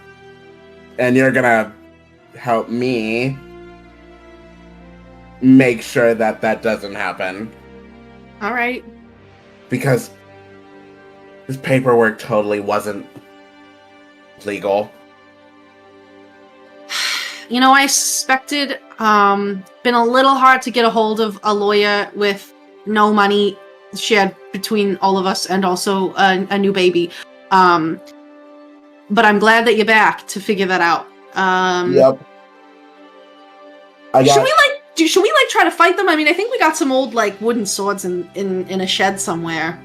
And you're gonna help me make sure that that doesn't happen. All right. Because this paperwork totally wasn't legal. I suspected. Been a little hard to get a hold of a lawyer with no money shared between all of us and also a new baby. But I'm glad that you're back to figure that out. Yep. Should we try to fight them? I mean, I think we got some old wooden swords in a shed somewhere.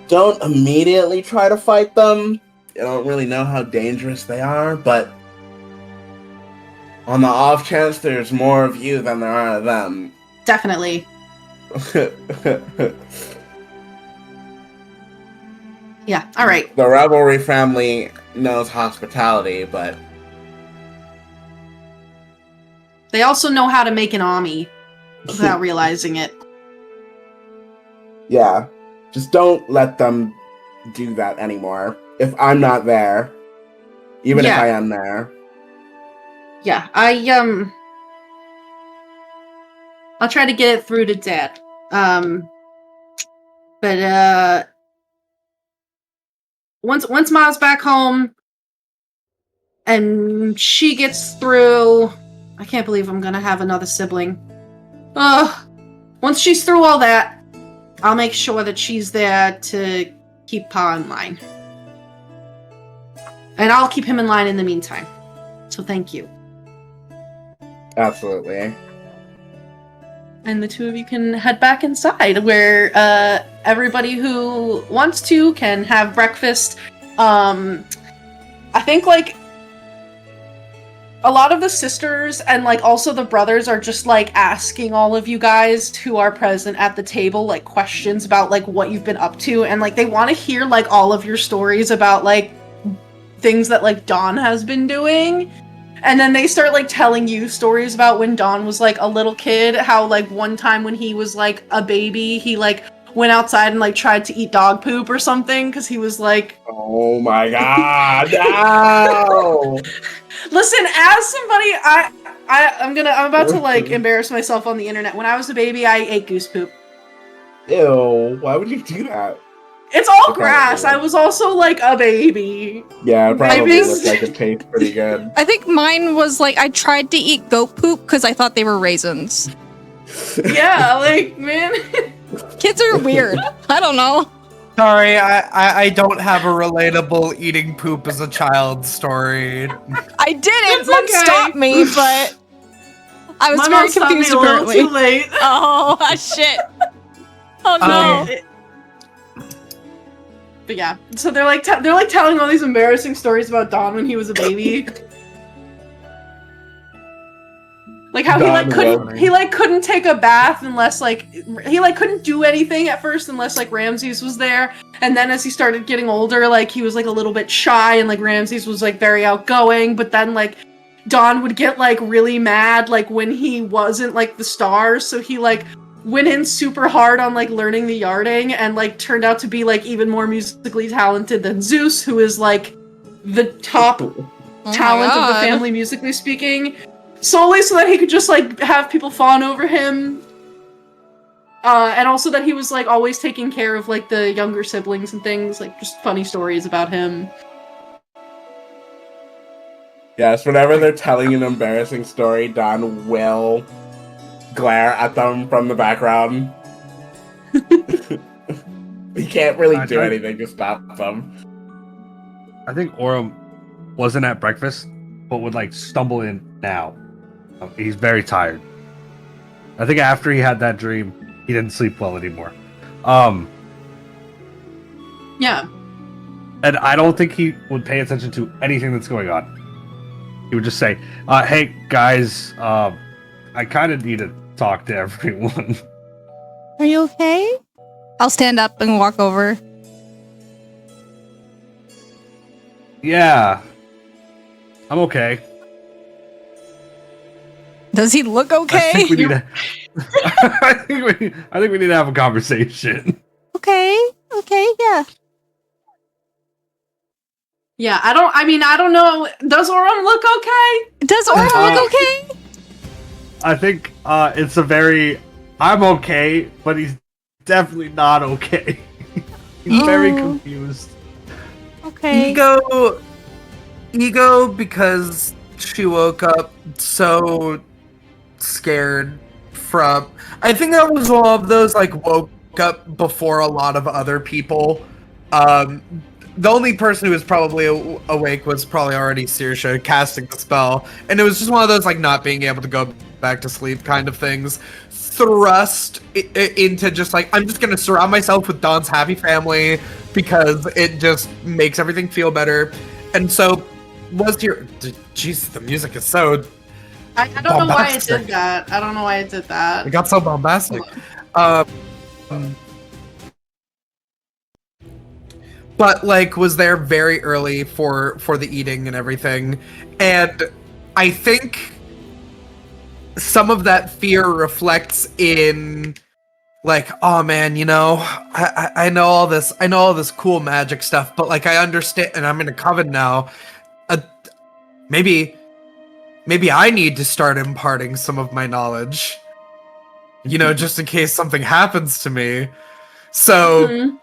Don't immediately try to fight them. I don't really know how dangerous they are, but on the off chance there's more of you than there are of them. Definitely. Yeah, alright. The Revelry family knows hospitality, but they also know how to make an army without realizing it. Yeah. Just don't let them do that anymore. If I'm not there. Even if I am there. Yeah, I'll try to get it through to Dad. But once Ma's back home and she gets through, I can't believe I'm gonna have another sibling. Once she's through all that, I'll make sure that she's there to keep Pa in line. And I'll keep him in line in the meantime. So thank you. Absolutely. And the two of you can head back inside, where everybody who wants to can have breakfast. I think a lot of the sisters and also the brothers are just asking all of you guys who are present at the table questions about what you've been up to, and they want to hear all of your stories about things that Dawn has been doing. And then they start telling you stories about when Dawn was a little kid, how one time when he was a baby, he went outside and tried to eat dog poop or something because he was oh my god, no. Listen, as somebody, I'm about to embarrass myself on the internet. When I was a baby, I ate goose poop. Ew, why would you do that? It's all grass. I was also a baby. Yeah, it probably looked like it tastes pretty good. I think mine was I tried to eat goat poop because I thought they were raisins. Yeah, man. Kids are weird. I don't know. Sorry, I don't have a relatable eating poop as a child story. I didn't. Mom stopped me, but I was My very mom stopped confused me a little apparently. too late. Oh, shit. Oh no. But yeah, so they're telling all these embarrassing stories about Don when he was a baby. How he couldn't take a bath unless he couldn't do anything at first unless Ramses was there, and then as he started getting older he was a little bit shy, and Ramses was very outgoing, but then Don would get really mad when he wasn't the stars, so he went in super hard on learning the yarding and turned out to be even more musically talented than Zeus, who is the top talent of the family musically speaking, solely so that he could just have people fawn over him, and also that he was always taking care of the younger siblings and things, just funny stories about him. Yes, whenever they're telling an embarrassing story, Don will glare at them from the background. He can't really do anything to stop them. I think Aurum wasn't at breakfast, but would stumble in now. He's very tired. I think after he had that dream, he didn't sleep well anymore. Yeah. And I don't think he would pay attention to anything that's going on. He would just say, hey guys, I kind of need to talk to everyone. Are you okay? I'll stand up and walk over. Yeah. I'm okay. Does he look okay? I think we need to I think we need to have a conversation. Okay, yeah. Yeah, I don't know. Does Aurum look okay? Does Aurum look okay? I think it's a very I'm okay, but he's definitely not okay. He's very confused. Okay. Ego because she woke up so scared from. I think that was one of those like woke up before a lot of other people. The only person who was probably awake was probably already Saoirse casting the spell, and it was just one of those like not being able to go back to sleep kind of things. Thrust into just like, I'm just gonna surround myself with Dawn's happy family because it just makes everything feel better. And so was your jeez, the music is so I don't know why it did that. I don't know why it did that. It got so bombastic. But like was there very early for the eating and everything. And I think some of that fear reflects in like, oh man, you know, I know all this cool magic stuff, but like I understand, and I'm in a coven now. Maybe I need to start imparting some of my knowledge, you know, just in case something happens to me. So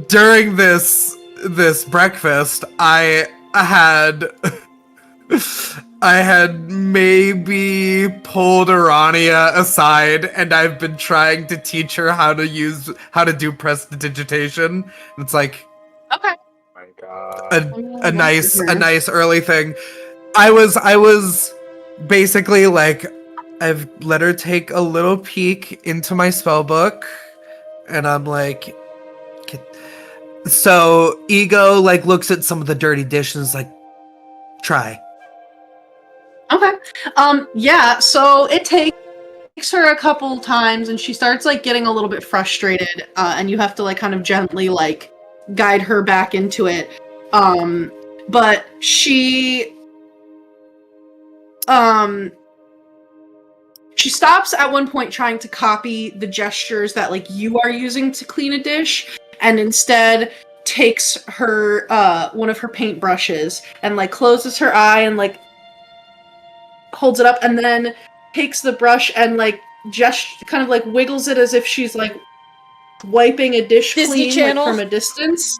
during this breakfast, I had maybe pulled Urania aside, and I've been trying to teach her how to do prestidigitation. It's like, okay, oh my God, a nice early thing. I was basically like, I've let her take a little peek into my spell book, and I'm like, so Ego like looks at some of the dirty dishes, like, try. Okay. Yeah, so it takes her a couple times and she starts like getting a little bit frustrated, and you have to like kind of gently like guide her back into it. But she stops at one point trying to copy the gestures that like you are using to clean a dish, and instead takes her one of her paint brushes and like closes her eye and like holds it up, and then takes the brush and like just kind of like wiggles it as if she's like wiping a dish Disney clean Channel? like, from a distance.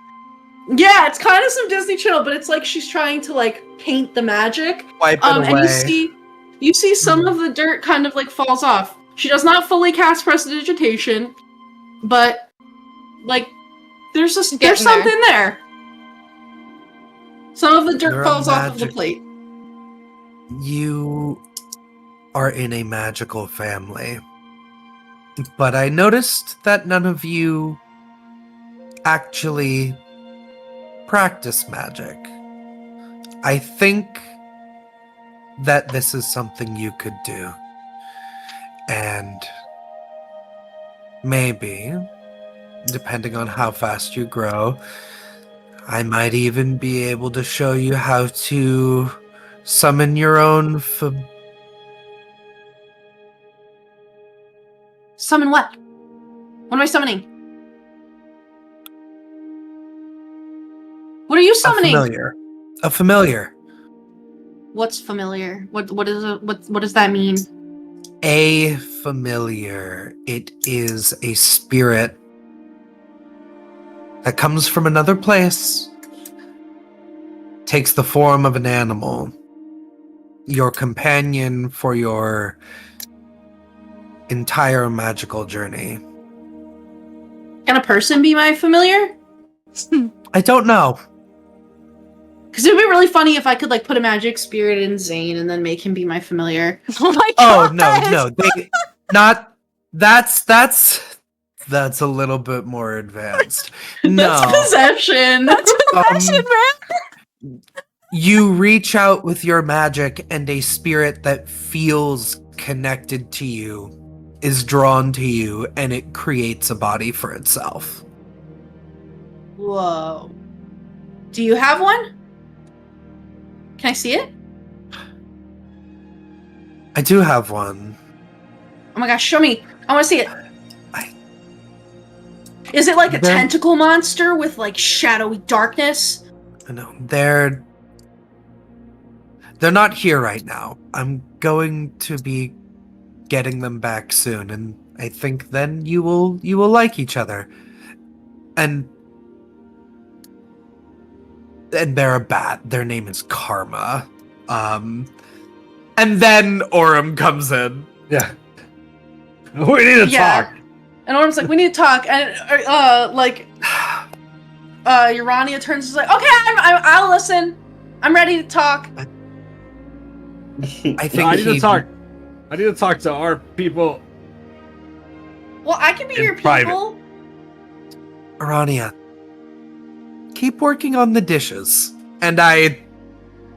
Yeah, it's kind of some Disney Channel, but it's like she's trying to like paint the magic. Wipe it away. And you see some of the dirt kind of like falls off. She does not fully cast prestidigitation, but like there's something there. Some of the dirt falls off of the plate. You are in a magical family, but I noticed that none of you actually practice magic. I think that this is something you could do. And maybe, depending on how fast you grow, I might even be able to show you how to summon your own Summon what? What am I summoning? What are you summoning? A familiar. What's familiar? What does that mean? A familiar. It is a spirit that comes from another place, takes the form of an animal, your companion for your entire magical journey. Can a person be my familiar? I don't know. Because it would be really funny if I could like put a magic spirit in Zane and then make him be my familiar. Oh my Oh god! no, they not. That's a little bit more advanced. No, That's possession. That's possession, man! You reach out with your magic, and a spirit that feels connected to you is drawn to you, and it creates a body for itself. Whoa. Do you have one? Can I see it? I do have one. Oh my gosh, show me. I want to see it. I- Is it like a They're- tentacle monster with like shadowy darkness? No, they're not here right now. I'm going to be getting them back soon, and I think then you will like each other. And they're a bat. Their name is Karma. And then Aurum comes in. Yeah. We need to talk. And Aurum's like, we need to talk. And Urania turns and is like, okay, I'll listen. I'm ready to talk. I think I need to talk. I need to talk to our people. Well, I can be your people. Urania, keep working on the dishes. And I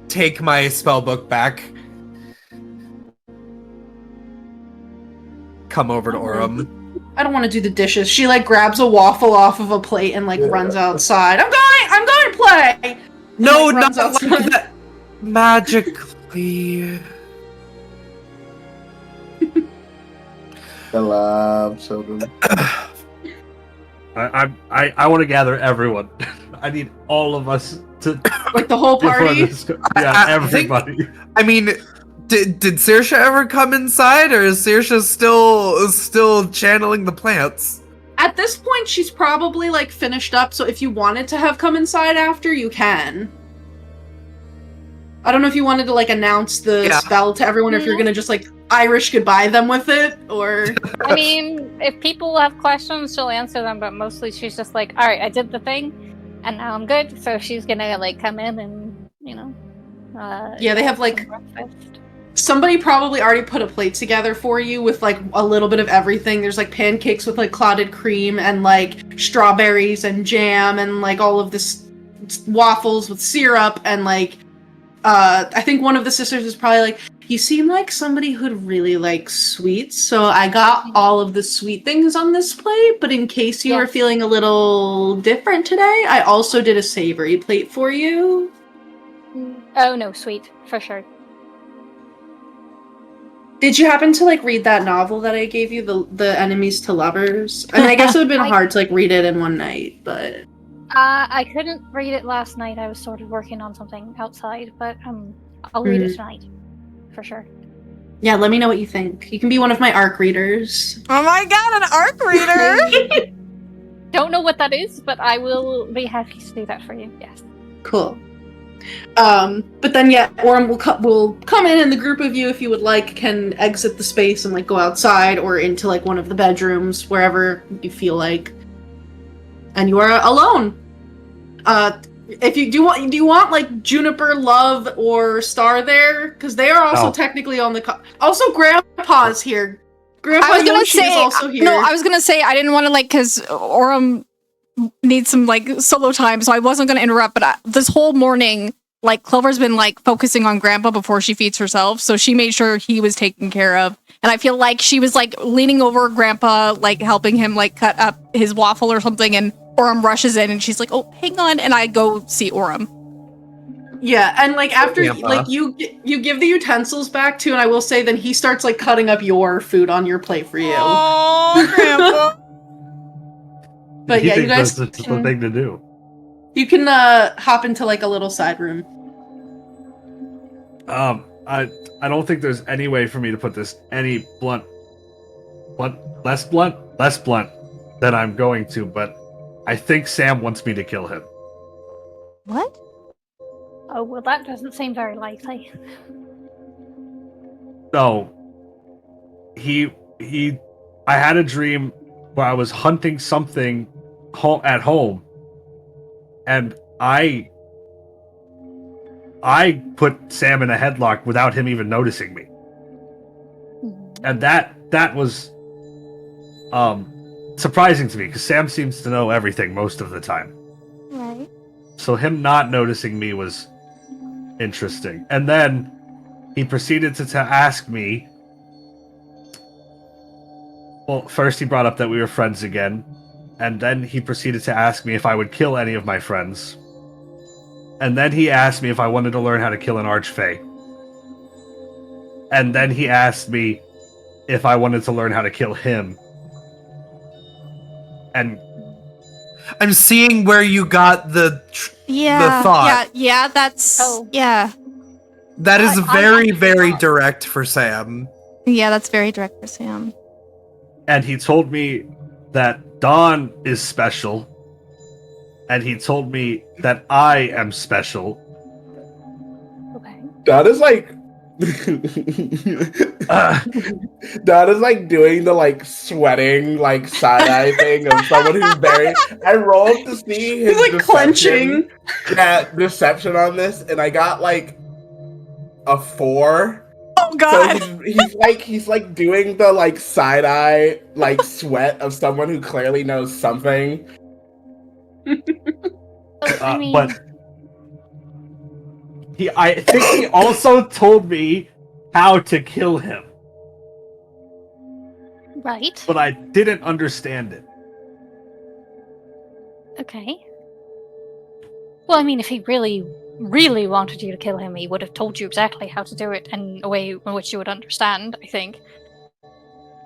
take my spellbook back. Come over to Aurum. I don't want to do the dishes. She like grabs a waffle off of a plate and like runs outside. I'm going to play. No, not like that. Magically. I love children. I want to gather everyone. I need all of us to like the whole party. Everybody. I mean, did Saoirse ever come inside, or is Saoirse still channeling the plants? At this point, she's probably like finished up. So if you wanted to have come inside after, you can. I don't know if you wanted to like announce the spell to everyone, or if you're gonna just like Irish goodbye them with it, or. I mean, if people have questions, she'll answer them, but mostly she's just like, all right, I did the thing, and now I'm good. So she's gonna like come in and they have like. Somebody probably already put a plate together for you with like a little bit of everything. There's like pancakes with like clotted cream and like strawberries and jam and like all of this waffles with syrup and like I think one of the sisters is probably like, you seem like somebody who'd really like sweets, so I got all of the sweet things on this plate, but in case you are feeling a little different today, I also did a savory plate for you. Oh no, sweet, for sure. Did you happen to like read that novel that I gave you, the Enemies to Lovers? I mean, I guess it would have been hard to like read it in one night, but I couldn't read it last night. I was sort of working on something outside, but I'll read it tonight, for sure. Yeah, let me know what you think. You can be one of my ARC readers. Oh my god, an ARC reader! Don't know what that is, but I will be happy to do that for you. Yes. Cool. But then Aurum will come in, and the group of you, if you would like, can exit the space and like go outside or into like one of the bedrooms, wherever you feel like. And you are alone. If you do you want like Juniper, Love, or Star there? Because they are also technically on the also Grandpa's here. Grandpa Yoshi is also here. No, I was gonna say I didn't want to like because Aurum needs some like solo time, so I wasn't gonna interrupt. But this whole morning, like Clover's been like focusing on Grandpa before she feeds herself, so she made sure he was taken care of. And I feel like she was like leaning over Grandpa, like helping him like cut up his waffle or something, and Aurum rushes in and she's like, "Oh, hang on," and I go see Aurum. Yeah, and like after like you give the utensils back too, and I will say then he starts like cutting up your food on your plate for you. Oh, Grandpa. But yeah, you guys that's the thing to do. You can hop into like a little side room. I don't think there's any way for me to put this any less blunt than I'm going to, but I think Sam wants me to kill him. What? Oh, well, that doesn't seem very likely. No. I had a dream where I was hunting something at home, and I put Sam in a headlock without him even noticing me. And that was surprising to me, because Sam seems to know everything most of the time. Right. So him not noticing me was interesting. And then he proceeded to ask me... Well, first he brought up that we were friends again, and then he proceeded to ask me if I would kill any of my friends. And then he asked me if I wanted to learn how to kill an archfey. And then he asked me if I wanted to learn how to kill him. And I'm seeing where you got the thought. Yeah, that's yeah. That is very, very direct for Sam. Yeah, that's very direct for Sam. And he told me that Dawn is special. And he told me that I am special. Okay. That is like that is like doing the like sweating like side eye thing of someone who's very. I rolled to see his He's like clenching. Yeah, deception on this, and I got like a 4. Oh God! So he's like doing the like side eye like sweat of someone who clearly knows something. I mean, But I think he also told me how to kill him, right? but I didn't understand it. Okay. Well, I mean, if he really, really wanted you to kill him, he would have told you exactly how to do it in a way in which you would understand, I think.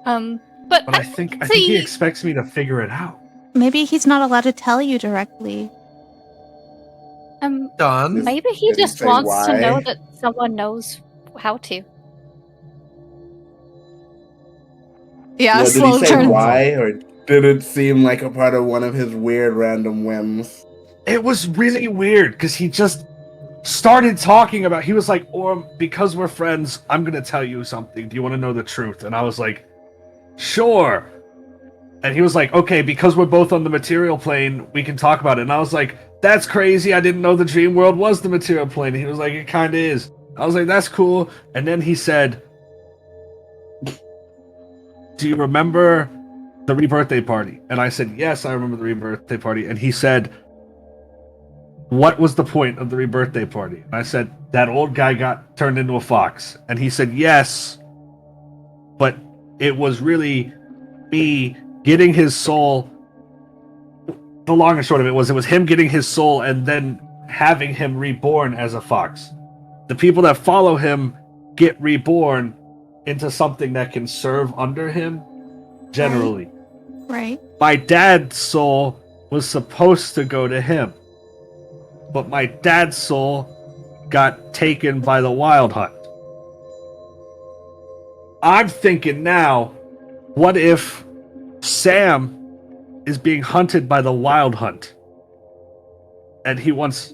But I think he expects me to figure it out. Maybe he's not allowed to tell you directly. Done. Maybe he Did he just say wants to know why? that someone knows how to. Yeah, Did slow he say turn. why, or did it seem like a part of one of his weird random whims? It was really weird because he just started talking about. He was like, "Or because we're friends, I'm gonna tell you something. Do you want to know the truth?" And I was like, "Sure." And he was like, "Okay, because we're both on the material plane, we can talk about it." And I was like, "That's crazy. I didn't know the dream world was the material plane." And he was like, "It kind of is." I was like, "That's cool." And then he said, "Do you remember the rebirthday party?" And I said, "Yes, I remember the rebirthday party." And he said, "What was the point of the rebirthday party?" And I said, "That old guy got turned into a fox." And he said, "Yes, but it was really me getting his soul." The long and short of it was him getting his soul and then having him reborn as a fox. The people that follow him get reborn into something that can serve under him, generally. Right. My dad's soul was supposed to go to him, but my dad's soul got taken by the Wild Hunt. I'm thinking now, what if Sam is being hunted by the Wild Hunt, and he wants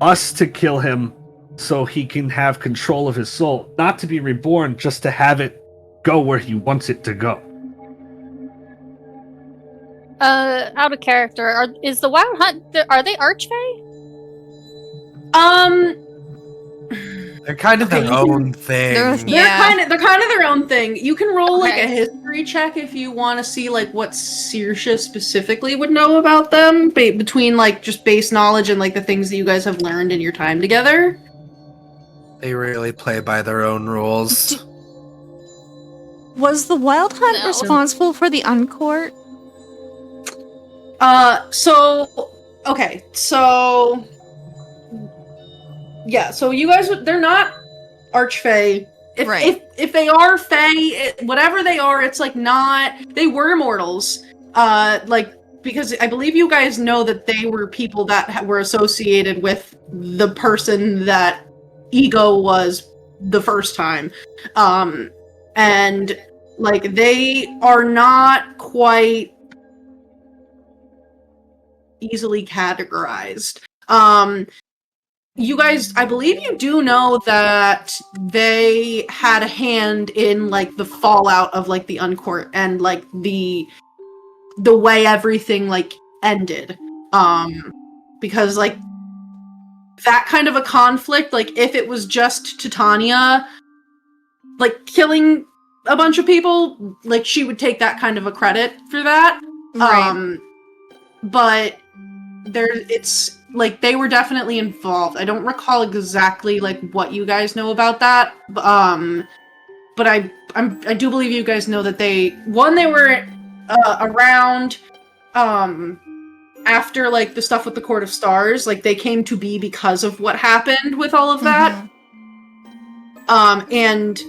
us to kill him so he can have control of his soul, not to be reborn, just to have it go where he wants it to go. Out of character, is the Wild Hunt? Are they Archfey? They're kind of their own thing. They're- They're Yeah. kind of their own thing. You can roll like Okay. a history check if you want to see like what Saoirse specifically would know about them between like just base knowledge and like the things that you guys have learned in your time together. They really play by their own rules. Was the Wild Hunt No. responsible for the Uncourt? Yeah, so you guys they're not Archfey. Right. If they are Fey, whatever they are, it's like not they were mortals. Because I believe you guys know that they were people that were associated with the person that Ego was the first time. And like they are not quite easily categorized. You guys, I believe you do know that they had a hand in like the fallout of like the Uncourt and like the way everything like ended. Because like that kind of a conflict, like if it was just Titania like killing a bunch of people, like she would take that kind of a credit for that. Right. But it's like they were definitely involved. I don't recall exactly like what you guys know about that. But I do believe you guys know that they were around after like the stuff with the Court of Stars, like they came to be because of what happened with all of that. And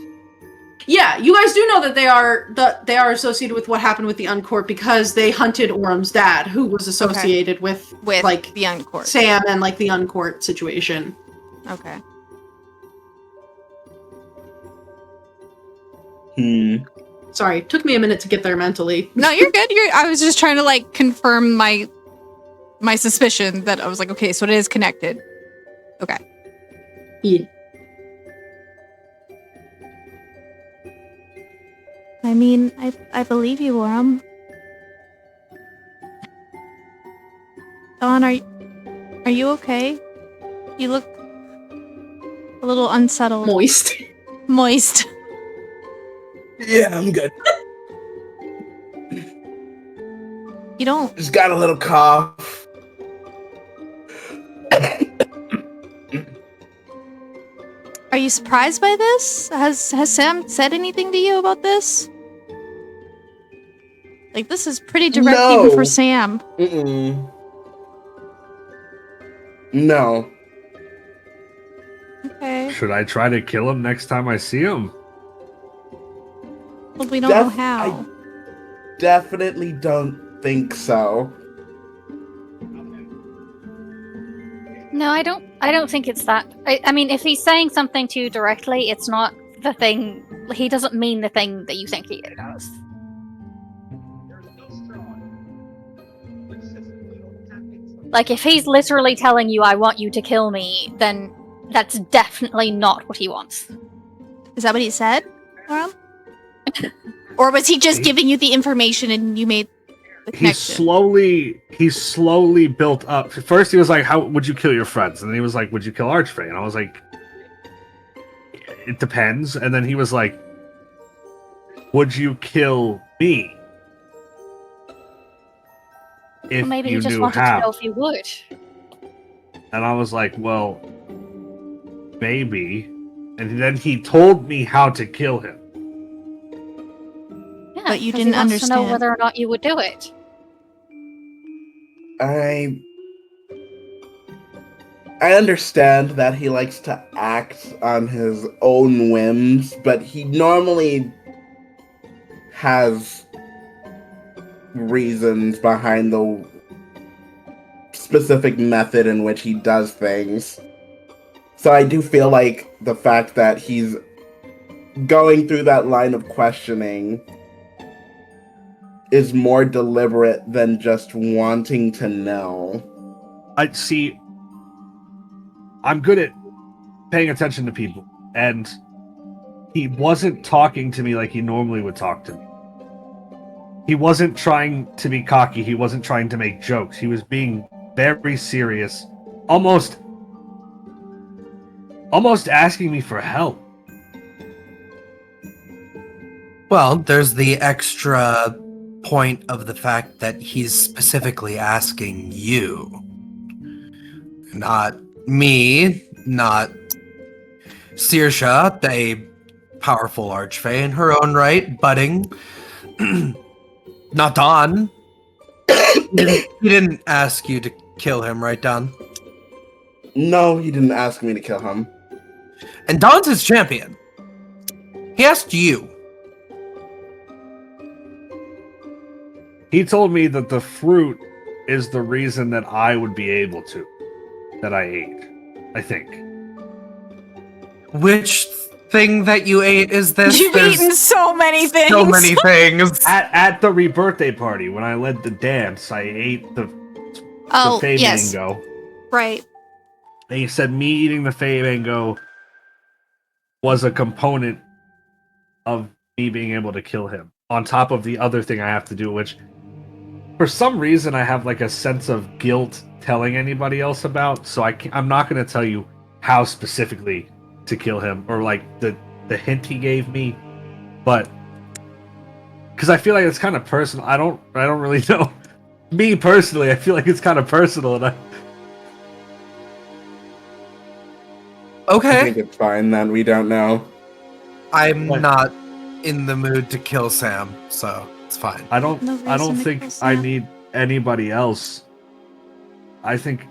yeah, you guys do know that they are associated with what happened with the Uncourt because they hunted Aurum's dad, who was associated with like the Uncourt. Sam and like the Uncourt situation. Okay. Sorry, it took me a minute to get there mentally. No, you're good. I was just trying to like confirm my suspicion that I was like, okay, so it is connected. Okay. Yeah. I mean, I believe you, Aurum. Dawn, are you okay? You look a little unsettled. Moist. Moist. Yeah, I'm good. You don't. Just got a little cough. Are you surprised by this? Has Sam said anything to you about this? Like, this is pretty direct No. even for Sam. Mm-mm. No. Okay. Should I try to kill him next time I see him? But we don't know how. I definitely don't think so. No, I don't think it's that. I mean, if he's saying something to you directly, it's not the thing. He doesn't mean the thing that you think he does. Like, if he's literally telling you, I want you to kill me, then that's definitely not what he wants. Is that what he said, Aurum? Or was he just giving you the information and you made the connection? He slowly built up. First he was like, how would you kill your friends? And then he was like, would you kill Archfey? And I was like, it depends. And then he was like, would you kill me? If Or maybe you he just knew wanted how. to know if you would. And I was like, well, maybe. And then he told me how to kill him. Yeah, But you 'cause didn't he wants to know understand. whether or not you would do it. I understand that he likes to act on his own whims, but he normally has reasons behind the specific method in which he does things. So I do feel like the fact that he's going through that line of questioning is more deliberate than just wanting to know. I see. I'm good at paying attention to people, and he wasn't talking to me like he normally would talk to me. He wasn't trying to be cocky. He wasn't trying to make jokes. He was being very serious, almost asking me for help. Well, there's the extra point of the fact that he's specifically asking you. Not me, not Saoirse, a powerful archfey in her own right, budding. Not Dawn. He didn't ask you to kill him, right, Dawn? No, he didn't ask me to kill him. And Dawn's his champion. He asked you. He told me that the fruit is the reason that I would be able to. That I ate. I think. Which thing that you ate is this? You've There's eaten so many things. so many things. At the rebirthday party, when I led the dance, I ate the Fey yes. mango. Right. And he said me eating the Fey mango was a component of me being able to kill him. On top of the other thing I have to do, which for some reason I have like a sense of guilt telling anybody else about, so I'm not going to tell you how specifically to kill him, or like the hint he gave me, but because I feel like it's kind of personal. I don't really know. Me personally, I feel like it's kind of personal, and I Okay. think it's fine then, we don't know. I'm What? not in the mood to kill Sam, so it's fine. I don't No I don't reason to think kill I Sam. need anybody else. I think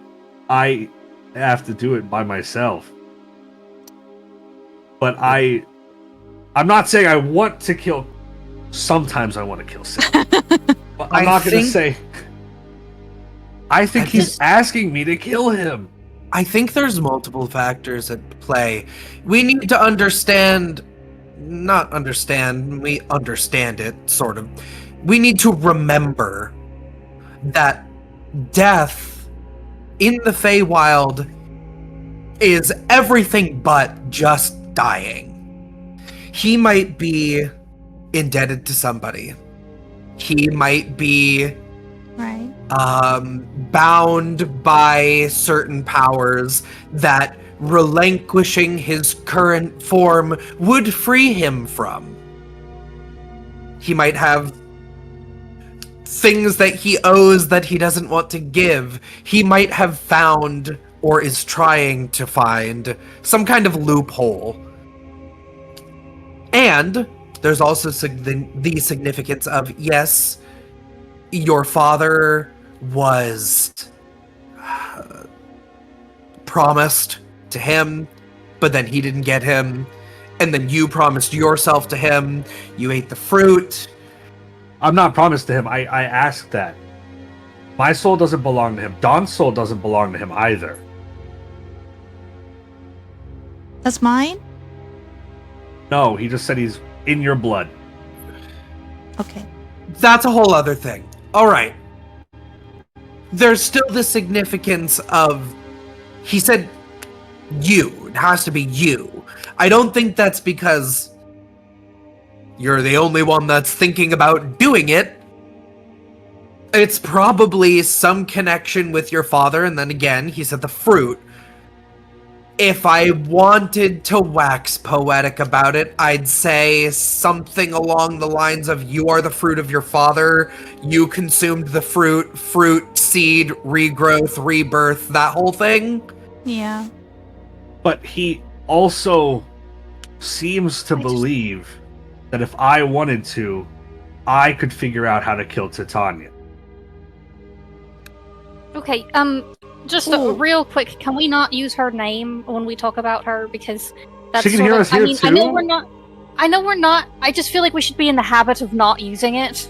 I have to do it by myself. But I'm not saying I want to kill. Sometimes I want to kill Sam. But I'm not going to say. I think he's asking me to kill him. I think there's multiple factors at play. We need to understand, not understand, we understand it, sort of. We need to remember that death in the Feywild is everything but just dying. He might be indebted to somebody. He might be Right. bound by certain powers that relinquishing his current form would free him from. He might have things that he owes that he doesn't want to give. He might have found, or is trying to find, some kind of loophole. And there's also the significance of, yes, your father was promised to him, but then he didn't get him. And then you promised yourself to him. You ate the fruit. I'm not promised to him. I asked that. My soul doesn't belong to him. Don's soul doesn't belong to him either. That's mine? No, he just said he's in your blood. Okay. That's a whole other thing. All right. There's still the significance of, he said you. It has to be you. I don't think that's because you're the only one that's thinking about doing it. It's probably some connection with your father, and then again, he said the fruit. If I wanted to wax poetic about it, I'd say something along the lines of, you are the fruit of your father, you consumed the fruit, seed, regrowth, rebirth, that whole thing. Yeah. But he also seems to believe that if I wanted to, I could figure out how to kill Titania. Okay, just real quick, can we not use her name when we talk about her? Because that's She can hear us here I too? know we're not. I just feel like we should be in the habit of not using it.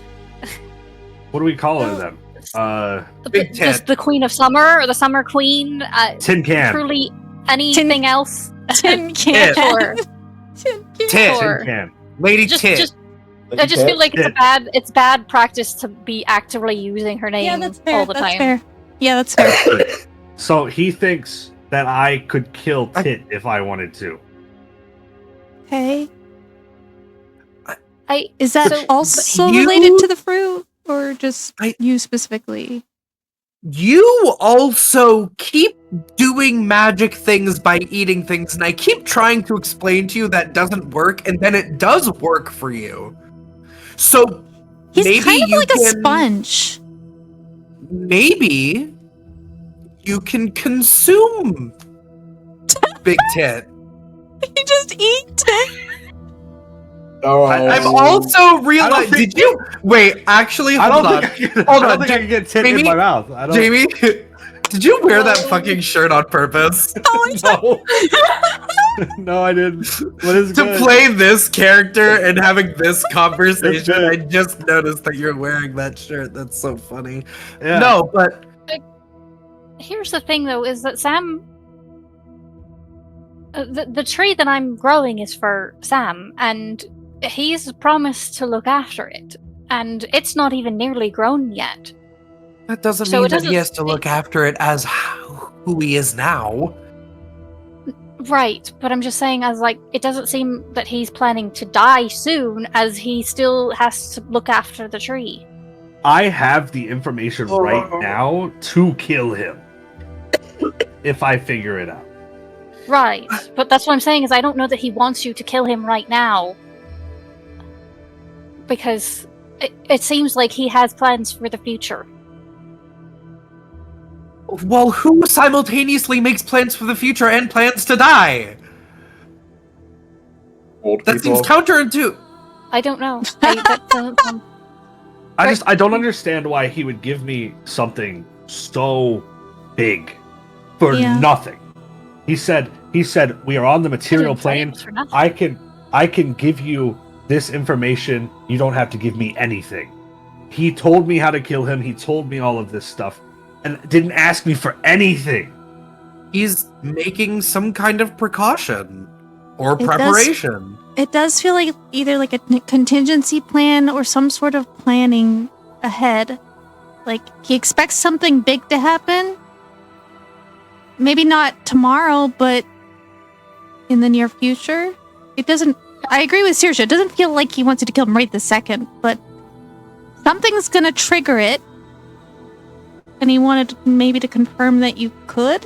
What do we call her then? Big Tit. Just the Queen of Summer, or the Summer Queen. Tin Can. Truly anything else. Tin Can. Sure. Tit. Sure. Tin Can. Lady Just, Tit. just I just feel like it's bad practice to be actively using her name Yeah, that's fair. all the That's time. fair. Yeah, that's fair. So he thinks that I could kill Tit if I wanted to. Okay. I Is that So- also you- related to the fruit, or just you specifically? You also keep doing magic things by eating things, and I keep trying to explain to you that doesn't work, and then it does work for you. So He's maybe kind of you like a can, sponge. Maybe you can consume Big Tit. You just eat it. Oh, I've also realized. Did you wait? Actually, hold on. I Hold don't on, think I can get Tit Jamie? in my mouth. I don't. Jamie, did you wear that fucking shirt on purpose No. No, I didn't. What is to good? play this character and having this conversation? It's good. I just noticed that you're wearing that shirt. That's so funny. Yeah. No, but Here's the thing, though, is that Sam. The tree that I'm growing is for Sam, and he's promised to look after it, and it's not even nearly grown yet. that doesn't So mean it that he doesn't- has to look after it as who he is now. Right, but I'm just saying, as like, it doesn't seem that he's planning to die soon, as he still has to look after the tree. I have the information right now to kill him if I figure it out. Right, but that's what I'm saying, is I don't know that he wants you to kill him right now. Because it seems like he has plans for the future. Well, who simultaneously makes plans for the future and plans to die? Old That people. seems counterintuitive. I don't know. That doesn't sound... I don't understand why he would give me something so big for nothing. He said we are on the material plane. For nothing. I can give you this information. You don't have to give me anything. He told me how to kill him. He told me all of this stuff and didn't ask me for anything. He's making some kind of precaution or It does- preparation. It does feel like either like a contingency plan or some sort of planning ahead. Like he expects something big to happen. Maybe not tomorrow, but in the near future. It doesn't. I agree with Saoirse. It doesn't feel like he wanted to kill him right this second, but something's gonna trigger it. And he wanted maybe to confirm that you could?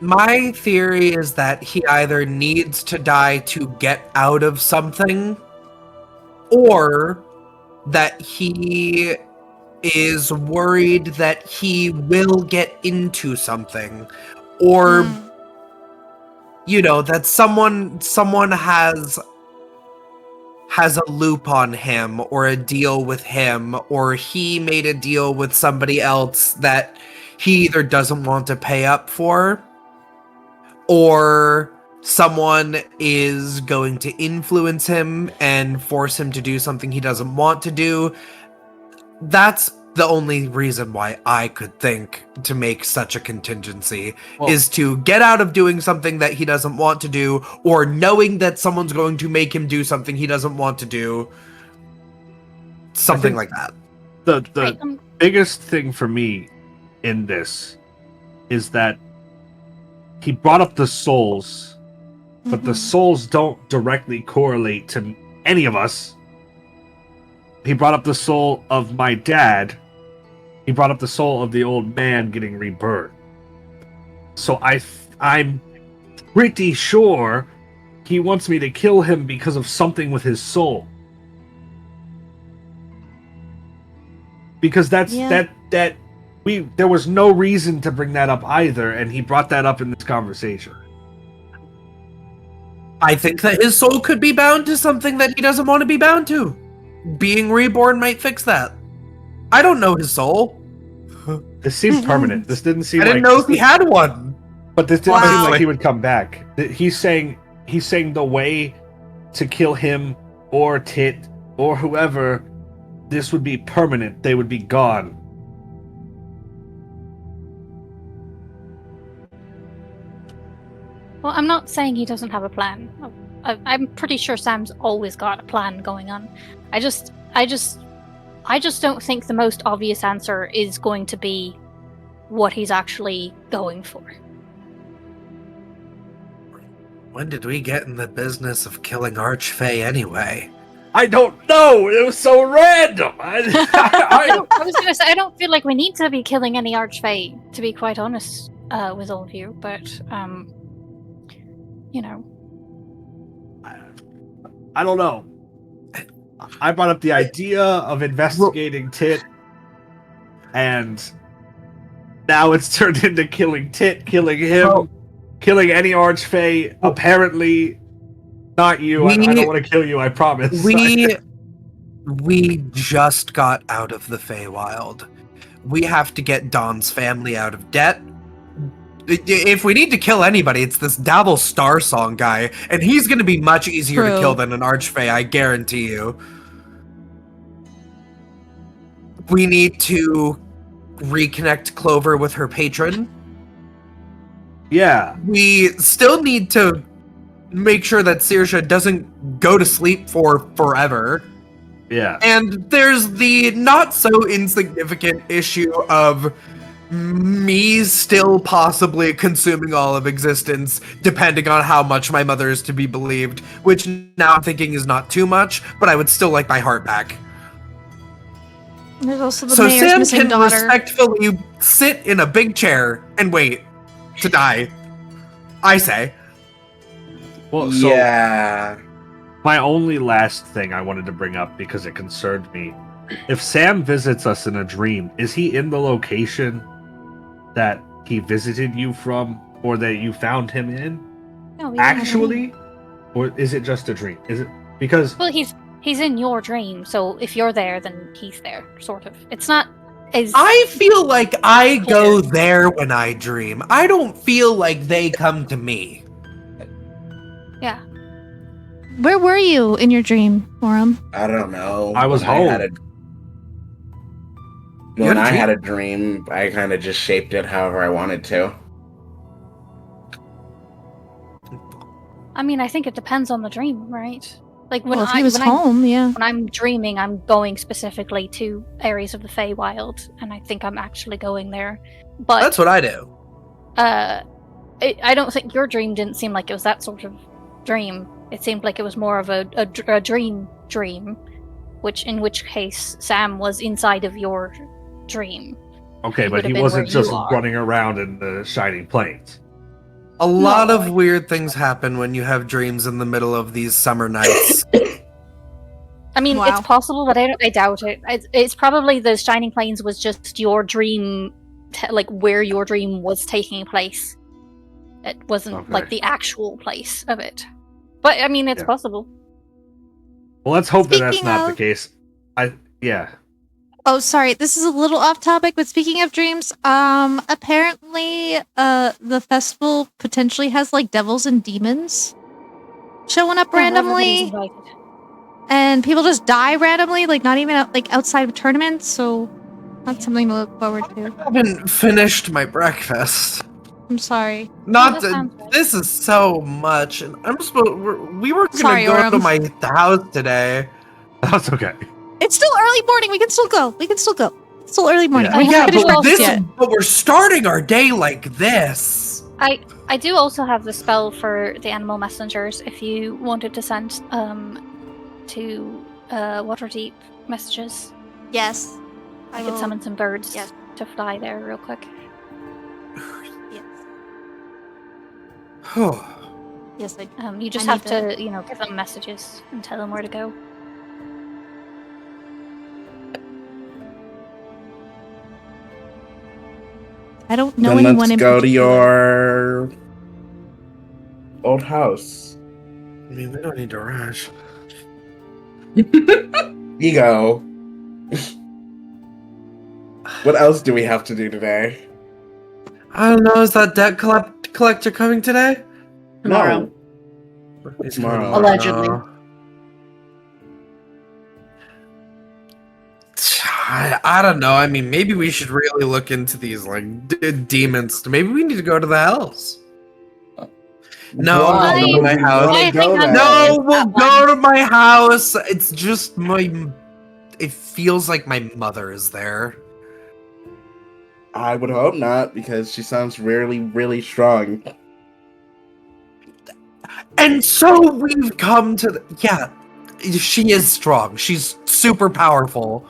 My theory is that he either needs to die to get out of something, or that he is worried that he will get into something, or that someone has a loop on him, or a deal with him, or he made a deal with somebody else that he either doesn't want to pay up for, or someone is going to influence him and force him to do something he doesn't want to do. That's the only reason why I could think to make such a contingency, is to get out of doing something that he doesn't want to do, or knowing that someone's going to make him do something he doesn't want to do. Something like that. The biggest thing for me in this is that he brought up the souls, but the souls don't directly correlate to any of us. He brought up the soul of my dad. He brought up the soul of the old man getting rebirth. So I'm pretty sure he wants me to kill him because of something with his soul. Because there was no reason to bring that up either, and he brought that up in this conversation. I think that his soul could be bound to something that he doesn't want to be bound to. Being reborn might fix that. I don't know his soul. This seems permanent. This didn't seem. I didn't know if he had one. But this didn't seem like he would come back. He's saying the way to kill him or Tit or whoever, this would be permanent. They would be gone. Well, I'm not saying he doesn't have a plan. I'm pretty sure Sam's always got a plan going on. I just don't think the most obvious answer is going to be what he's actually going for. When did we get in the business of killing Archfey anyway? I don't know. It was so random. I was going to say, I don't feel like we need to be killing any Archfey, to be quite honest with all of you. But, I don't know. I brought up the idea of investigating Tit, and now it's turned into killing Tit, killing him, killing any Archfey. Apparently, not you. I don't want to kill you, I promise. We just got out of the Feywild. We have to get Dawn's family out of debt. If we need to kill anybody, it's this Dabble Star Song guy, and he's going to be much easier to kill than an Archfey, I guarantee you. We need to reconnect Clover with her patron. Yeah. We still need to make sure that Saoirse doesn't go to sleep for forever. Yeah. And there's the not so insignificant issue of me still possibly consuming all of existence, depending on how much my mother is to be believed, which now I'm thinking is not too much, but I would still like my heart back. There's also the So mayor's Sam missing can daughter. respectfully sit in a big chair and wait to die. I say. Well, so yeah. my only last thing I wanted to bring up, because it concerned me, if Sam visits us in a dream, is he in the location that he visited you from, or that you found him in? No, Actually? Or is it just a dream? Is it because well, he's in your dream, so if you're there, then he's there, sort of. It's not as I feel like I go there when I dream. I don't feel like they come to me. yeah. Where were you in your dream, Aurum? I don't know. I was When home. When I had a dream, I kind of just shaped it however I wanted to. I mean, I think it depends on the dream, right? Like when Well, if he was home, yeah. When I'm dreaming, I'm going specifically to areas of the Feywild, and I think I'm actually going there. But That's what I do. I don't think your dream didn't seem like it was that sort of dream. It seemed like it was more of a dream, in which case Sam was inside of your dream. Okay, He but would he have been wasn't where just you are. running around in the shining plains. A lot of weird things happen when you have dreams in the middle of these summer nights. I mean, Wow. it's possible, but I doubt it. It's probably the Shining Plains was just your dream, like where your dream was taking place. It wasn't like the actual place of it. But I mean, it's possible. Well, let's hope that that's Speaking not the of- case. Oh, sorry. This is a little off topic, but speaking of dreams, apparently, the festival potentially has like devils and demons showing up randomly, Everybody's invited. and people just die randomly, like not even like outside of tournaments. So that's something to look forward to. I haven't finished my breakfast. I'm sorry. Not that to, sounds right. this is so much, and we were gonna Sorry, go to Aurum. my house today. That's okay. It's still early morning. We can still go. It's still early morning. Yeah. We Yeah, haven't finished but breakfast this, yet. but we're starting our day like this. I do also have the spell for the animal messengers. If you wanted to send to Waterdeep messages, Yes. I could summon some birds Yes. to fly there real quick. Yes. Oh, Yes, I You just I have need to, give them messages and tell them where to go. I don't know Then anyone let's in go to particular. your old house. I mean, we don't need to rush. You go. What else do we have to do today? I don't know. Is that debt collector coming today? Tomorrow. He's Tomorrow. coming Allegedly. I don't know. I mean, maybe we should really look into these like demons. Maybe we need to go to the hells. No, Why? we'll go to my house. I think Go I'm there. No, That we'll one. go to my house. It's just it feels like my mother is there. I would hope not, because she sounds really, really strong. And so we've come to yeah, she is strong. She's super powerful.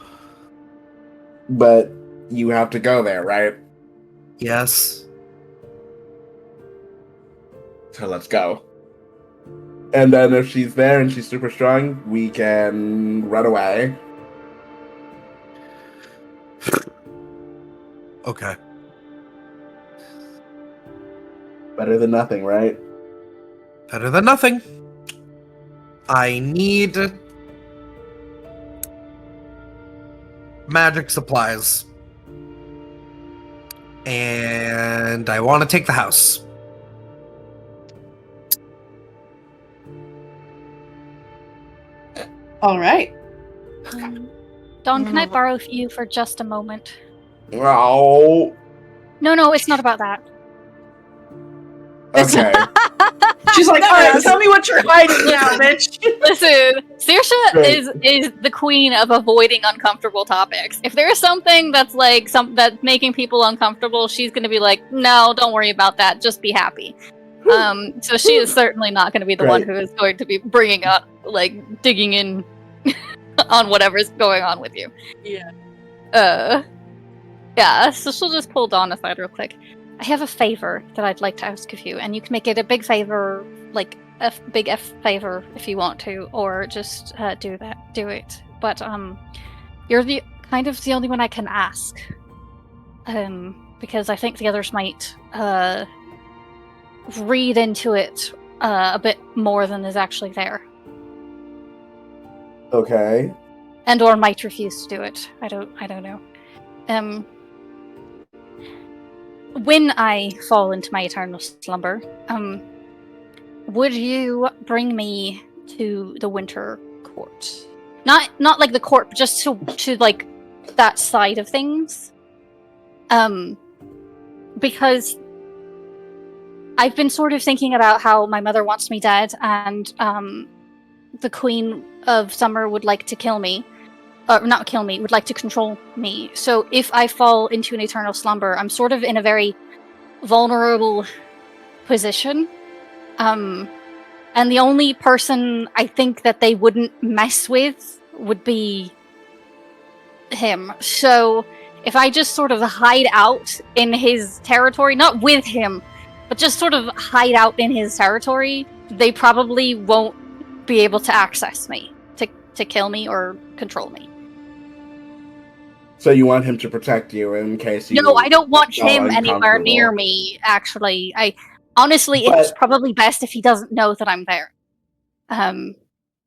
But you have to go there, right? Yes. So let's go. And then if she's there and she's super strong, we can run away. Okay. Better than nothing, right? Better than nothing. I need magic supplies. And I want to take the house. All right. Dawn, can I borrow you for just a moment? Oh, No, it's not about that. okay. She's like, all right, tell me what you're hiding now, bitch. Listen, Saoirse Right. is the queen of avoiding uncomfortable topics. If there's something that's like that's making people uncomfortable, she's gonna be like, no, don't worry about that. Just be happy. So she is certainly not going to be the one Right. who is going to be bringing up, like, digging in on whatever's going on with you. Yeah. Yeah, so she'll just pull Dawn aside real quick. I have a favor that I'd like to ask of you, and you can make it a big favor, like a big F favor if you want to, or just do it. But you're the kind of the only one I can ask, because I think the others might read into it a bit more than is actually there, Okay. and or might refuse to do it. I don't know. When I fall into my eternal slumber, would you bring me to the Winter Court? Not like the court, but just to like that side of things. Because I've been sort of thinking about how my mother wants me dead, and the Queen of Summer would like to kill me. Not kill me, would like to control me. So if I fall into an eternal slumber, I'm sort of in a very vulnerable position. And the only person I think that they wouldn't mess with would be him. So if I just sort of hide out in his territory, not with him, but just sort of hide out in his territory, they probably won't be able to access me, to kill me or control me. So you want him to protect you in case you... No, I don't want him anywhere uncomfortable. near me, actually. Honestly, it's probably best if he doesn't know that I'm there.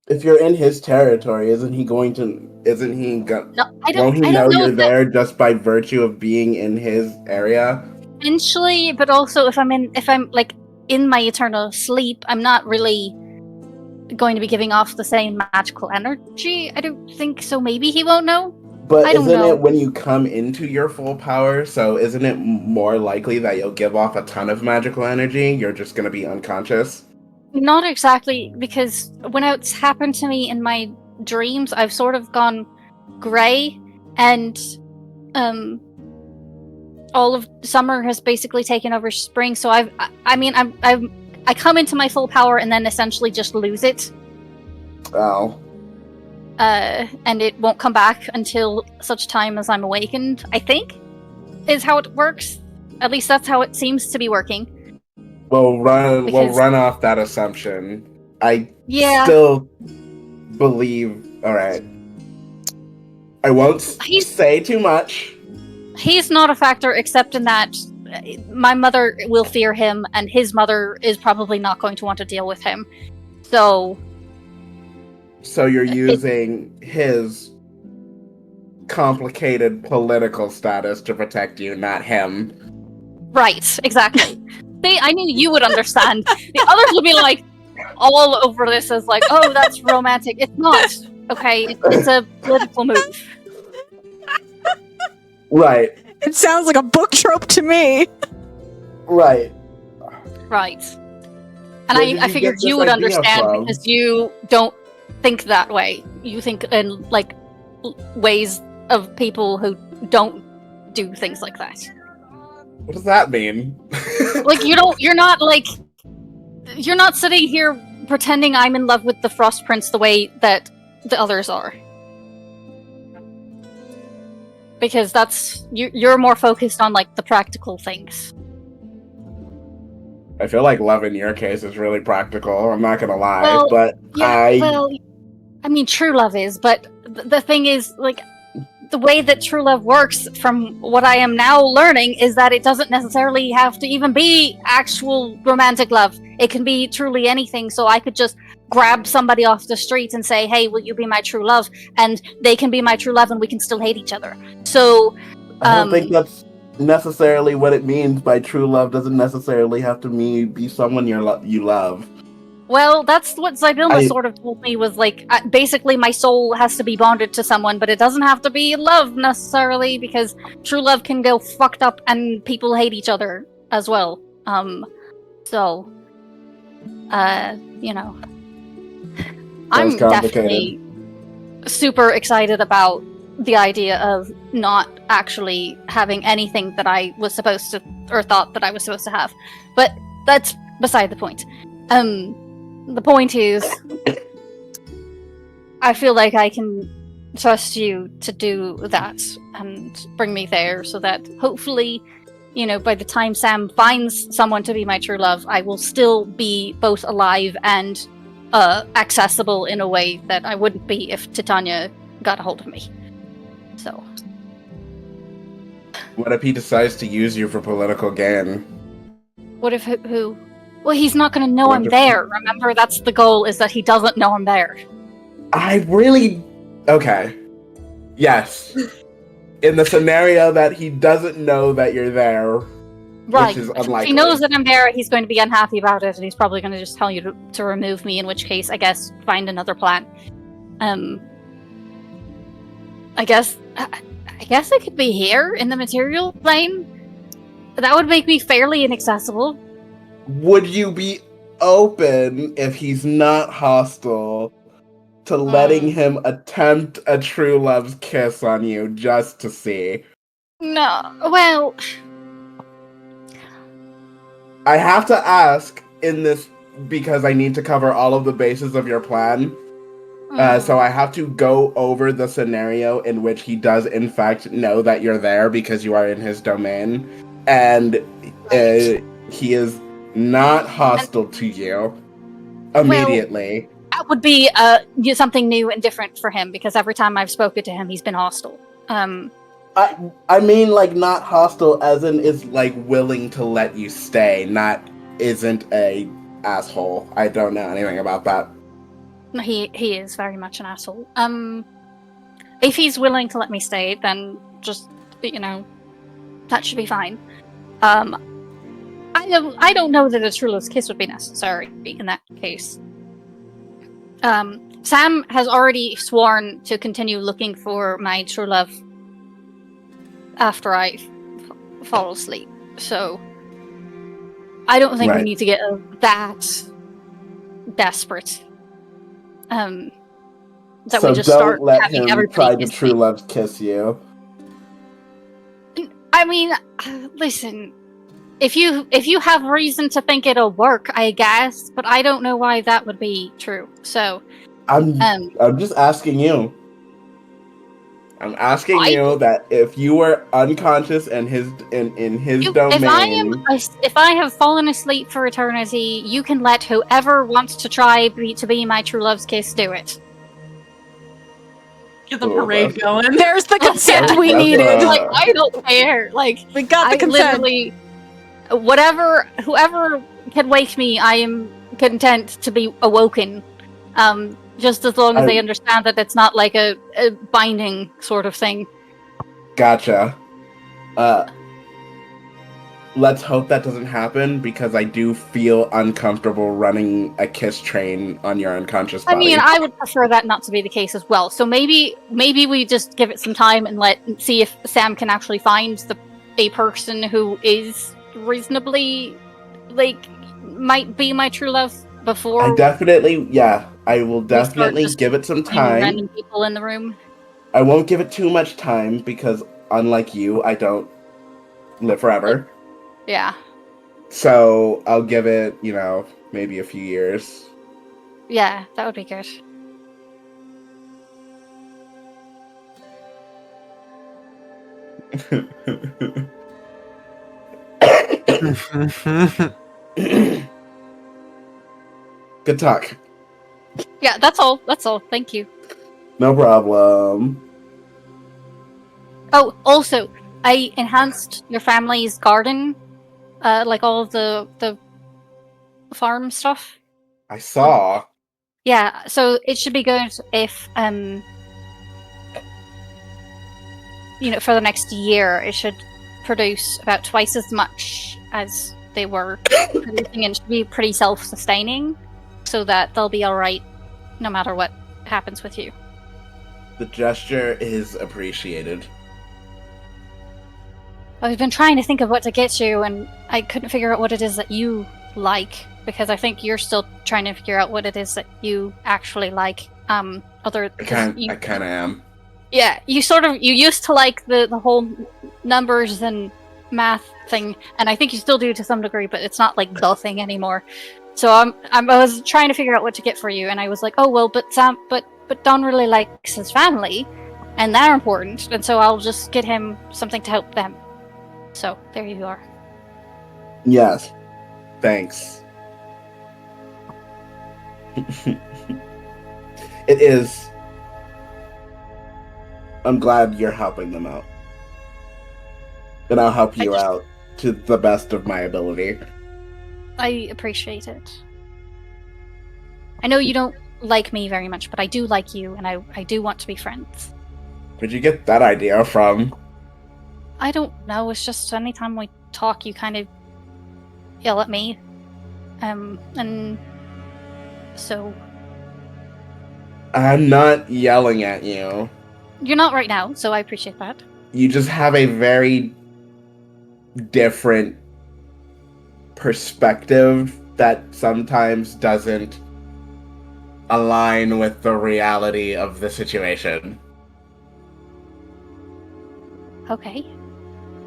If you're in his territory, isn't he going to... No, won't he know you're there just by virtue of being in his area? Eventually, but also if I'm like in my eternal sleep, I'm not really going to be giving off the same magical energy. I don't think so. Maybe he won't know. But isn't it when you come into your full power? So isn't it more likely that you'll give off a ton of magical energy? You're just going to be unconscious? Not exactly, because when it's happened to me in my dreams, I've sort of gone grey, and all of summer has basically taken over spring. So I come into my full power and then essentially just lose it. Oh. And it won't come back until such time as I'm awakened, I think, is how it works. At least that's how it seems to be working. We'll run off that assumption. I Yeah. still believe... Alright. I won't say too much. He's not a factor except in that my mother will fear him, and his mother is probably not going to want to deal with him. So you're using his complicated political status to protect you, not him. Right, exactly. See, I knew you would understand. The others would be like all over this as like, oh, that's romantic. It's not. Okay, it's a political move. Right. It sounds like a book trope to me. Right. Right. And I figured you would understand because you don't think that way. You think in like ways of people who don't do things like that. What does that mean? Like you're not sitting here pretending I'm in love with the Frost Prince the way that the others are. Because you're more focused on like the practical things. I feel like love in your case is really practical. I'm not gonna lie, well, but yeah, I mean, true love is, but the thing is, like, the way that true love works, from what I am now learning, is that it doesn't necessarily have to even be actual romantic love. It can be truly anything. So I could just grab somebody off the street and say, "Hey, will you be my true love?" And they can be my true love, and we can still hate each other. So I don't think that's necessarily what it means by true love. Doesn't necessarily have to be someone you love. Well, that's what Zybilma sort of told me, was like, basically my soul has to be bonded to someone, but it doesn't have to be love necessarily, because true love can go fucked up and people hate each other as well. So, you know, I'm definitely super excited about the idea of not actually having anything that I was supposed to, or thought that I was supposed to have. But that's beside the point. The point is, I feel like I can trust you to do that and bring me there, so that hopefully, you know, by the time Sam finds someone to be my true love, I will still be both alive and accessible in a way that I wouldn't be if Titania got a hold of me. So. What if he decides to use you for political gain? What if who? Well, he's not going to know I'm there. Remember, that's the goal, is that he doesn't know I'm there. Okay. Yes. In the scenario that he doesn't know that you're there, right. Which is unlikely. If he knows that I'm there, he's going to be unhappy about it, and he's probably going to just tell you to remove me, in which case, I guess, find another plan. I guess I could be here, in the material plane. That would make me fairly inaccessible. Would you be open, if he's not hostile, to letting him attempt a true love's kiss on you just to see? No, well, I have to ask, in this because I need to cover all of the bases of your plan. So I have to go over the scenario in which he does, in fact, know that you're there because you are in his domain. And he is not hostile to you immediately. Well, that would be something new and different for him, because every time I've spoken to him, he's been hostile. I mean, like, not hostile as in is, like, willing to let you stay, not isn't a asshole. I don't know anything about that. He is very much an asshole. If he's willing to let me stay, then just, that should be fine. I don't know that a true love's kiss would be necessary in that case. Sam has already sworn to continue looking for my true love after I fall asleep, so I don't think we need to get that desperate. That so we just don't start let having him everybody try to kiss true me. love kiss you. I mean, listen, if you have reason to think it'll work, I guess, but I don't know why that would be true. So I'm just asking you. I'm asking you that if you were unconscious in his domain. If I have fallen asleep for eternity, you can let whoever wants to try to be my true love's kiss do it. Get the parade going. There's the consent we needed. Like, I don't care. Like, we got the consent. Literally, whoever can wake me, I am content to be awoken. Just as long as they understand that it's not like a binding sort of thing. Gotcha. Let's hope that doesn't happen, because I do feel uncomfortable running a kiss train on your unconscious body. I mean, I would prefer that not to be the case as well. So maybe we just give it some time and see if Sam can actually find a person who is reasonably, might be my true love before. I will definitely give it some time. Random people in the room. I won't give it too much time, because unlike you, I don't live forever. Yeah. So I'll give it, maybe a few years. Yeah, that would be good. Good talk. Yeah, that's all. Thank you. No problem. Oh, also, I enhanced your family's garden, all of the farm stuff. I saw. Yeah, so it should be good if, for the next year, it should produce about twice as much as they were producing, and should be pretty self-sustaining, so that they'll be alright no matter what happens with you. The gesture is appreciated. I've been trying to think of what to get you, and I couldn't figure out what it is that you like, because I think you're still trying to figure out what it is that you actually like. I kind of am. Yeah, you used to like the whole numbers and math thing, and I think you still do to some degree, but it's not like the thing anymore. So I was trying to figure out what to get for you, and I was like, oh well, but Don really likes his family, and they're important, and so I'll just get him something to help them. So there you are. Yes, thanks. It is. I'm glad you're helping them out, and I'll help you out to the best of my ability. I appreciate it. I know you don't like me very much, but I do like you, and I do want to be friends. Where'd you get that idea from? I don't know, it's just anytime we talk, you kind of yell at me. And so... I'm not yelling at you. You're not right now, so I appreciate that. You just have a very different perspective that sometimes doesn't align with the reality of the situation. Okay.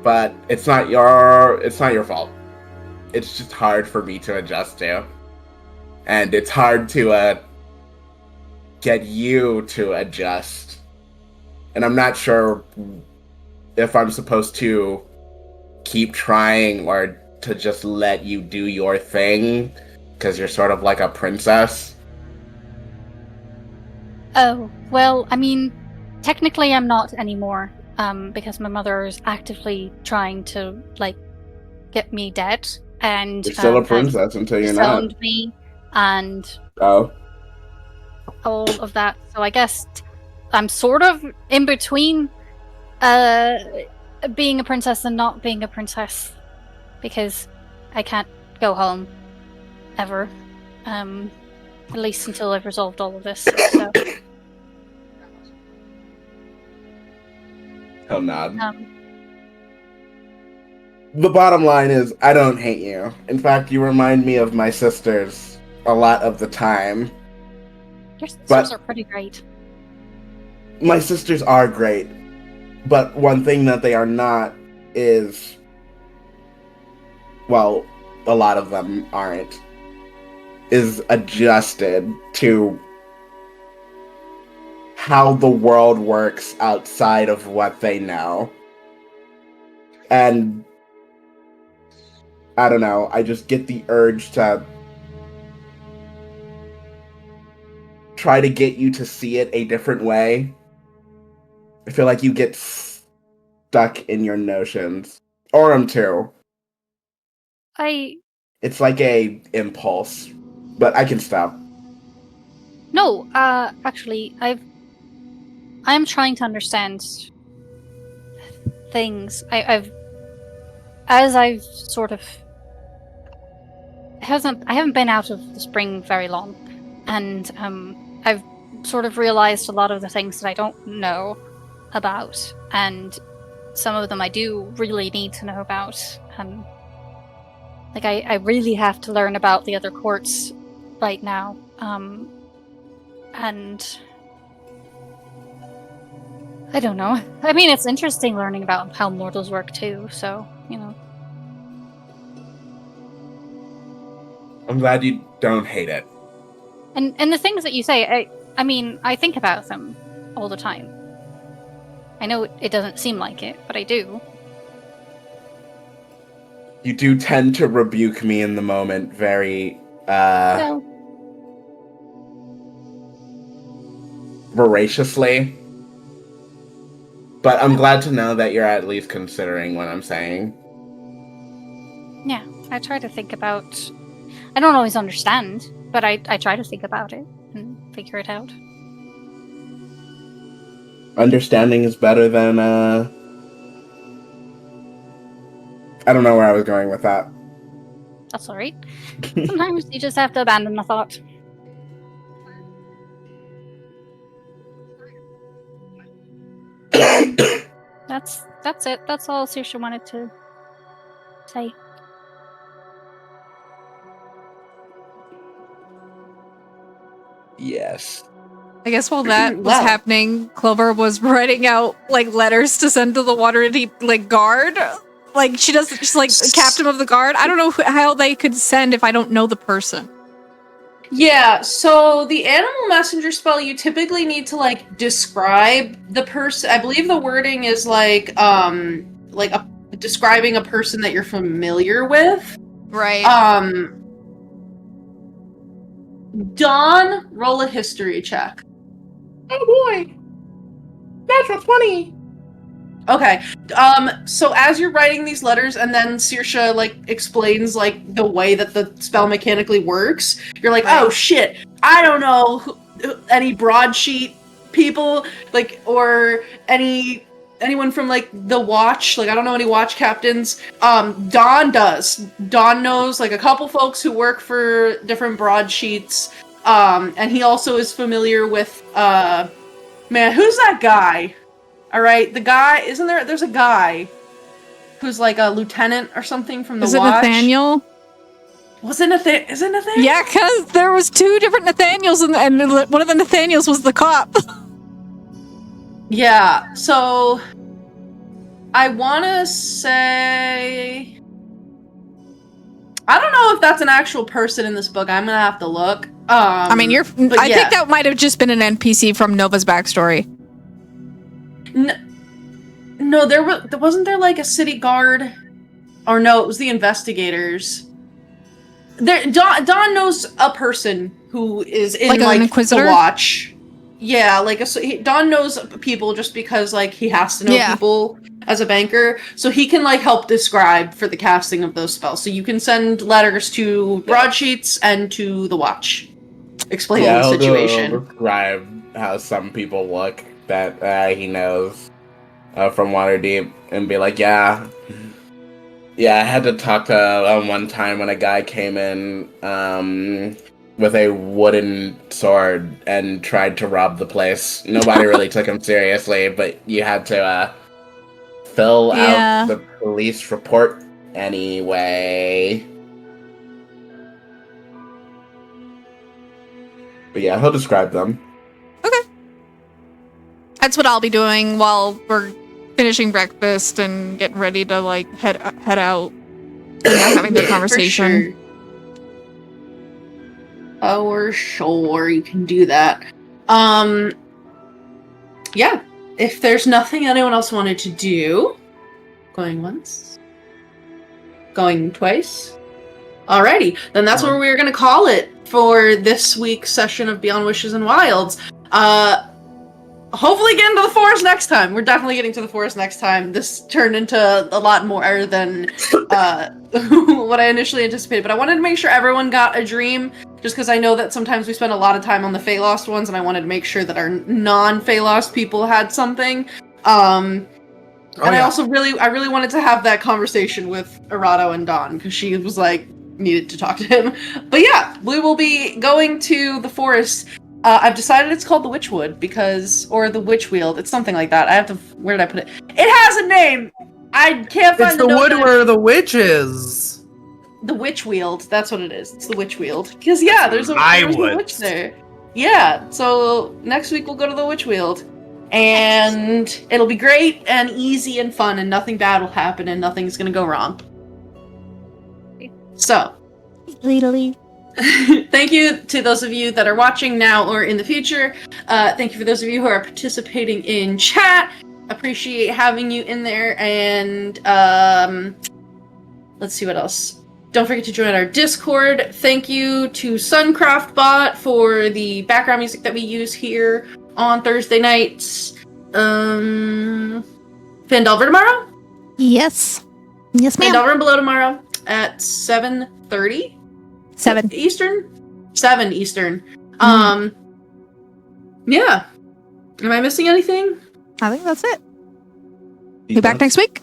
But it's not your fault. It's just hard for me to adjust to. and it's hard to get you to adjust. And I'm not sure if I'm supposed to keep trying or to just let you do your thing, because you're sort of like a princess. Oh, well, I mean, technically I'm not anymore, because my mother is actively trying to, like, get me dead, and You're still a has princess until you're disowned not. me, and Oh. all of that. So I guess I'm sort of in between being a princess and not being a princess, because I can't go home ever, at least until I've resolved all of this. So. He'll nod. The bottom line is, I don't hate you. In fact, you remind me of my sisters a lot of the time. Your sisters are pretty great. My sisters are great, but one thing that they are not is, well, a lot of them aren't, is adjusted to how the world works outside of what they know. And I don't know, I just get the urge to try to get you to see it a different way. I feel like you get stuck in your notions. Aurum too. It's like a impulse, but I can stop. No, actually, I'm trying to understand things. I've sort of I haven't been out of the spring very long, and I've sort of realized a lot of the things that I don't know about, and some of them I do really need to know about. Like I really have to learn about the other courts right now, and I don't know. I mean, it's interesting learning about how mortals work too, so, you know. I'm glad you don't hate it. And the things that you say, I mean, I think about them all the time. I know it doesn't seem like it, but I do. You do tend to rebuke me in the moment very, Well, voraciously. But I'm glad to know that you're at least considering what I'm saying. yeah, I try to think about... I don't always understand, but I try to think about it and figure it out. Understanding is better than, I don't know where I was going with that. That's alright. Sometimes you just have to abandon the thought. That's it. That's all Saoirse wanted to say. Yes. I guess while that was Wow. happening, Clover was writing out like letters to send to the Waterdeep like guard. Like she's like captain of the guard. I don't know how they could send if I don't know the person. Yeah, so the animal messenger spell, you typically need to like describe the person. I believe the wording is like describing a person that you're familiar with. Right. Dawn, roll a history check. Oh boy! Natural 20! Okay. So as you're writing these letters, and then Saoirse like explains like the way that the spell mechanically works, you're like, oh shit, I don't know any broadsheet people, like, or anyone from like the watch. Like, I don't know any watch captains. Dawn does. Dawn knows like a couple folks who work for different broadsheets. And he also is familiar with man, who's that guy? All right, the guy, isn't there? There's a guy who's like a lieutenant or something from the Is it watch. Nathaniel? Was it Nathaniel? Is it Nathaniel? Yeah, because there was two different Nathaniels, and one of the Nathaniels was the cop. Yeah. So I want to say, I don't know if that's an actual person in this book. I'm gonna have to look. I mean, I think that might have just been an NPC from Nova's backstory. No, wasn't there like a city guard, or no, it was the investigators. Don knows a person who is in like an Inquisitor? the Watch. Yeah, Don knows people just because like he has to know people as a banker, so he can like help describe for the casting of those spells. So you can send letters to broadsheets and to the Watch, explaining the situation. He'll describe how some people look that he knows from Waterdeep, and be like, yeah, I had to talk to one time when a guy came in with a wooden sword and tried to rob the place. Nobody really took him seriously, but you had to fill out the police report anyway. But yeah, he'll describe them. Okay. That's what I'll be doing while we're finishing breakfast and getting ready to like head out and having the conversation. For sure, you can do that. Yeah. If there's nothing anyone else wanted to do, going once, going twice. Alrighty, then that's where we're gonna call it for this week's session of Beyond Wishes and Wilds. Hopefully get into the forest next time. We're definitely getting to the forest next time. This turned into a lot more than what I initially anticipated, but I wanted to make sure everyone got a dream, just because I know that sometimes we spend a lot of time on the Feylost ones, and I wanted to make sure that our non-Feylost people had something. I also really wanted to have that conversation with Arado and Dawn, because she was like, needed to talk to him. But yeah, we will be going to the forest. I've decided it's called the Witchwood or the Witchweald. It's something like that. Where did I put it? It has a name! I can't find the wood where the witch is. The Witchweald, that's what it is. It's the Witchweald. Because there's a witch there. Yeah, so next week we'll go to the Witchweald. And it'll be great and easy and fun, and nothing bad will happen and nothing's gonna go wrong. So, thank you to those of you that are watching now or in the future. Thank you for those of you who are participating in chat. Appreciate having you in there. And let's see what else. Don't forget to join our Discord. Thank you to Suncraftbot for the background music that we use here on Thursday nights. Fandelver tomorrow? Yes, ma'am. Fandelver and Below tomorrow at 7:30. 7 Eastern? 7 Eastern. Yeah. Am I missing anything? I think that's it. Be back next week.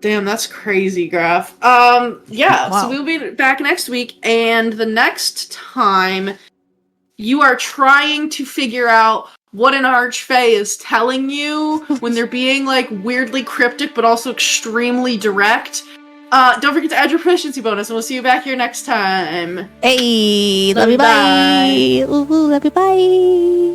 Damn, that's crazy, Graph. Yeah, so we'll be back next week, and the next time you are trying to figure out what an Archfey is telling you when they're being, like, weirdly cryptic, but also extremely direct. Don't forget to add your proficiency bonus, and we'll see you back here next time. Hey, love you, bye. Ooh, love you, bye.